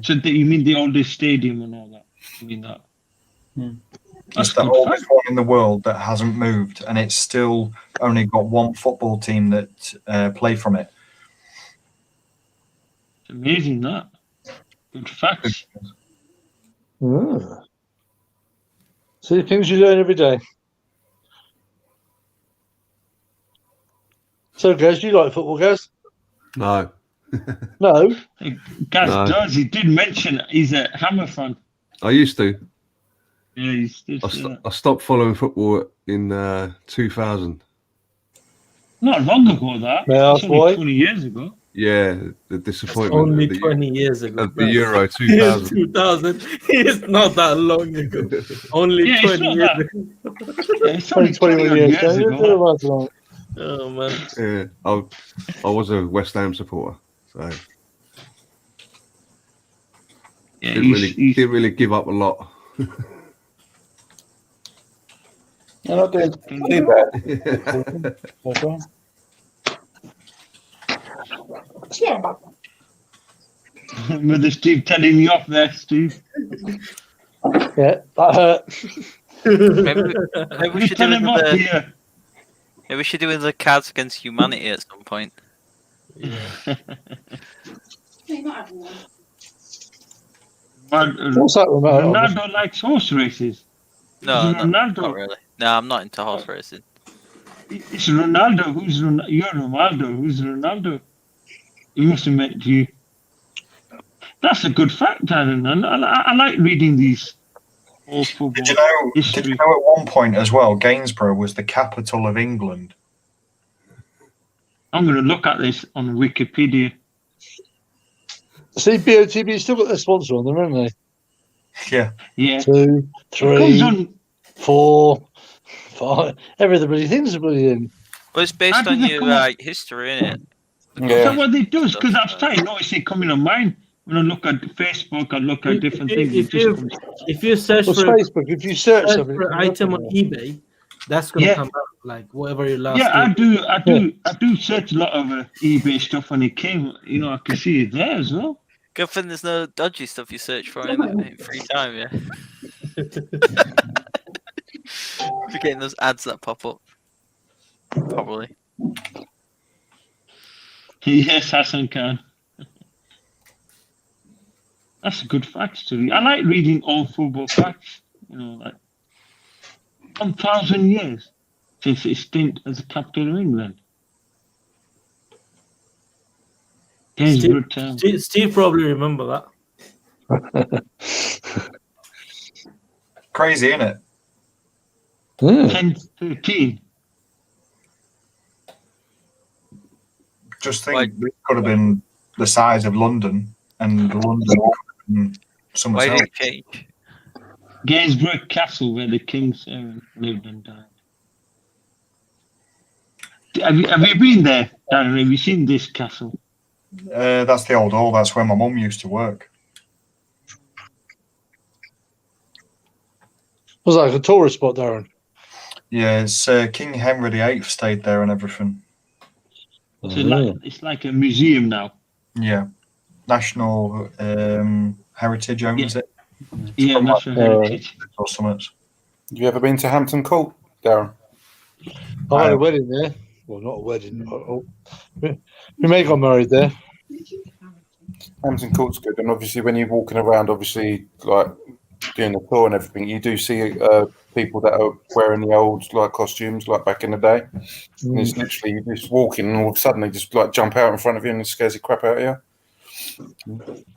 E: So you mean the oldest stadium and all that? You mean that?
B: It's the oldest one in the world that hasn't moved, and it's still only got one football team that play from it.
E: It's amazing that. Good facts.
G: See, things you learn every day. So, Gaz, do you like football, Gaz?
F: No.
G: No.
E: Gaz
F: No.
E: does. He did mention he's a Hammer fan.
F: I used to.
E: Yeah, he's
F: I stopped following football in 2000.
E: Not long ago, that. It's only 20 years ago.
F: Yeah, the disappointment.
A: Only 20 years ago.
F: At the Euro 2000.
A: 2000. It's not that long ago. Only 20 years ago.
E: Yeah, it's only 21 years ago.
A: Oh, man.
F: Yeah, I was a West Ham supporter, so
E: Yeah,
F: didn't really give up a lot.
C: You're not doing too bad.
E: Mother Steve telling me off there, Steve.
G: Yeah, that hurt.
D: Maybe we should do
E: Tell him off
D: another.
E: here.
D: Maybe we should do another Cards Against Humanity at some point.
G: What's that remote?
E: Ronaldo likes horse races.
D: No,
E: Ronaldo.
D: not really. No, I'm not into horse racing.
E: It's Ronaldo. Who's Ronaldo? You're Ronaldo. Who's Ronaldo? He must have met you. That's a good fact, Darren. I like reading these old football
B: Did you know
E: history.
B: at one point as well, Gainsborough was the capital of England?
E: I'm going to look at this on Wikipedia.
G: See, BOTB still got their sponsor on them, haven't they?
B: Yeah.
E: Yeah.
G: 2, 3, 4, 5. Every thing's bloody in.
D: Well, it's based on your history, isn't it?
E: Is that what it does? Because I've started noticing coming on mine. When I look at Facebook, I look at different things.
A: If you search for
G: Facebook, if you search something,
A: for an item on eBay, that's gonna come out like whatever your last.
E: Yeah, I do search a lot of eBay stuff when it came. You know, I can see it there as well.
D: Good thing there's no dodgy stuff you search for in free time, yeah. You're getting those ads that pop up. Probably.
E: Yes, Hasan can. That's a good fact to read. I like reading old football facts. You know, like 1,000 years since its stint as the capital of England.
A: Steve probably remember that.
B: Crazy, isn't it?
E: 1013.
B: Just think, it could have been the size of London, and London could have been somewhere
D: Why
B: else.
D: did it change?
E: Gainsborough Castle, where the kings lived and died. Have you been there, Darren? Have you seen this castle?
B: That's the old hall. That's where my mum used to work.
G: Was that like a tourist spot, Darren?
B: Yeah, it's King Henry VIII stayed there and everything.
E: So it's like a museum now.
B: Yeah, National Heritage owns it.
E: Yeah, National Heritage.
B: Or something.
C: Have you ever been to Hampton Court, Darren?
G: I had a wedding there. Well, not a wedding. We may got married there.
C: Hampton Court's good, and obviously when you're walking around, obviously like doing the tour and everything, you do see people that are wearing the old like costumes like back in the day. And it's literally you just walking, and all of a sudden they just like jump out in front of you and it scares the crap out of you.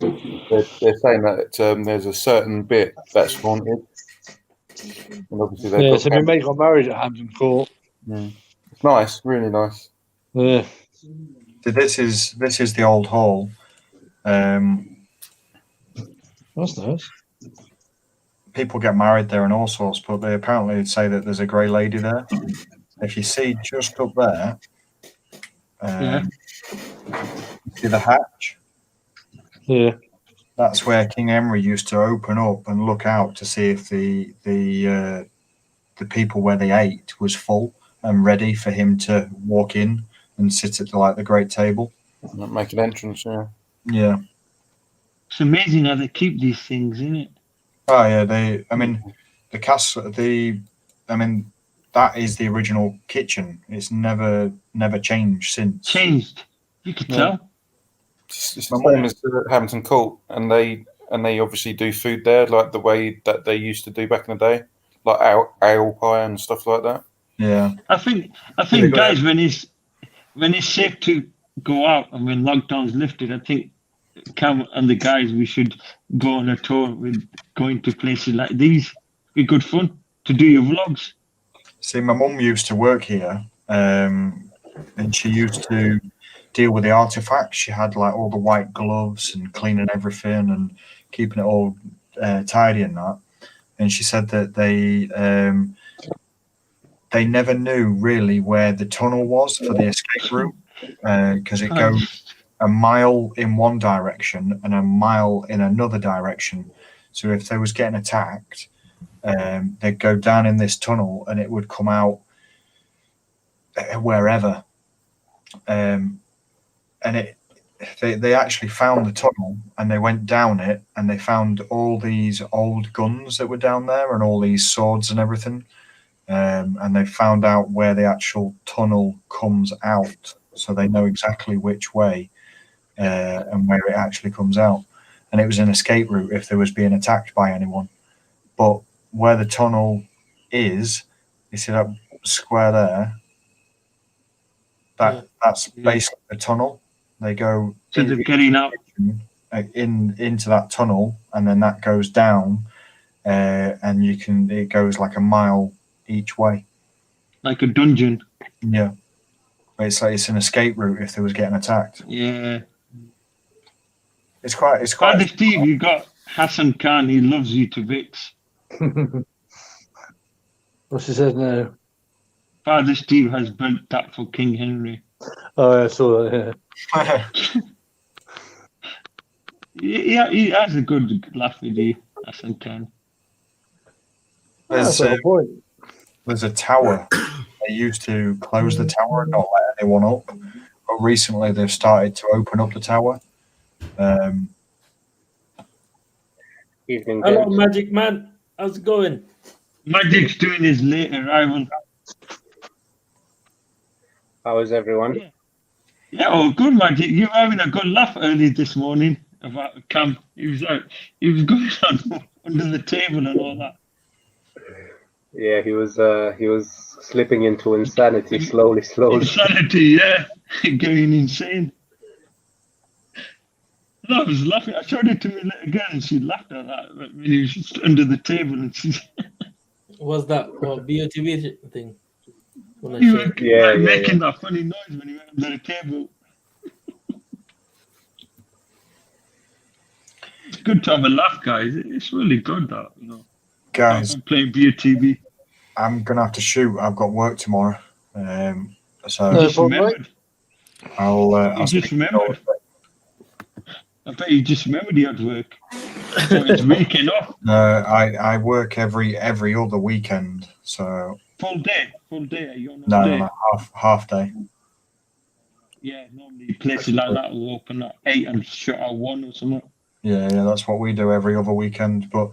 C: They're saying that there's a certain bit that's haunted, and obviously
G: so my mate got married at Hampton Court.
C: It's nice, really nice.
G: Yeah.
B: So this is the old hall.
G: That's nice.
B: People get married there and all sorts, but they apparently say that there's a grey lady there. If you see just up there, see the hatch?
G: Yeah.
B: That's where King Henry used to open up and look out to see if the people where they ate was full and ready for him to walk in and sit at the great table.
C: Make an entrance, yeah.
B: Yeah.
E: It's amazing how they keep these things, isn't it?
B: Oh yeah, the castle, that is the original kitchen. It's never changed since.
E: Changed. You could tell.
C: It's the same as Hampton Court, and they obviously do food there like the way that they used to do back in the day, like ale pie and stuff like that.
B: Yeah.
E: I think guys, when it's safe to go out and when lockdown's lifted, I think Cam and the guys, we should go on a tour with going to places like these. Be good fun to do your vlogs.
B: See, my mum used to work here. and she used to deal with the artifacts. She had like all the white gloves and cleaning everything and keeping it all tidy and that. And she said that they never knew really where the tunnel was for the escape route because it goes a mile in one direction and a mile in another direction. So if they was getting attacked, they'd go down in this tunnel and it would come out wherever. And they actually found the tunnel and they went down it and they found all these old guns that were down there and all these swords and everything. And they found out where the actual tunnel comes out, so they know exactly which way and where it actually comes out. And it was an escape route if they was being attacked by anyone. But where the tunnel is, you see that square there? That's basically the tunnel. They go
E: getting out
B: into that tunnel, and then that goes down, and it goes like a mile each way,
E: like a dungeon.
B: Yeah, but it's an escape route if they was getting attacked.
E: Yeah,
B: it's quite.
E: Father Steve, you got Hasan Khan. He loves you to bits.
G: What's he said now?
E: Father Steve has built that for King Henry.
G: Oh, I saw that.
E: Yeah, he has a good laugh with you, Hasan Khan.
B: There's a tower. They used to close the tower and not let anyone up, but recently they've started to open up the tower.
I: Evening,
A: hello, Magic Man. How's it going?
E: Magic's doing his late arrival.
I: How is everyone?
E: Yeah, oh, good, Magic. You were having a good laugh early this morning about Cam. He was going on under the table and all that.
I: Yeah, he was slipping into insanity slowly.
E: Insanity, yeah, going insane. And I was laughing. I showed it to me again, and she laughed at that when he was just under the table, and she.
A: Was that BOTB thing?
E: You were making that funny noise when he went under the table. It's good to have a laugh, guys. It's really good that, you know.
B: Guys,
E: I'm playing BOTB.
B: I'm gonna have to shoot. I've got work tomorrow. So
E: I just remembered.
B: I'll
E: just remembered. I bet you just remembered you had work. So it's weekend off.
B: I work every other weekend. So
E: full day. Are you on
B: no, half day.
E: Yeah, normally places like that will open at 8 and shut at 1 or something.
B: Yeah, that's what we do every other weekend. But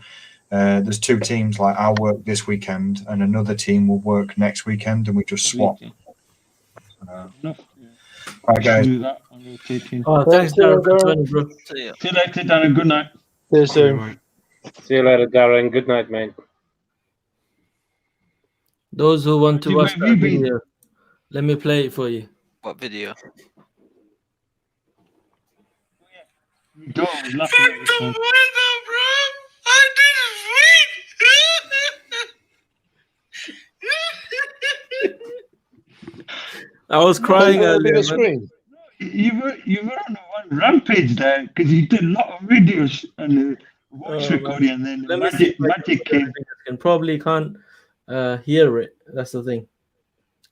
B: there's two teams. Like I'll work this weekend, and another team will work next weekend, and we just swap. Right, guys.
A: Oh, thanks, Darren, for joining, bro.
E: See you later, Darren. Good night.
G: See you soon.
I: See you later, Darren. Good night, mate.
A: Those who want to watch that video, let me play it for you.
D: What video?
E: Don't laughing at this one.
A: I was crying earlier.
E: You were on one rampage there because you did a lot of videos and voice recording, and then Magic came.
A: Probably can't hear it. That's the thing.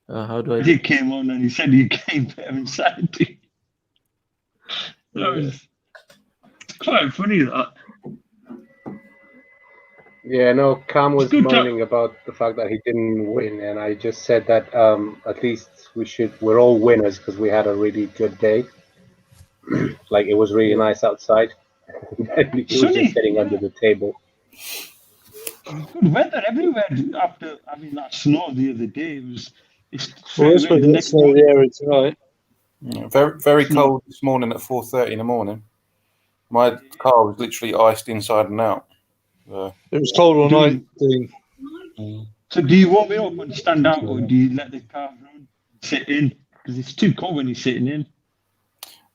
A: How do I?
E: Magic came on and he said he came for insanity. That was quite funny. That.
I: Yeah, no, Cam was moaning about the fact that he didn't win, and I just said that at least we're all winners because we had a really good day. Like it was really nice outside. He was just sitting under the table.
E: Good weather everywhere after having that snow the other day. It's
G: the next morning tonight.
C: Yeah, very cold this morning at 4:30 in the morning. My car was literally iced inside and out.
G: It was cold all night.
E: So do you warm it up and stand out, or do you let the car run, sit in? Because it's too cold when you're sitting in.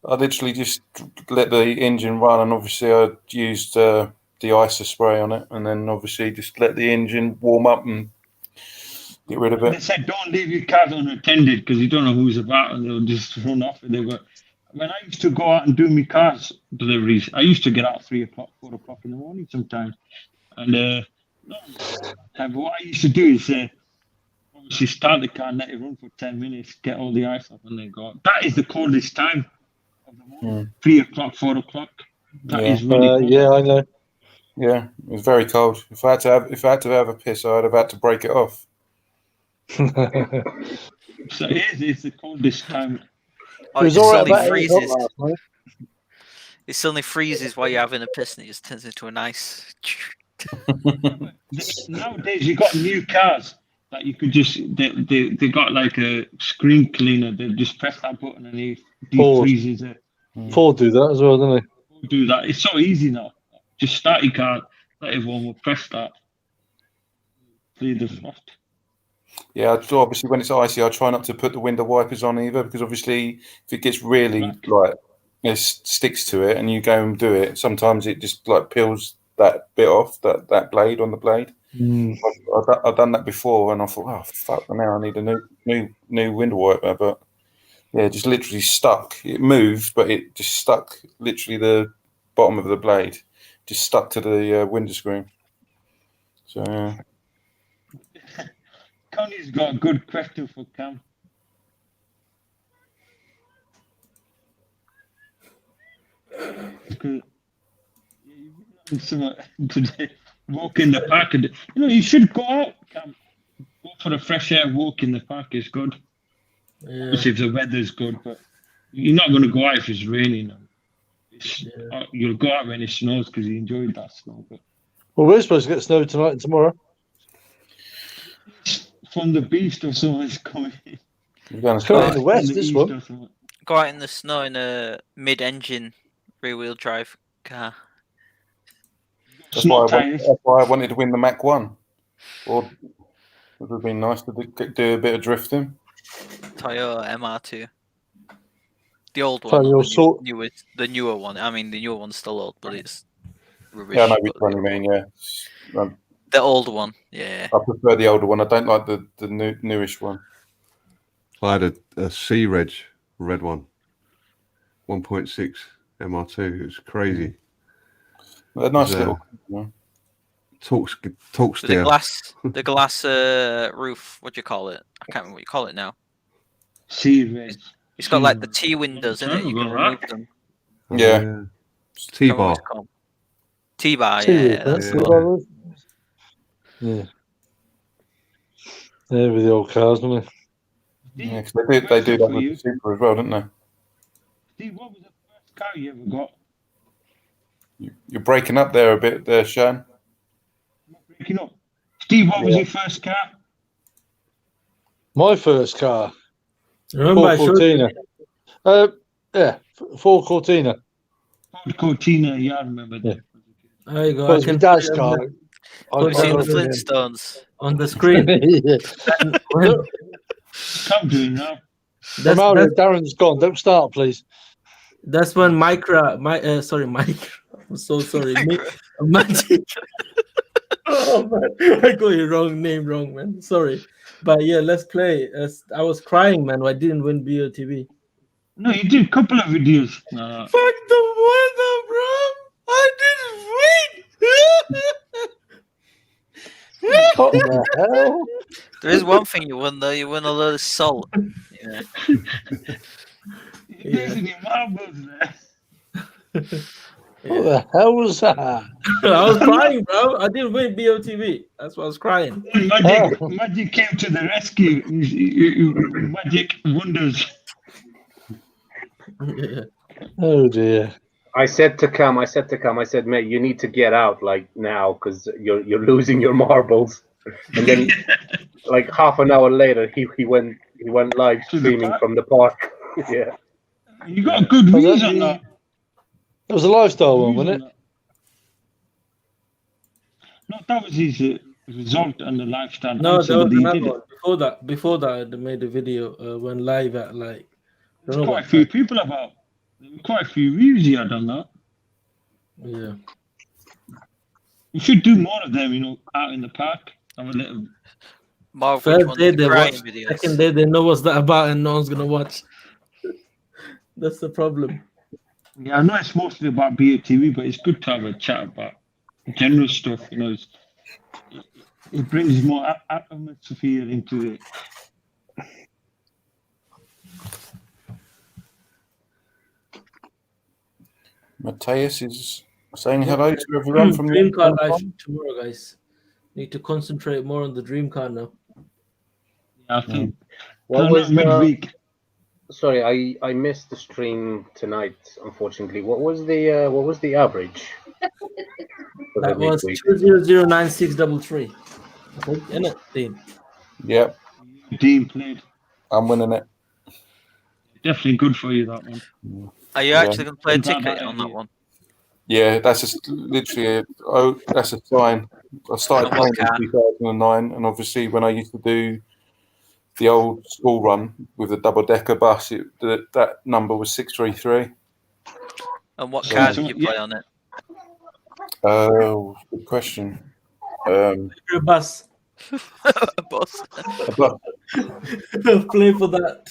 C: I literally just let the engine run, and obviously I used the icer spray on it, and then obviously just let the engine warm up, and Get rid of
E: They
C: it.
E: said don't leave your cars unattended because you don't know who's about and they'll just run off. And they were. When I used to go out and do my cars deliveries, I used to get out 3 o'clock, 4 o'clock in the morning sometimes. And what I used to do is obviously start the car and let it run for 10 minutes, get all the ice off, and then go out. That is the coldest time of the morning. 3 o'clock, 4 o'clock. That is really cold.
G: Yeah, I know.
C: Yeah, it was very cold. If I had to have a piss, I'd have had to break it off.
E: So it's the coldest time.
D: Oh,
G: It was
D: it
G: all right
D: suddenly
G: about 8 o'clock
D: freezes.
G: last night.
D: It suddenly freezes while you're having a piss, and it just turns into an ice.
E: Nowadays, you got new cars that you could just they got like a screen cleaner. They just press that button and it defreezes it.
G: Ford do that as well, don't they?
E: Do that. It's so easy now. Just start your car, let everyone will press that. Clear the frost.
C: Yeah, obviously when it's icy, I try not to put the window wipers on either, because obviously if it gets really like it sticks to it and you go and do it, sometimes it just like peels that bit off, that blade on the blade. I've done that before and I thought, oh fuck, now I need a new window wiper, but yeah, just literally stuck. It moved, but it just stuck. Literally the bottom of the blade just stuck to the window screen. So yeah.
E: Connie's got a good question for Cam. Today, walk in the park, and you should go out, Cam. Go for a fresh air walk in the park is good.
A: Yeah.
E: Obviously, if the weather's good, but you're not going to go out if it's raining. You'll go out when it snows because you enjoyed that snow. But
G: Well, we're supposed to get snow tonight and tomorrow.
E: from the beast or someone's coming.
G: It's coming in the west, this one.
D: Go out in the snow in a mid-engine rear-wheel drive car.
C: That's why I wanted to win the Mach 1. Or it would have been nice to do a bit of drifting.
D: Toyota MR2. The old
G: So
D: one,
G: you're
D: the newer one. I mean, the newer one's still old, but it's rubbish.
C: Yeah, I know which one you mean, yeah.
D: The old one, yeah.
C: I prefer the older one. I don't like the newish one.
F: I had a C-Reg red one. 1.6 MR2. It was crazy.
C: They're nice little.
F: Talks
D: the glass roof. What do you call it? I can't remember what you call it now.
E: C-Reg.
D: It's got like the T windows in it. You can remove them.
C: Yeah.
F: T-bar.
D: T-bar. Yeah. That's cool.
G: Yeah. Yeah, with the old cars, don't they?
C: Yeah, they do that with the Super as well, don't they?
E: Steve, what was the first car you ever got?
C: You're breaking up there a bit there, Shan.
E: Breaking up. Steve, what was your first car?
G: My first car.
A: Remember
G: Ford Cortina. Yeah, Ford Cortina.
E: Ford Cortina, yeah, I remember that.
A: There you go.
G: Well, it's my dad's car.
D: I've seen the Flintstones
A: on the screen.
E: Come to it now.
G: Darren's gone. Don't start, please.
A: That's when Mike. I'm so sorry. Magic. Oh man, I got your name wrong, man. Sorry, but yeah, let's play. I was crying, man. I didn't win BOTB.
E: No, you did a couple of videos.
A: Fuck the weather, bro. I didn't win.
G: What the hell?
D: There is one thing you won though. You won a load of salt. Yeah.
E: Your marbles there.
G: What the hell was that?
A: I was crying, bro. I didn't win BOTB. That's why I was crying.
E: Magic came to the rescue. Magic wonders.
A: Yeah.
G: Oh dear.
I: I said to Cam, mate, you need to get out like now because you're losing your marbles. And then, like half an hour later, he went live streaming from the park. Yeah.
E: You got good views on that.
G: It was a lifestyle one, wasn't it?
E: No, that was his result on the lifestyle.
A: No, there was another one. Before that, they made a video went live at like.
E: There's quite a few people about. Quite a few views he had on that.
A: Yeah.
E: You should do more of them, out in the park. Have a little
D: Mark, which
A: First
D: one's
A: day
D: the
A: they
D: crying
A: watch,
D: videos?
A: second day they know what's that about, and no one's gonna watch. That's the problem.
E: Yeah, I know it's mostly about BOTB, but it's good to have a chat about general stuff. You know, it brings more atmosphere into it.
C: Matthias is saying hello to everyone from
A: Dream car
C: the
A: live tomorrow, guys. Need to concentrate more on the dream car now.
E: Yeah, I think.
I: What was
E: midweek?
I: Sorry, I missed the stream tonight. Unfortunately, what was the average?
A: That was 2009633. Isn't it, Dean?
C: Yep.
E: Dean played.
C: I'm winning it.
E: Definitely good for you, that one.
D: Are you actually going to play a ticket on that one?
C: Yeah, that's literally that's a sign. I started playing in 2009, and obviously when I used to do the old school run with the double-decker bus, that number was 633.
D: And what car did you play on it?
C: Oh, good question.
A: A bus.
D: A bus.
C: A bus.
A: Play for that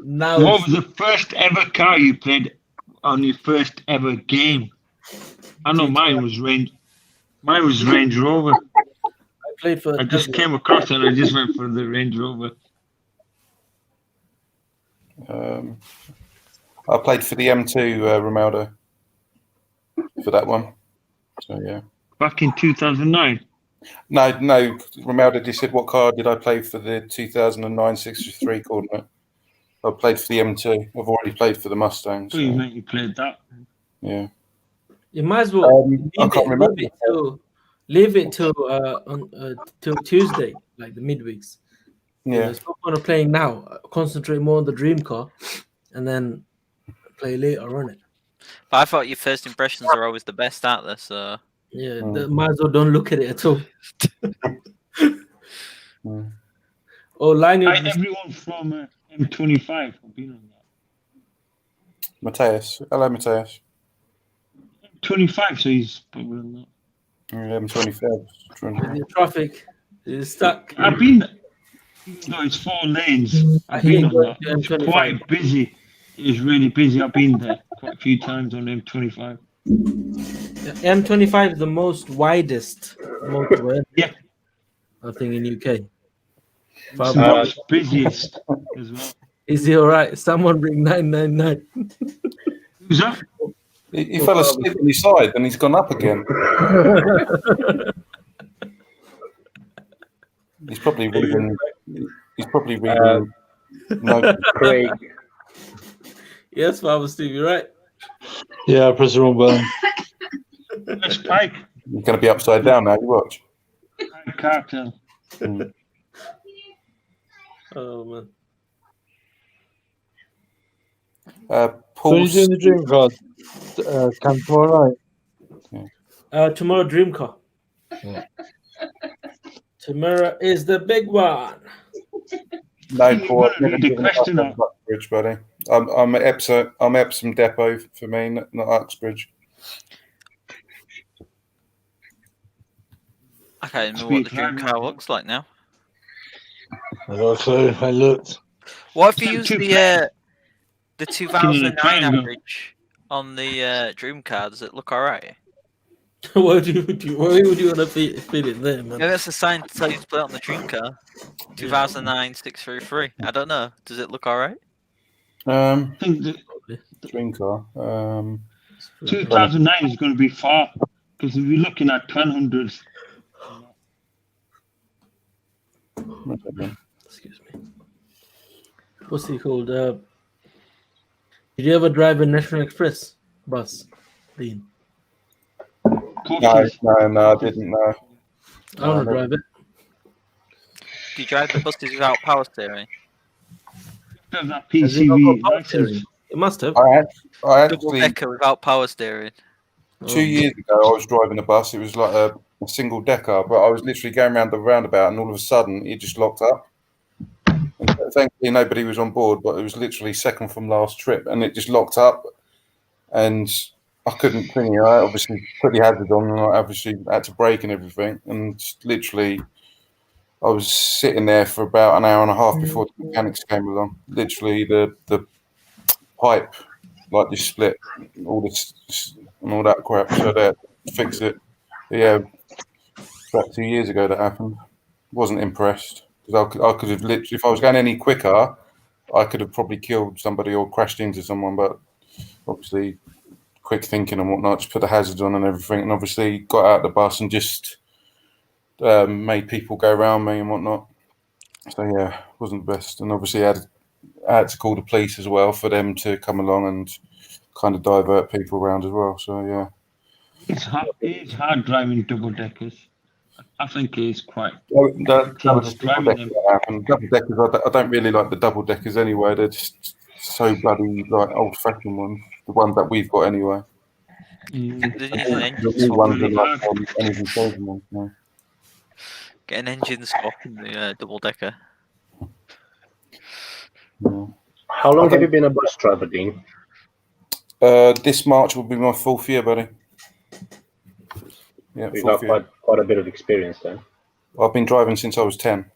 A: now.
E: What was the first ever car you played on your first ever game? I know mine was Range Rover. I just came across it and I just went for the Range Rover.
C: I played for the M2 Romaldo for that one. So yeah.
E: Back in 2009.
C: No. Romaldo just said, "What car did I play for the 2009 63 coordinate?" I played for the M2. I've already played for the Mustang.
E: So you played that.
C: Yeah.
A: You might as well leave it till Tuesday, like the midweeks.
C: Yeah.
A: There's no point of playing now. Concentrate more on the dream car, and then play later on it.
D: But I thought your first impressions are always the best out there, so
A: yeah, might as well don't look at it at all. Oh, Lineage.
E: Everyone from M25 have been on that.
C: Matthias. Hello, Matthias.
E: 25, so he's probably on that.
C: M25.
A: The traffic is stuck.
E: I've been there. Even though it's 4 lanes, I've been on that. It's quite busy. It's really busy. I've been there quite a few times on M25.
A: M25 is the most widest motorway.
E: Yeah.
A: I think in UK.
E: It's the most busiest as well.
A: Is he all right? Someone bring 999.
E: Who's that?
C: He fell asleep on his side and he's gone up again. He's probably reading.
I: Craig.
A: Yes, Father Steve, you're right.
G: Yeah, I pressed the wrong button.
E: That's Pike.
C: You're going to be upside down now. You watch.
E: Pike Cartel.
A: Oh man.
G: So you're doing the dream card camp tomorrow night?
A: Tomorrow dream car.
G: Yeah.
A: Tomorrow is the big one.
C: No, Paul.
E: The question of
C: Uxbridge, buddy. I'm Epsom Depot for me, not Uxbridge.
D: I can't remember what the dream car looks like now.
G: I got a clue. I looked.
D: What if you use the 2009 average on the dream car? Does it look alright?
A: Why would you want to fit it there, man?
D: Yeah, that's a sign to tell you to play on the dream car. 2009 633. I don't know. Does it look alright?
C: Dream car.
E: 2009 is going to be far because if you're looking at 1200s.
A: Excuse me. What's he called? Did you ever drive a National Express bus, Dean?
C: No, I didn't know.
A: I want to drive it.
D: Do you drive the buses without power steering?
E: Does that PCV license?
A: It must have.
C: I
D: Double
C: actually,
D: decker without power steering.
C: 2 years ago, I was driving a bus. It was like a single decker, but I was literally going around the roundabout, and all of a sudden, it just locked up. And thankfully, nobody was on board, but it was literally second from last trip, and it just locked up, and I couldn't continue. I obviously put the hazard on, and I obviously had to brake and everything, and literally I was sitting there for about an hour and a half before the mechanics came along. Literally, the pipe like just split, all this and all that crap. So they had to fix it. But yeah, about 2 years ago that happened. Wasn't impressed because I could have literally, if I was going any quicker, I could have probably killed somebody or crashed into someone. But obviously, quick thinking and whatnot, just put the hazards on and everything, and obviously got out of the bus and just made people go around me and whatnot. So yeah, wasn't the best. And obviously, I had to call the police as well for them to come along and kind of divert people around as well. So yeah,
E: it's hard driving double deckers. I think it's quite.
C: Double deckers. I don't really like the double deckers anyway. They're just so bloody like old fashioned ones. The ones that we've got anyway. The new ones are like energy saving ones. No.
D: Get an engine swap in the double decker.
C: Yeah.
I: How long have you been a bus driver, Dean?
C: This March will be my 4th year, buddy. Yeah,
I: you've got quite a bit of experience then.
C: I've been driving since I was 10.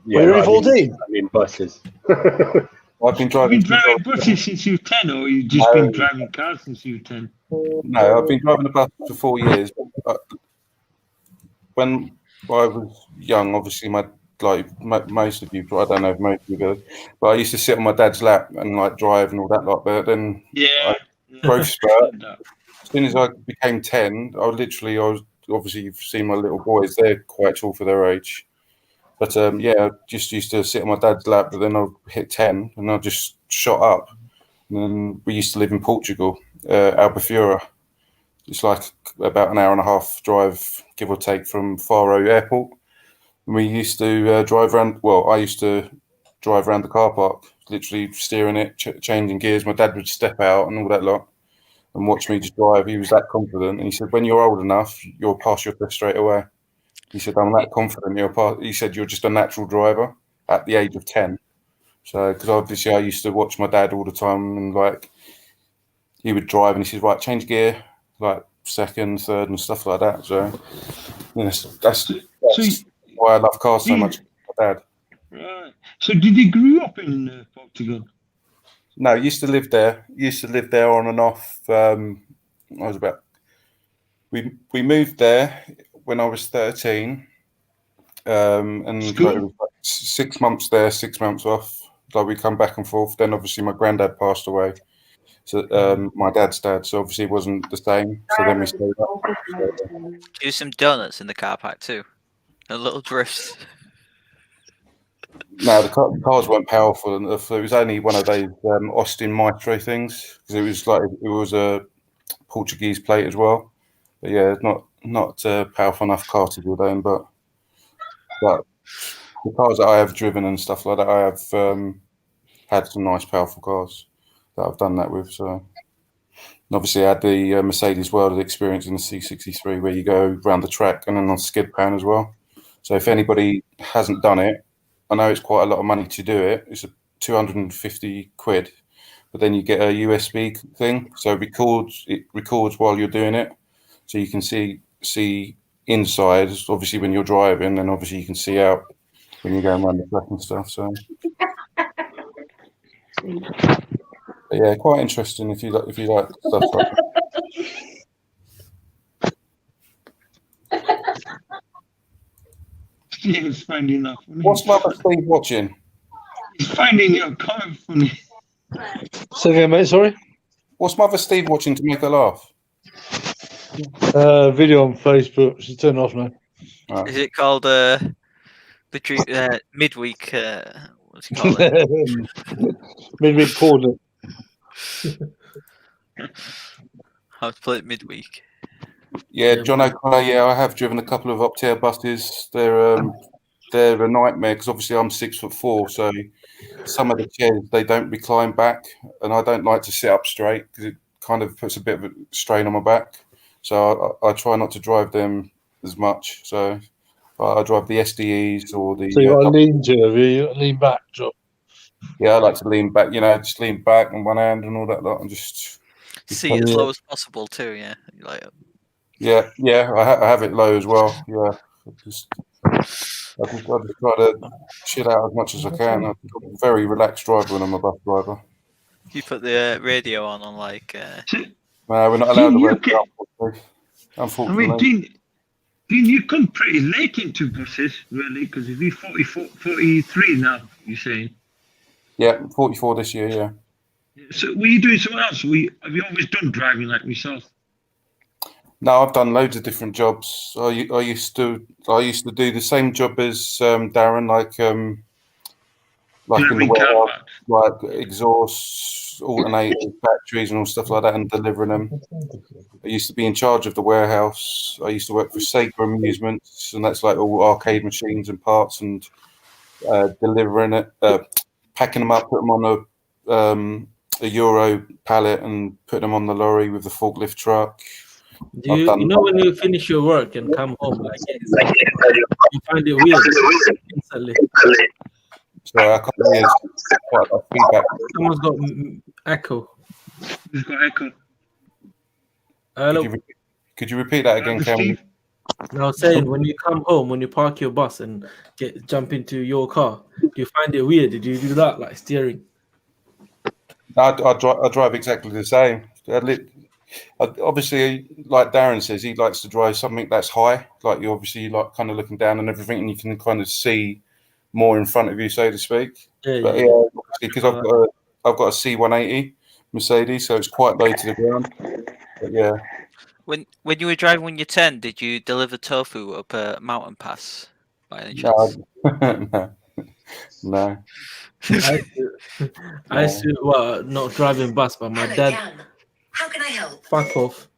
G: Yeah, were you 14?
I: I mean buses.
C: I've been driving.
E: Buses since you were 10, or you just been driving cars since you were 10?
C: No, I've been driving a bus for 4 years. When I was young, obviously most of you, I don't know if most of you guys, but I used to sit on my dad's lap and like drive and all that lot. But then growth spurt. As soon as I became 10, I was obviously, you've seen my little boys, they're quite tall for their age. But I just used to sit on my dad's lap, but then I hit 10 and I just shot up. And then we used to live in Portugal, Albufeira. It's like about an hour and a half drive, give or take, from Faro Airport. And we used to drive around, I used to drive around the car park, literally steering it, changing gears. My dad would step out and all that lot and watch me just drive. He was that confident. And he said, when you're old enough, you'll pass your test straight away. He said, I'm that confident. He said, you're just a natural driver at the age of 10. So, because obviously I used to watch my dad all the time and like, he would drive and he said, right, change gear, like second, third and stuff like that. So, that's why I love cars so much. My dad.
E: Right. So did you grow up in Portugal?
C: No, used to live there. On and off. We moved there when I was 13, and it was like 6 months there, 6 months off. Like we come back and forth. Then obviously my granddad passed away, so my dad's dad. So obviously it wasn't the same. So then we stayed up.
D: Do some donuts in the car park too, a little drifts.
C: No, the cars weren't powerful. And it was only one of those Austin Maestro things because it was a Portuguese plate as well. But yeah, it's not a powerful enough car to do that. But the cars that I have driven and stuff like that, I have had some nice, powerful cars that I've done that with. So, and obviously, I had the Mercedes World experience in the C63, where you go around the track and then on skid pan as well. So, if anybody hasn't done it, I know it's quite a lot of money to do it. It's 250 quid, but then you get a USB thing, so it records while you're doing it, so you can see inside. Obviously, when you're driving, and obviously you can see out when you're going around the track and stuff. So, but yeah, quite interesting if you like stuff like that.
E: Steve's finding that funny.
C: What's Mother Steve watching?
E: He's finding your comment funny.
G: Say again, mate, sorry?
C: What's Mother Steve watching to make her laugh?
G: Video on Facebook. She's turned off now.
C: Right.
D: Is it called Midweek? What's it called?
G: Midweek corner.
D: How to play it midweek.
C: Yeah, John O'Connor. Yeah, I have driven a couple of Optare buses. They're a nightmare because obviously I'm 6'4", so some of the chairs they don't recline back, and I don't like to sit up straight because it kind of puts a bit of a strain on my back. So I try not to drive them as much. So I drive the SDEs or the.
G: So you got to lean to it, you got to lean back, John.
C: Yeah, I like to lean back. Just lean back on one hand and all that lot, and just
D: see it as low as possible too. Yeah,
C: Yeah, I have it low as well. Yeah, I just try to chill out as much as I can. I'm a very relaxed driver when I'm a bus driver.
D: You put the radio on like.
C: We're not allowed to radio, unfortunately.
E: I mean, Dean, you come pretty late into buses, really, because if you're 43 now, you're saying.
C: Yeah, 44 this year, yeah.
E: So were you doing something else? Have you always done driving like myself?
C: No, I've done loads of different jobs. I used to do the same job as Darren, like in the warehouse, like exhausts, alternators, batteries, and all stuff like that, and delivering them. I used to be in charge of the warehouse. I used to work for Sega Amusements, and that's like all arcade machines and parts, and delivering it, packing them up, put them on a Euro pallet, and put them on the lorry with the forklift truck.
A: Do you know when you finish your work and come home, like you find it weird instantly?
C: Sorry, I can't hear quite a lot of feedback.
A: Someone's got echo.
E: Who's got echo?
A: Hello.
C: Could you repeat that again, Cameron?
A: I was saying, when you come home, when you park your bus and jump into your car, do you find it weird? Did you do that, like steering?
C: I drive exactly the same. Obviously, like Darren says, he likes to drive something that's high. Like you obviously like kind of looking down and everything, and you can kind of see more in front of you, so to speak. But because I've got a C180 Mercedes, so it's quite low to the ground. But yeah.
D: When you were driving when you 10, did you deliver tofu up a mountain pass by any chance?
C: No.
A: I used to, well, not driving bus, but my dad.
J: How can I help?
A: Fuck off.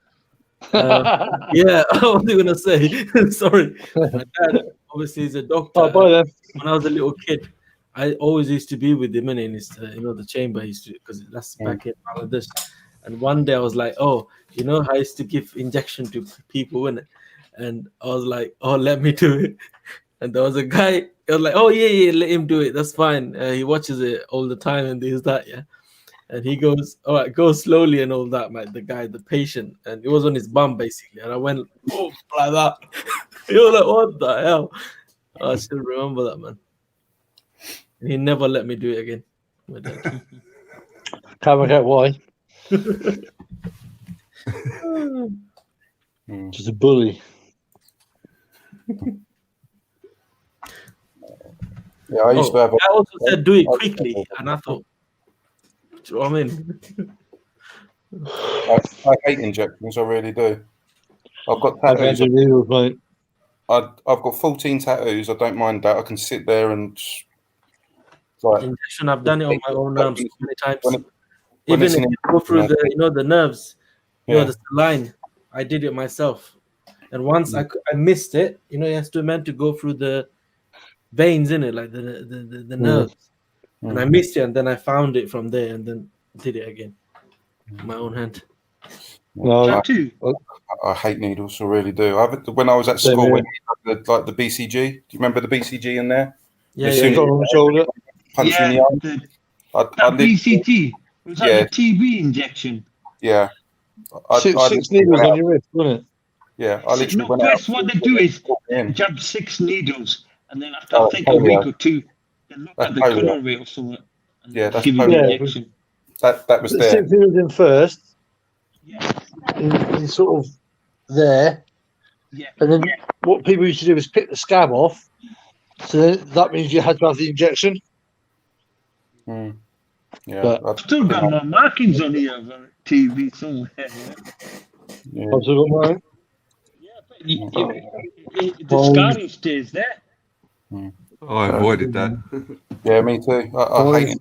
A: Yeah, I was gonna say. Sorry, my dad obviously is a doctor. When I was a little kid, I always used to be with him in his, the chamber. Because that's back in Bangladesh. And one day I was like, oh, I used to give injection to people, innit? And I was like, oh, let me do it. And there was a guy. I was like, oh yeah, let him do it. That's fine. He watches it all the time and this that, yeah. And he goes, all right, go slowly and all that, the guy, the patient. And it was on his bum, basically. And I went, oh, like that. You're like, what the hell? I still remember that, man. And he never let me do it again.
G: Can't work out why. Just a bully.
C: Yeah, I used to have.
A: I also said do it quickly, and I thought, do you know what I mean?
C: I hate injections. I really do. I've got tattoos. I've got 14 tattoos. I don't mind that. I can sit there and
A: injection. I've done it on my own arms so many times. Even if you go through the nerves, the line. I did it myself, and once I missed it. You have to meant to go through the veins in it, like the nerves, and I missed it, and then I found it from there, and then did it again, my own hand.
C: No, I hate needles. I really do. When I was at school, when you had the BCG. Do you remember the BCG in there?
G: Yeah, on the shoulder.
E: Punch
C: in the arm.
E: That BCG was that a TB injection.
C: Yeah.
G: Six needles on your wrist, wasn't it?
C: Yeah, I literally went out.
E: What they do is jab 6 needles, and then after I think a week or two, they look at the colour rate or something.
C: Yeah, that's
E: give you the injection.
C: That was there.
G: 6 needles in first. Yeah. In sort of there.
E: Yeah.
G: And then what people used to do is pick the scab off. So then that means you had to have the injection.
C: Yeah.
E: But I've still got my markings on here of TV somewhere.
G: Yeah. Also got mine?
E: Yeah, but the scarring stays there.
F: I avoided that.
C: Yeah, me too. I hate it.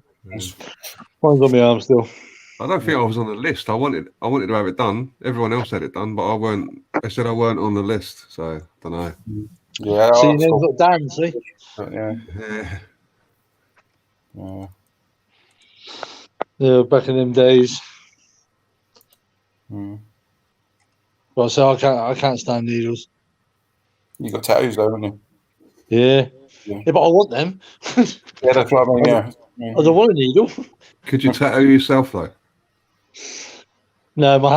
G: Mine's on my arm still.
F: I don't think I was on the list. I wanted to have it done. Everyone else had it done, but I weren't. They said I weren't on the list, so I don't know.
C: Yeah.
G: So your name's not Dan, see? Yeah, back in them days. Well, so I can't stand needles.
C: You got tattoos though, haven't you?
G: Yeah, but I want them.
C: Yeah, that's what I mean. Yeah.
G: I don't want a needle.
F: Could you tattoo yourself though?
G: No,
C: No,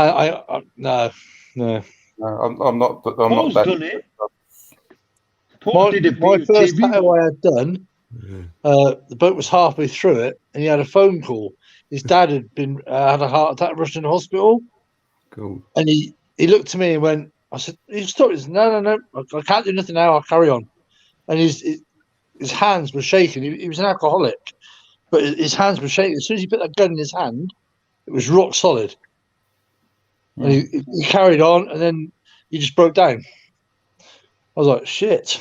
C: I'm not. I'm not that.
G: My first tattoo I had done, the boat was halfway through it, and he had a phone call. His dad had been had a heart attack, rushed into hospital.
F: Cool.
G: And he looked to me and went, I said, he stopped. He said, no, I can't do nothing now. I'll carry on. And his hands were shaking. He was an alcoholic, but his hands were shaking. As soon as he put that gun in his hand, it was rock solid. And he carried on, and then he just broke down. I was like, shit.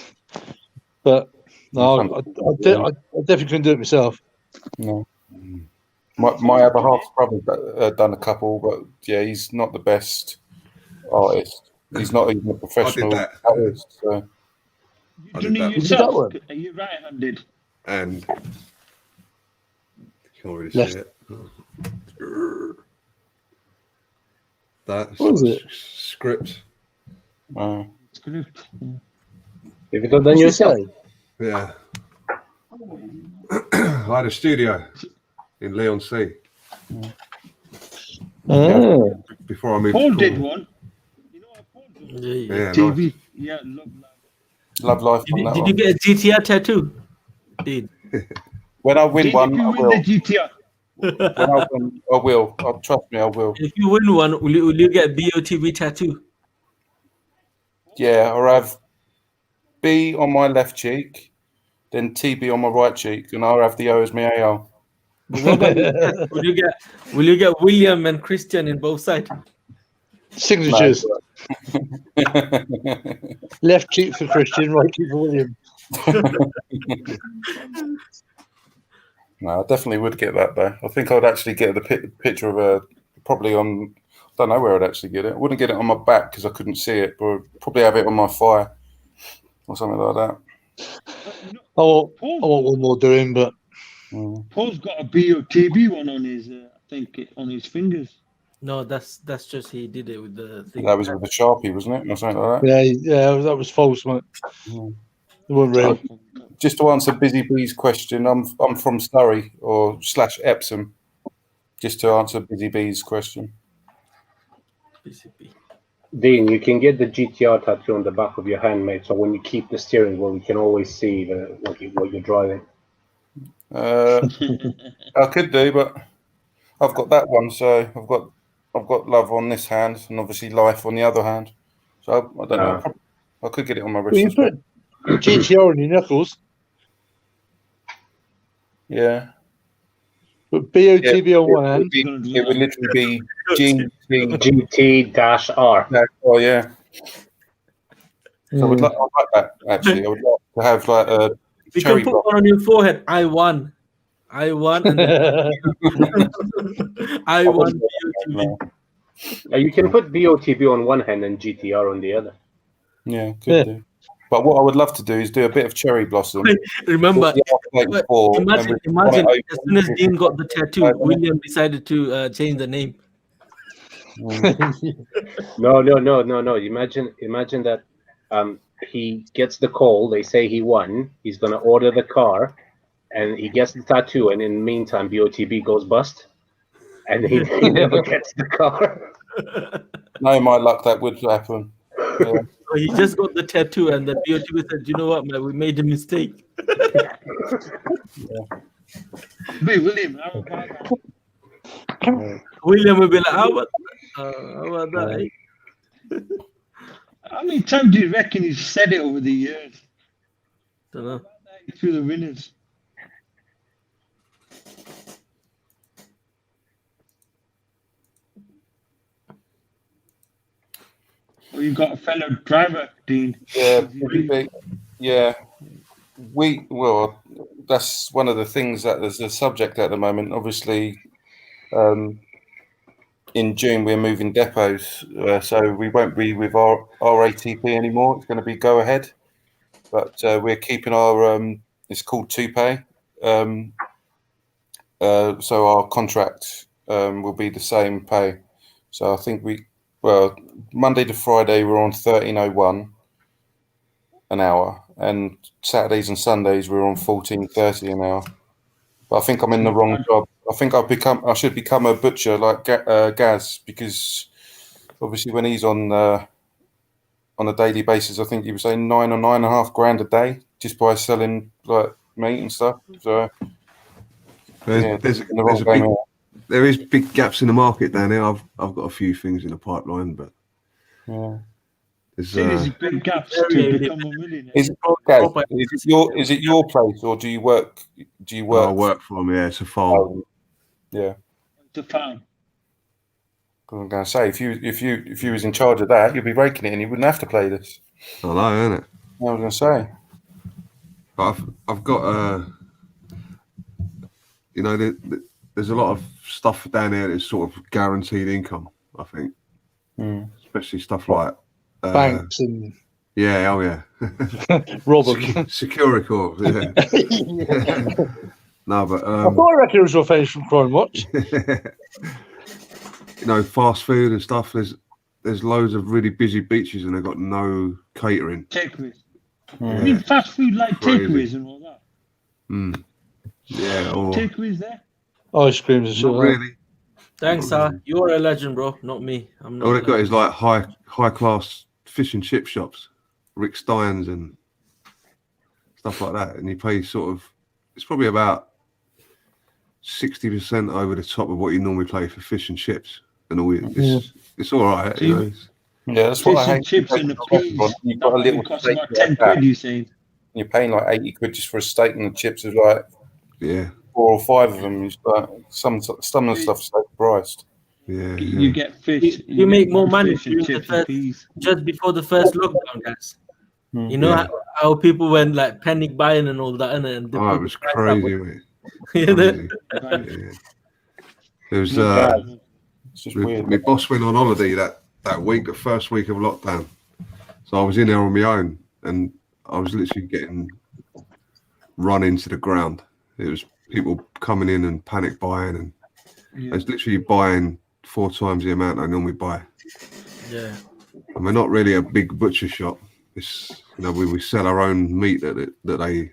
G: But no, I definitely couldn't do it myself.
C: No. My other half's probably done a couple, but yeah, he's not the best artist. He's not even a professional artist. So.
E: You done it yourself? Are you right-handed?
F: And you can't really see it. That's
G: what is it?
F: Script.
E: Script.
I: Have you done yourself?
F: Yeah. I had a studio in Leon C. Before I moved.
E: Paul did one. You know what Paul did?
F: Yeah.
E: TV.
F: Nice.
E: Yeah,
C: Love life.
A: Did you get a GTR tattoo? Did.
C: When I win one, I will.
E: The GTR?
C: When I win, I will. Trust me, I will.
A: If you win one, will you get BOTB tattoo?
C: Yeah, or have B on my left cheek, then TB on my right cheek, and I'll have the O as my AR.
A: But what about will you get William and Christian in both sides?
G: Signatures. Left cheek for Christian, right cheek for William.
C: No, I definitely would get that though. I think I'd actually get the picture of probably on. I don't know where I'd actually get it. I wouldn't get it on my back because I couldn't see it, but I'd probably have it on my thigh or something like that.
G: I want one more doing, but
E: Paul's got a BOTB one on his, I think, on his fingers.
A: No, that's just he did it with the thing.
C: That was with a Sharpie, wasn't it, or something like that?
G: Yeah, that was false, mate. It wasn't real.
C: Just to answer Busy Bee's question, I'm from Surrey or / Epsom. Just to answer Busy Bee's question.
I: Dean, you can get the GTR tattoo on the back of your hand, mate. So when you keep the steering wheel, you can always see what you're driving.
C: I could do, but I've got that one. So I've got love on this hand, and obviously life on the other hand. So I don't know. I could get it on my wrist.
G: You put GTR on your knuckles.
C: Yeah.
G: But BOTB on one hand.
C: It would literally be
I: GT-R.
C: Oh yeah. So I would like that actually. I would like to have like a.
A: You can put one on your forehead. I won. And then I won BOTB.
I: You can put BOTB on one hand and GTR on the other.
C: Yeah, could do. But what I would love to do is do a bit of cherry blossom.
A: Remember, imagine as soon as Dean got the tattoo, William decided to change the name.
I: No. Imagine that he gets the call. They say he won. He's going to order the car, and he gets the tattoo. And in the meantime, BOTB goes bust, and he never gets the car.
C: No, my luck, that would happen. Yeah.
A: So he just got the tattoo, and the BOTB said, "You know what, man? We made a mistake."
E: Hey, William,
A: William will be like, "How about that?" Eh?
E: How many times do you reckon he's said it over the years?
A: Don't know.
E: Through the winners. Well, you've got a fellow driver, Dean.
C: Yeah. Well, that's one of the things that there's a subject at the moment. Obviously, in June we're moving depots, so we won't be with our ATP anymore. It's going to be Go Ahead, but we're keeping our. It's called 2Pay. So our contract will be the same pay. So I think Monday to Friday we're on 13.01 an hour, and Saturdays and Sundays we're on 14.30 an hour. But I think I'm in the wrong job. I think I should become a butcher like Gaz, because obviously when he's on on a daily basis. I think you were saying 9 or 9.5 grand a day just by selling like meat and stuff. So
F: there is big gaps in the market down there. I've got a few things in the pipeline, but
E: there's big gaps to become a millionaire.
C: Is it your place, or do you work?
F: I work for them. Yeah, it's a farm.
C: Yeah,
E: it's a farm.
C: I'm going to say, if you was in charge of that, you'd be raking it, and you wouldn't have to play this.
F: I know, isn't it?
C: I was going to say.
F: But I've got you know, there's a lot of stuff down there that's sort of guaranteed income. I think, especially stuff like
G: banks and
F: Robin, Securicor. Yeah. No, but
G: I thought I reckon it was your face from Crime Watch.
F: You know, fast food and stuff. There's loads of really busy beaches, and they've got no catering.
E: Takeaways. I mean, fast food like takeaways and all that.
F: Yeah. Or
E: takeaways there.
G: Ice creams and shit.
F: Not really.
A: Thanks, sir. You're a legend, bro. Not me. I'm not.
F: All they've got is like high class fish and chip shops, Rick Steins and stuff like that, and you pay sort of. It's probably about 60% over the top of what you normally pay for fish and chips, and all. It's all right. You know,
C: that's what I hate.
E: Chips and the peas.
C: You've got a little
E: cost about 10 quid, you saying?
C: You're paying like 80 quid just for a steak, and the chips is like
F: 4
C: or 5 of them. Like some of the stuff's overpriced.
F: Yeah.
E: You get fish.
A: You make more money just before the first lockdown, guys. You know how people went like panic buying and all that, and
F: it was crazy, mate. There was
C: it's just weird.
F: My boss went on holiday that week, the first week of lockdown. So I was in there on my own, and I was literally getting run into the ground. It was people coming in and panic buying, and I was literally buying 4 times the amount I normally buy.
A: Yeah.
F: And we're not really a big butcher shop. It's, you know, we sell our own meat that they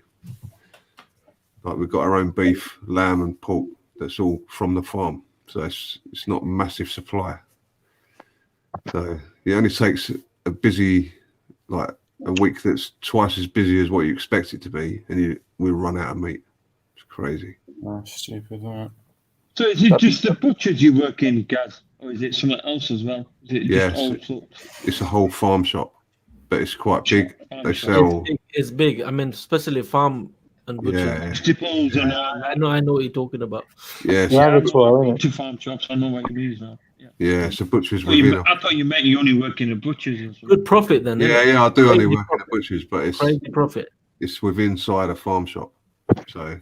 F: like. We've got our own beef, lamb, and pork. That's all from the farm. So it's not a massive supply. So it only takes a busy, like a week that's twice as busy as what you expect it to be, and we'll run out of meat. It's crazy.
C: That's stupid, isn't it?
E: So is it just the butchers you work in, Gaz, or is it something else as well? Is it just all sorts?
F: It's a whole farm shop, but it's quite big. They sell.
A: It's big. I mean, especially farm and butcher. I know what you're talking about.
F: Yeah,
E: to farm shops. I know what you mean now.
F: Yeah, it's a butcher's.
E: I thought you meant you only work in a butcher's.
A: Good profit then.
F: Yeah, I do only work in a butcher's, but it's
A: crazy profit.
F: It's within inside a farm shop, so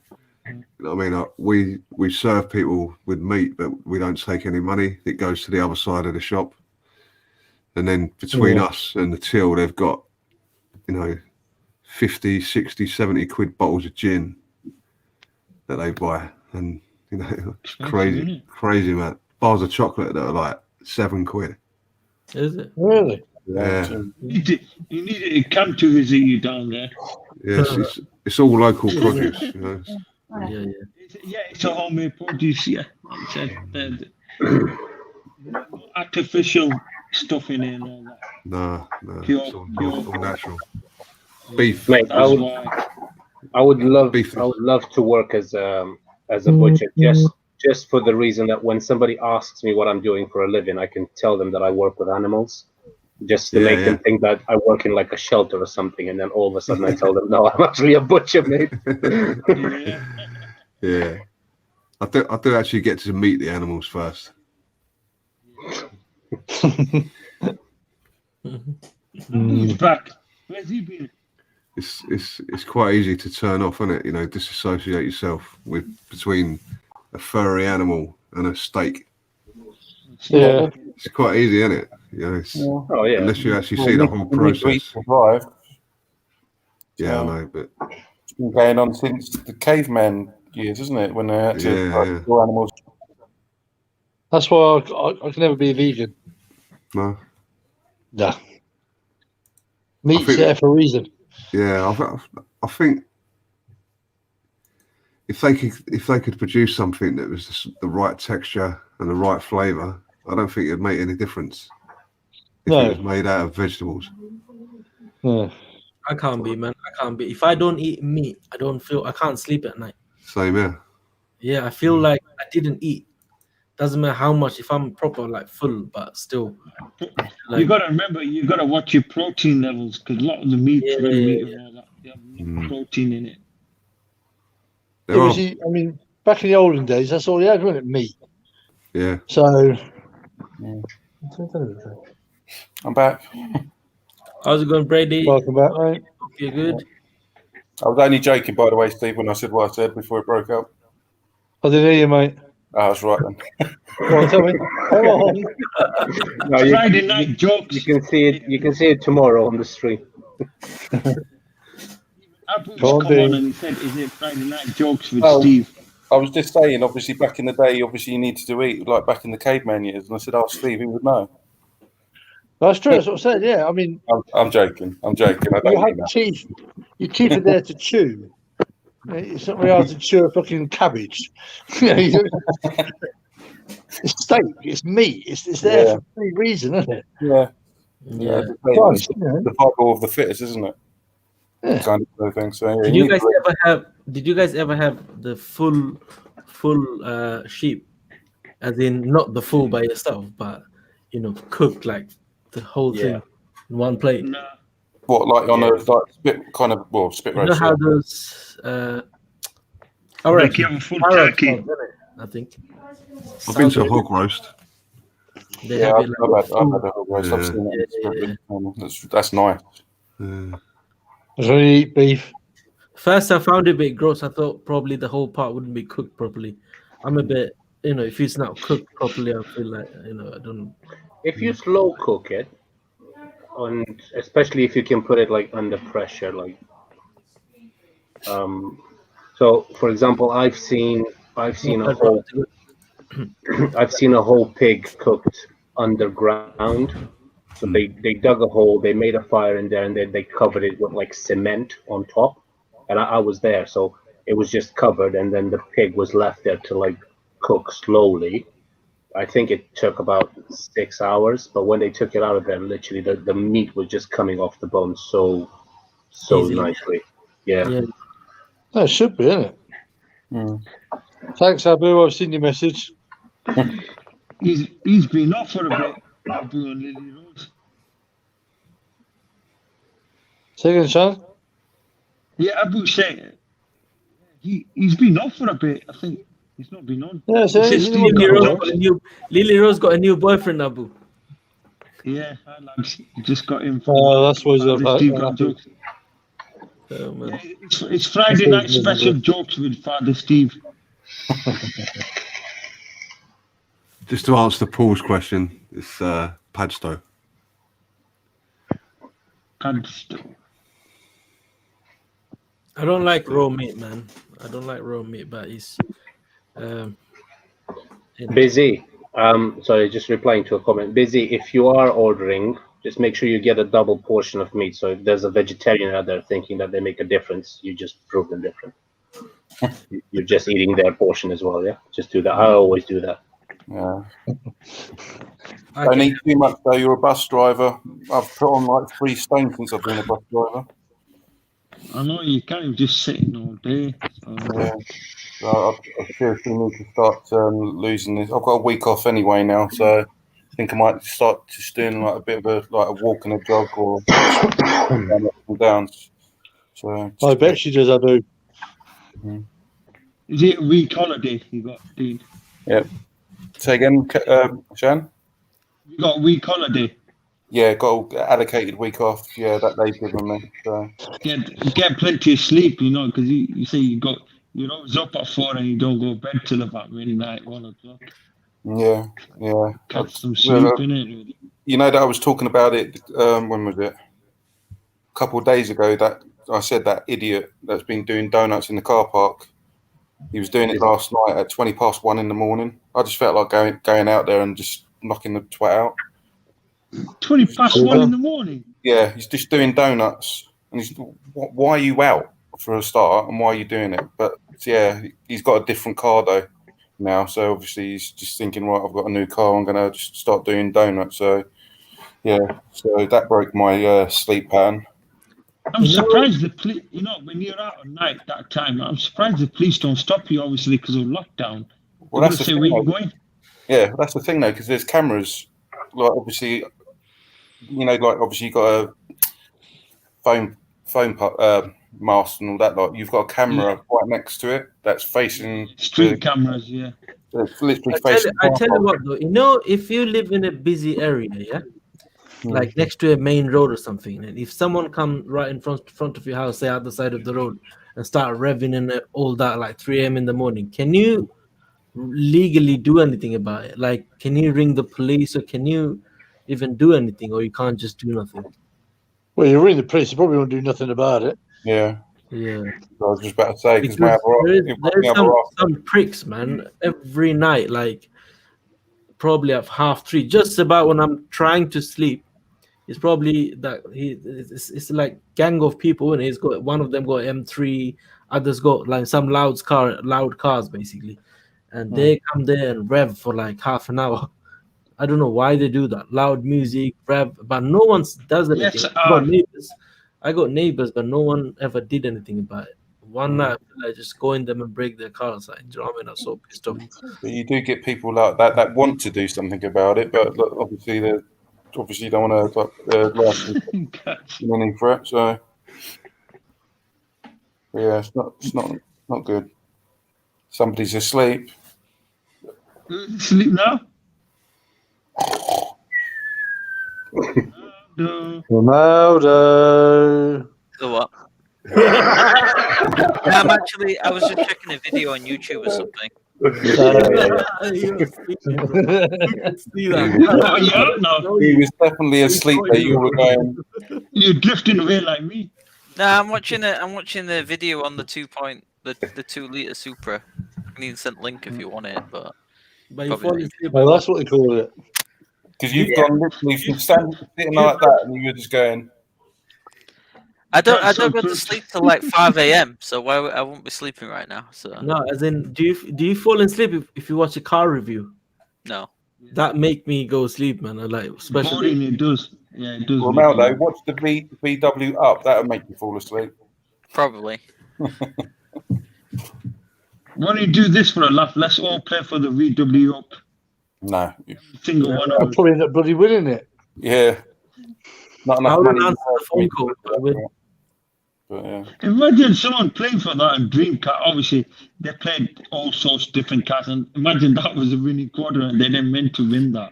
F: you know what I mean. We serve people with meat, but we don't take any money. It goes to the other side of the shop, and then between us and the till, they've got 50, 60, 70 quid bottles of gin that they buy, and it's crazy, man. Bars of chocolate that are like 7 quid.
A: Is it
G: really?
F: Yeah.
E: You need to come to visit you down there.
F: Yes, it's all local produce.
E: It's a homemade produce. Yeah, artificial stuff in it and all that.
F: No,
E: pure,
F: it's all natural. Beef.
I: Mate, I would love to work as a butcher, just for the reason that when somebody asks me what I'm doing for a living, I can tell them that I work with animals, just to make them think that I work in like a shelter or something, and then all of a sudden I tell them, no, I'm actually a butcher, mate.
F: Yeah, I do actually get to meet the animals first.
E: Who's back? Where's he been?
F: It's quite easy to turn off, isn't it? Disassociate yourself between a furry animal and a steak.
G: Yeah,
F: it's quite easy, isn't it? Unless you actually see the whole process. I know, but
C: it's been going on since the caveman years, isn't it? When they had to kill animals.
G: That's why I can never be a vegan.
F: No.
G: Nah. Meat's there for a reason.
F: Yeah, I think if they could produce something that was the right texture and the right flavour, I don't think it'd make any difference if it was made out of vegetables.
G: Yeah.
A: I can't be, man. I can't be. If I don't eat meat, I can't sleep at night.
F: Same here.
A: Yeah, I feel like I didn't eat. Doesn't matter how much, if I'm proper, like full, but still.
E: You got to remember, you got to watch your protein levels because a lot of the meat, red meat, and all that, they have no protein in it.
G: I mean, back in the olden days, that's all you had, wasn't it? Meat.
F: Yeah.
G: So.
C: I'm back.
A: How's it going, Brady?
G: Welcome back, mate.
A: You're good.
C: I was only joking, by the way, Steve, when I said what I said before it broke up.
G: I didn't hear you, mate.
C: Oh, that's right then.
G: Go on, tell me. Come on.
I: No,
E: Friday night jokes.
I: You can see it. You can see it tomorrow on the stream.
E: Abu's come on and he said, "Is it Friday night jokes with Steve?"
C: I was just saying, obviously, back in the day, obviously, you needed to eat like back in the caveman years, and I said, "Oh, Steve, he would know."
G: That's true. That's what I said. Yeah, I mean,
C: I'm joking. I'm joking. I don't
G: you have
C: mean that.
G: teeth. Your teeth are there to chew. It's not really hard to chew a fucking cabbage. It's steak. It's meat. It's there for a reason, isn't it?
C: Yeah.
A: Yeah.
C: It's the Bible of the fittest, isn't it?
G: Yeah.
C: Kind of thing. So, yeah,
A: Did you guys ever have the full sheep, as in not the full by yourself, but cooked like the whole thing in one plate?
E: No.
C: What, like on a spit
A: You know
C: roast?
A: how those
E: Like you have a full turkey.
A: I think.
F: I've been to a hog roast.
A: They have it like
C: I've had a hog roast. I've seen that. That's nice.
G: So you eat beef.
A: First, I found it a bit gross. I thought probably the whole part wouldn't be cooked properly. I'm a bit, if it's not cooked properly, I feel like, I don't.
I: If you slow cook it, and especially if you can put it like under pressure, like, so for example, I've seen a whole pig cooked underground. So they dug a hole, they made a fire in there, and then they covered it with like cement on top. And I was there, so it was just covered, and then the pig was left there to like cook slowly. I think it took about 6 hours, but when they took it out of there, literally the meat was just coming off the bone so
A: Easily.
I: nicely. Yeah.
G: That should be, isn't it? Thanks, Abu. I've seen your message.
E: He's been off for a bit. Abu and Lily Rose.
G: Say again, Sean?
E: Yeah, Abu said he's been off for a bit. I think he's not been on.
G: Yeah, so
A: Lily Rose got a new boyfriend, Abu.
E: Yeah, I just got him.
G: That's what
E: Steve got jokes. Yeah, it's Friday night special jokes with Father Steve.
F: Just to answer Paul's question, it's Padstow.
E: Padstow.
A: I don't like raw meat, man. I don't like raw meat, but it's
I: Busy. Sorry, just replying to a comment. Busy. If you are ordering, just make sure you get a double portion of meat. So if there's a vegetarian out there thinking that they make a difference, you just prove them different. You're just eating their portion as well, yeah? Just do that. I always do that.
C: Yeah. Don't eat too much though. You're a bus driver. I've put on like 3 stone since I've been a bus driver.
E: I know you can't just sitting all day.
C: Yeah. So I seriously need to start losing this. I've got a week off anyway now, so I think I might start just doing like a bit of a walk and a jog or downs. So
G: I bet she does, Abu.
E: Is it a week holiday you got, Dean?
C: Yep. Say again, Shan?
E: You got a week holiday?
C: Yeah, got an allocated week off. Yeah, that they've given me. So
E: get plenty of sleep, because you say you're always up at 4 and you don't go to bed till about midnight, 1 o'clock.
C: Yeah.
E: Catch some sleep in it.
C: You know that I was talking about it. When was it? A couple of days ago. That I said that idiot that's been doing donuts in the car park. He was doing it last night at 1:20 in the morning. I just felt like going out there and just knocking the twat out.
E: 1:20 in the morning?
C: Yeah, he's just doing donuts. And why are you out for a start and why are you doing it? But yeah, he's got a different car though now. So obviously he's just thinking, right, I've got a new car. I'm going to just start doing donuts. So yeah, so that broke my sleep pattern.
E: I'm surprised the police, when you're out at night that time, I'm surprised the police don't stop you, obviously, because of lockdown.
C: Well, that's the thing, where you're going. Yeah, that's the thing, though, because there's cameras. Like, obviously, obviously you got a phone mast and all that. Like, you've got a camera right next to it that's facing
E: street cameras. Yeah,
C: it's literally facing.
A: I tell you what, though, if you live in a busy area, like next to a main road or something, and if someone come right in front of your house, say out the side of the road, and start revving and all that, like 3 a.m. in the morning, can you legally do anything about it? Like, can you ring the police, or can you even do anything, or you can't just do nothing?
G: Well, you ring the police, you probably won't do nothing about it.
C: Yeah.
A: I
C: was just about to say, because
A: there's some pricks, man, every night, like probably at 3:30, just about when I'm trying to sleep. It's probably that it's like gang of people, and he's got one of them got M3, others got like some loud cars basically, and they come there and rev for like half an hour. I don't know why they do that. Loud music, rev, but no one does anything. I got neighbors, but no one ever did anything about it. One night, I just go in them and break their cars. Do you know what I mean? I'm so pissed off.
C: But you do get people like that want to do something about it, but obviously you don't want to license money for it. So yeah, it's not good. Somebody's asleep.
E: Sleep now.
G: Ronaldo.
D: So what? I was just checking a video on YouTube or something.
C: He was definitely asleep there. You were going.
E: You're drifting away like me.
D: Nah, I'm watching the video on the 2-liter Supra. I can even send a link if you want it, but
G: that's what they call it.
C: Because you've gone literally from sitting like that, and you were just going.
D: I don't go to sleep till like 5 a.m. So I won't be sleeping right now. So
A: no, as in, do you fall asleep if you watch a car review?
D: No.
A: That make me go sleep, man. I like, especially
E: it does. Yeah, it does.
C: Ronaldo, watch the VW up. That'll make you fall asleep.
D: Probably.
E: Why don't you do this for a laugh? Let's all play for the VW up.
C: No.
E: Single one.
G: I'll probably end up bloody winning it.
C: Yeah. Not enough
A: I
C: money.
A: answer the phone call.
C: But, yeah.
E: Imagine someone playing for that in Dream Car. Obviously, they played all sorts of different cars, and imagine that was a winning quarter, and they didn't meant to win that,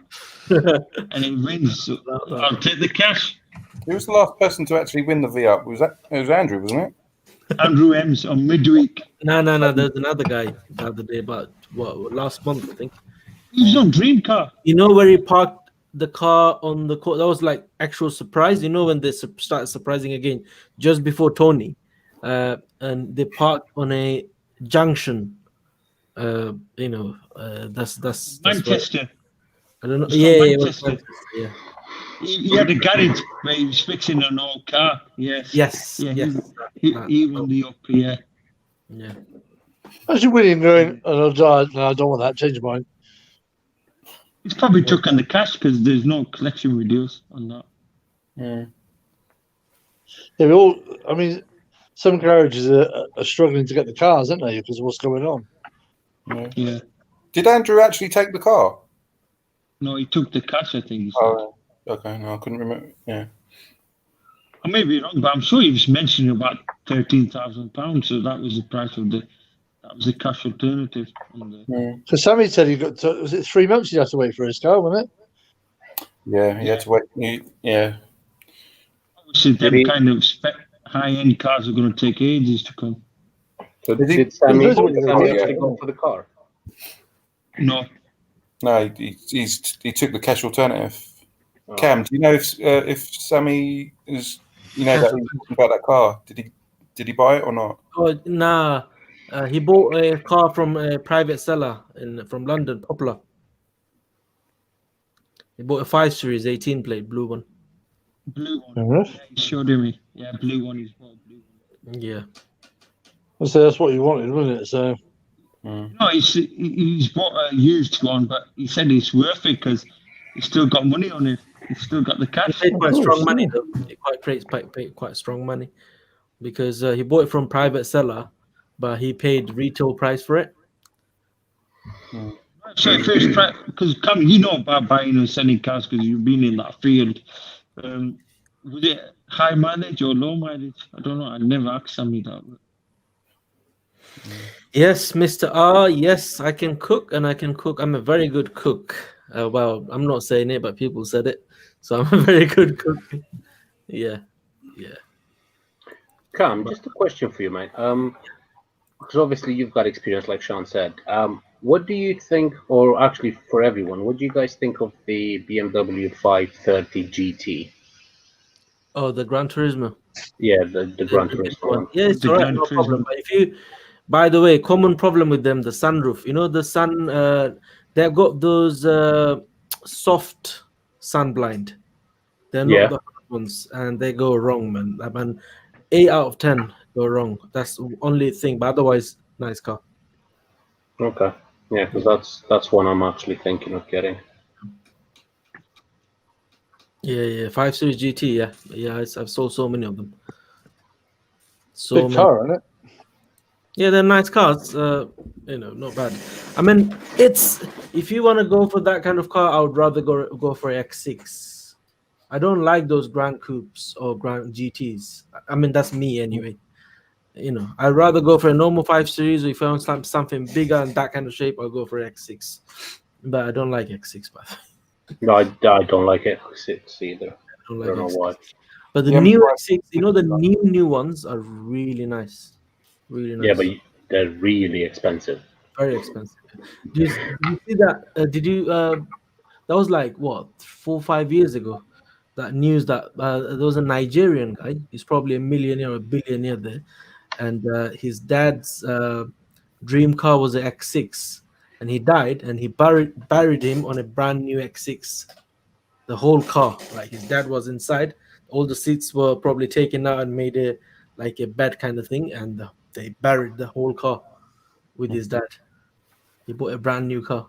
E: and it wins. So I'll take the cash.
C: Who was the last person to actually win the V-Up? It was Andrew, wasn't it?
E: Andrew M's on Midweek.
A: No. There's another guy the other day, but last month I think.
E: He's on Dream Car.
A: You know where he parked the car on the court? That was like actual surprise. You know when they started surprising again, just before Tony, and they parked on a junction. That's
E: Manchester.
A: I don't know.
E: Manchester.
A: Yeah.
E: He had a garage where he was fixing an old car. Yes. He won the up. Yeah.
G: Actually, winning going. No, I don't want that. Change my mind.
E: He's probably took on the cash because there's no collection videos on that.
G: Yeah, some garages are struggling to get the cars, aren't they? Because of what's going on.
E: Yeah.
C: Did Andrew actually take the car?
E: No, he took the cash, I think. He said.
C: Oh, okay. No, I couldn't remember. Yeah.
E: I may be wrong, but I'm sure he was mentioning about £13,000. So that was the price of that was the cash alternative.
G: So Sammy said he got. Was it 3 months? He had to wait for his car, wasn't it?
C: Yeah, he had to wait. Yeah.
E: Obviously, them kind of high-end cars are going to take ages to come.
I: So did Sammy actually go for the car?
E: No.
C: No, he took the cash alternative. Oh. Cam, do you know if Sammy is that about that car? Did he buy it or not?
A: Oh nah. He bought a car from a private seller from London, Popular. He bought a 5 Series 18 plate, blue one.
E: Blue one. Yeah, he showed me. Yeah, blue one. He's bought blue one.
A: Yeah.
G: So that's what you wanted, wasn't it? So.
E: No, he's bought a used one, but he said it's worth it because he's still got money on it. He's still got the cash.
A: He paid quite strong money though. He paid quite strong money because he bought it from private seller, but he paid retail price for it.
E: So if it's because you know about buying and selling cars because you've been in that field. Was it high mileage or low mileage? I don't know. I never asked somebody that.
A: Yes, Mr. R. Yes, I can cook and I can cook. I'm a very good cook. Well, I'm not saying it, but people said it. So I'm a very good cook. Yeah.
I: Cam, just a question for you, mate. Because obviously you've got experience, like Sean said. What do you think, or actually for everyone, what do you guys think of the BMW 530 GT?
A: Oh, the Gran Turismo.
I: Yeah, the Gran Turismo one.
A: Yeah, it's all right, no problem. But if you, by the way, common problem with them, the sunroof. You know, the sun, they've got those soft sun blind. They're not the hard ones, and they go wrong, man. I mean, 8 out of 10 go wrong. That's the only thing. But otherwise, nice car.
I: Okay. Yeah, because that's one I'm actually thinking of getting.
A: Yeah, 5 Series GT. Yeah. I've sold so many of them.
G: So big car, isn't it?
A: Yeah, they're nice cars. Not bad. I mean, it's if you want to go for that kind of car, I would rather go for X6. I don't like those Grand Coupes or Grand GTs. I mean, that's me anyway. I'd rather go for a normal 5 Series. Or if I want something bigger and that kind of shape, I'll go for X6. But I don't like X6. But
I: no, I don't like X6 either. I don't know why.
A: But the new X6, the new ones are really nice. Really nice.
I: Yeah, but they're really expensive.
A: Very expensive. Did you see that? Did you? That was like what 4 or 5 years ago. That news that there was a Nigerian guy. He's probably a millionaire or a billionaire there, and his dad's dream car was an X6, and he died, and he buried him on a brand new X6. The whole car, like his dad was inside. All the seats were probably taken out and made a bed kind of thing, and they buried the whole car with his dad. He bought a brand new car.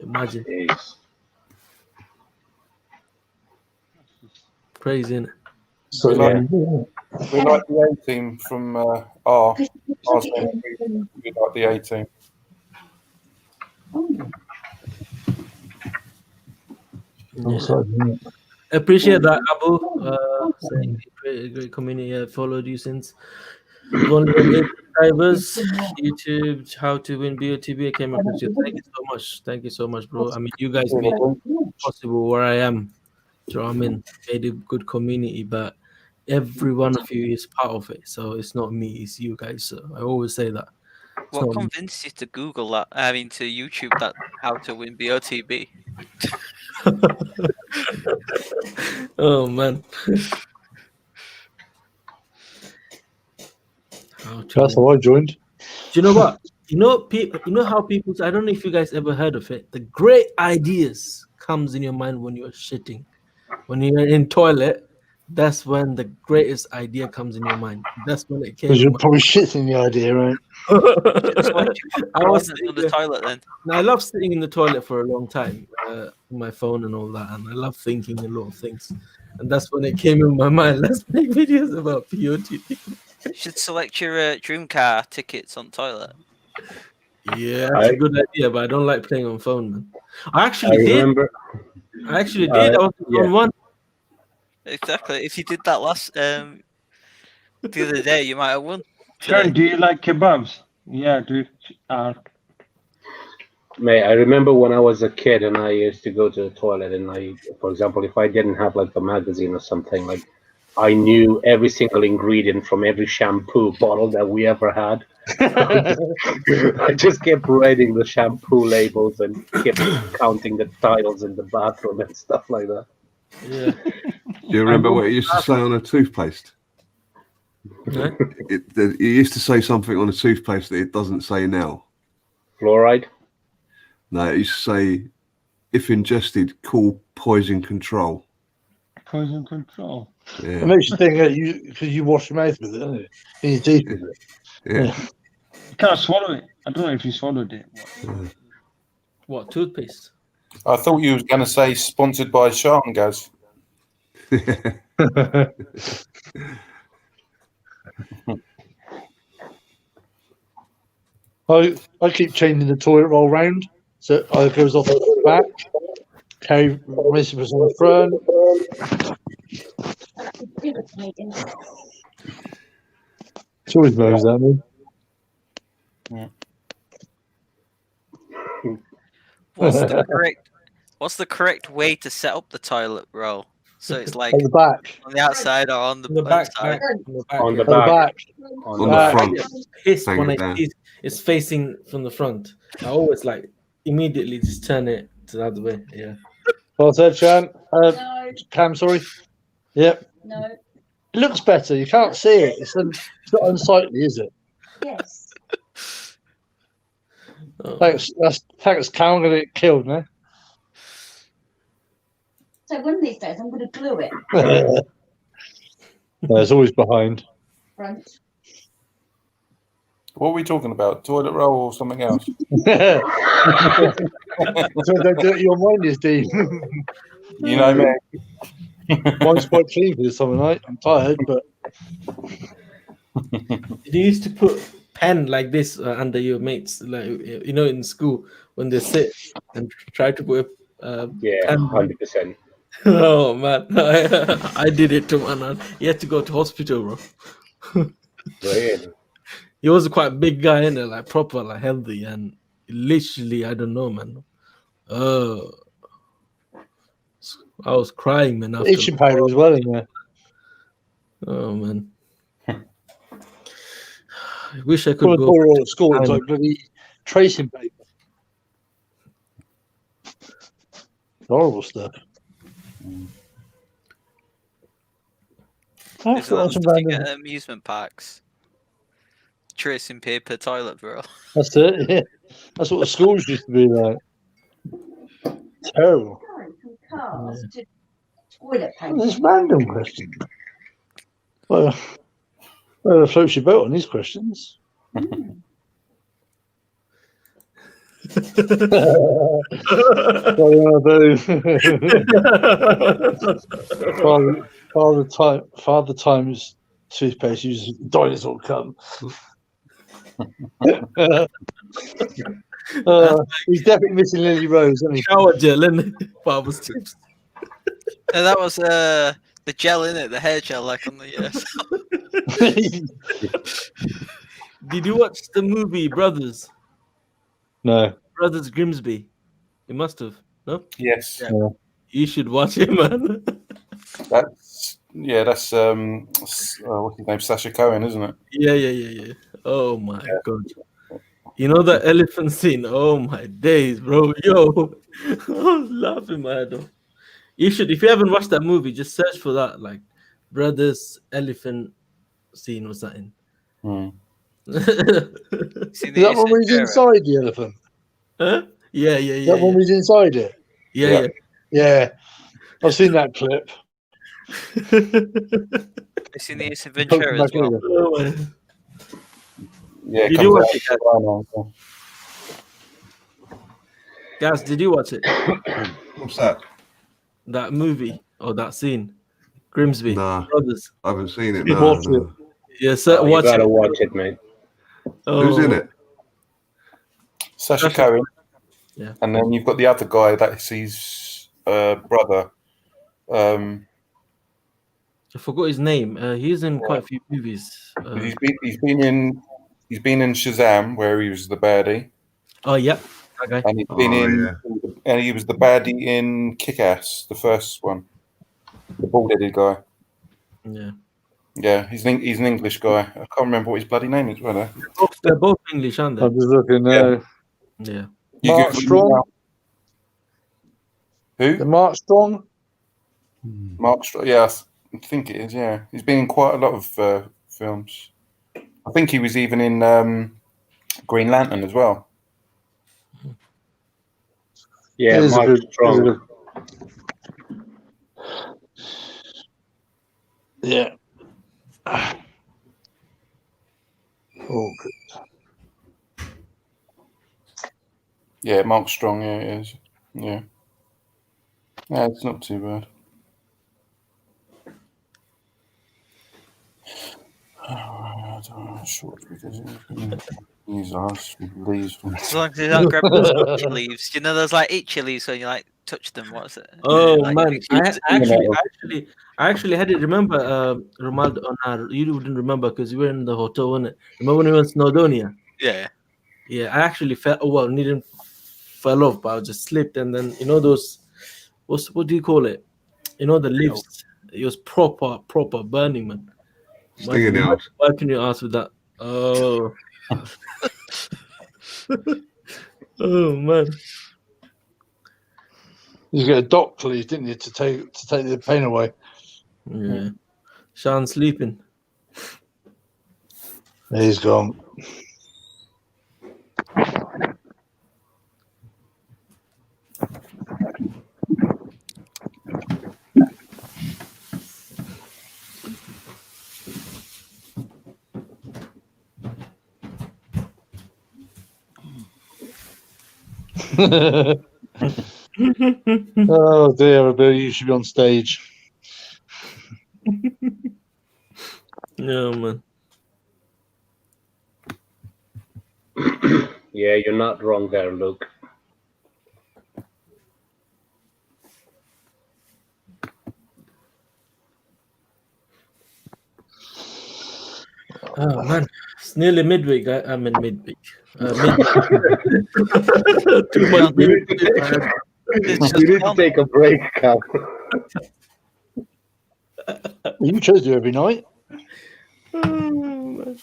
A: Imagine.
I: Jeez.
A: Crazy, isn't it?
C: So we like the A team from R. We like the A team.
A: Yeah. Appreciate that, Abu. Saying great community. Followed you since subscribers. YouTube, how to win BOTB. I came across you. Thank you so much. Thank you so much, bro. I mean, you guys made it possible where I am. Do you know what I mean? Made a good community, but every one of you is part of it. So it's not me, it's you guys. So I always say that.
D: What convinced you to Google that? I mean, to YouTube that how to win BOTB?
A: Oh man.
G: That's how I joined.
A: Do you know what? You know how people. I don't know if you guys ever heard of it. The great ideas comes in your mind when you're shitting, when you're in toilet. That's when the greatest idea comes in your mind. That's when it came.
G: Because you're probably shitting the idea, right?
D: I was sitting on the toilet then.
A: I love sitting in the toilet for a long time, on my phone and all that, and I love thinking a lot of things. And that's when it came in my mind. Let's make videos about POTB.
D: You should select your dream car tickets on toilet.
A: Yeah, that's a good idea, but I don't like playing on phone, man. I actually did. I was on one.
D: Exactly. If you did that the other day, you might have won.
E: Sharon, do you like kebabs? Yeah, dude.
I: Mate, I remember when I was a kid and I used to go to the toilet and for example, if I didn't have like the magazine or something, like I knew every single ingredient from every shampoo bottle that we ever had. I just kept reading the shampoo labels and kept counting the tiles in the bathroom and stuff like that.
A: Yeah.
F: Do you remember what it used to say on a toothpaste?
A: Yeah.
F: It used to say something on a toothpaste that it doesn't say now.
I: Fluoride?
F: No, it used to say, if ingested, call poison control.
E: Poison control.
F: Yeah.
G: It makes you think because you wash your mouth with it, doesn't it? In your teeth with it.
F: Yeah.
E: You can't swallow it. I don't know if you swallowed it.
A: What toothpaste?
C: I thought you was going to say sponsored by Sean, guys.
G: I keep changing the toilet roll round, so it either goes off the back, carry missus on the front. It's always mows at me.
C: Yeah.
D: What's the correct way to set up the toilet roll? So it's like
G: On the back.
D: on the outside or on the
A: back,
D: inside?
I: On the
G: back.
I: back.
F: On the front.
A: Piss
F: Hang
A: when
F: it
A: I
F: down.
A: see it's facing from the front. I always like immediately just turn it to the other way. Yeah.
G: Well said, Chan.
H: No.
G: Cam, sorry. Yep.
H: No.
G: It looks better. You can't see it. It's not unsightly, is it?
H: Yes.
A: Oh.
G: Thanks, Cam. I'm going to get killed now.
H: So one of these days I'm going to glue it
G: No, it's always behind.
H: front.
C: What are we talking about? Toilet roll or something else?
G: So don't do it your mind is, Dean.
C: You know me.
G: Mine's quite clean for something night. I'm tired, but
A: You used to put pen like this under your mates, like in school when they sit and try to put
I: Yeah,
A: pen.
I: 100%.
A: Oh man, I did it to man. He had to go to hospital, bro.
I: Really?
A: He was quite a big guy, in there, like proper, like healthy, and literally, I don't know, man. I was crying, man. After
G: itching powder as well in there.
A: Oh man, I wish I
G: Put
A: could
G: a
A: go.
G: toilet at school. It's like bloody tracing paper. Horrible stuff.
D: There's a lot of stuff you get at amusement parks. Tracing paper toilet roll.
G: That's it. Yeah, that's what the schools used to be like. Terrible.
H: Going from cars to toilet paper.
G: This random question. Well, floats your boat on these questions. What do you want to do? Father Time's toothpaste uses dinosaur cum. He's definitely missing Lily Rose, isn't he?
A: Shower gel, and Father's tips.
D: And that was the gel in it, the hair gel, like on the.
A: Did you watch the movie Brothers?
G: No.
A: Brothers Grimsby. You must have. No?
C: Yes.
A: Yeah. You should watch it, man.
C: That's what's his name? Sasha Cohen, isn't it?
A: Yeah. Oh my god. You know the elephant scene? Oh my days, bro. Yo. I was laughing my head off. You should, if you haven't watched that movie, just search for that, like Brothers elephant scene or something.
G: Is that one where he's inside the elephant?
A: Huh? Yeah.
G: That one where he's inside it?
A: Yeah.
G: I've seen that clip.
D: I've seen the Ace Ventura as well.
A: Oh,
C: Yeah,
A: did you watch it, Gaz, did you watch it?
F: What's that?
A: That movie or that scene? Grimsby.
F: Nah,
A: Brothers.
F: I haven't seen it.
G: You
F: No,
G: watched it.
A: Yeah, so
I: You
A: watch
I: gotta
A: it.
I: watch it, mate.
F: Who's in it?
C: Sasha Cohen.
A: Yeah.
C: And then you've got the other guy that's his brother.
A: I forgot his name. He's in quite a few movies.
C: He's been in Shazam, where he was the baddie.
A: Oh yeah. Okay.
C: And he's been and he was the baddie in Kick-Ass, the first one. The bald-headed guy.
A: Yeah.
C: Yeah, he's an English guy. I can't remember what his bloody name is, right?
A: They're both English, aren't they?
G: I'm just looking now.
A: Yeah.
G: Mark Strong.
C: Who?
G: The Mark Strong.
C: Mark Strong. Yeah, I think it is. Yeah, he's been in quite a lot of films. I think he was even in Green Lantern as well.
I: Yeah, Mark Strong.
G: Yeah. Oh, good.
C: Yeah, Mark Strong. Yeah, it is. Yeah. Yeah, it's not too bad. Short because these are leaves.
D: As long as you're not grabbing those itchy leaves. You know those like itchy leaves when you like touch them. What's it?
A: Oh
D: Like,
A: man, I
D: actually-
A: actually had it. Remember, Romaldo? You wouldn't remember because you were in the hotel, wasn't it? Remember when we went to Snowdonia?
D: Yeah.
A: Yeah, I actually fell. Oh, well, didn't fell off, but I just slipped, and then you know those. What do you call it? You know the leaves. It was proper burning, man.
F: Stinging the ass.
A: Wiping your ass with that. Oh. Oh man.
G: You get a dock, please, didn't you, to take the pain away?
A: Yeah. Sean's sleeping.
G: He's gone. Oh dear, Bill, you should be on stage.
A: Yeah, man.
I: Yeah, you're not wrong there, Luke.
A: Oh man, it's nearly midweek. I'm in midweek. Too much.
I: You need to take a break, Cam.
G: You chose to do every night.
A: Oh,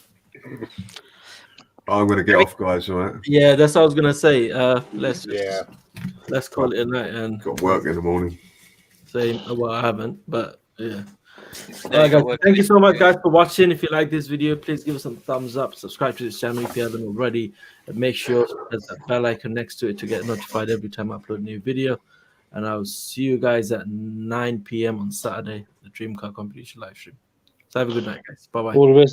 F: I'm going to get off, guys. All right.
A: yeah, that's what I was gonna say. Let's call it a night and
F: got work in the morning.
A: Same. Well, I haven't, but yeah. All right, guys. Thank you so much, guys, for watching. If you like this video, please give us some thumbs up. Subscribe to this channel if you haven't already, and make sure there's that bell icon next to it to get notified every time I upload a new video. And I'll see you guys at 9 p.m. on Saturday, the Dream Car Competition live stream. So have a good night, guys. Bye bye.
G: All the best.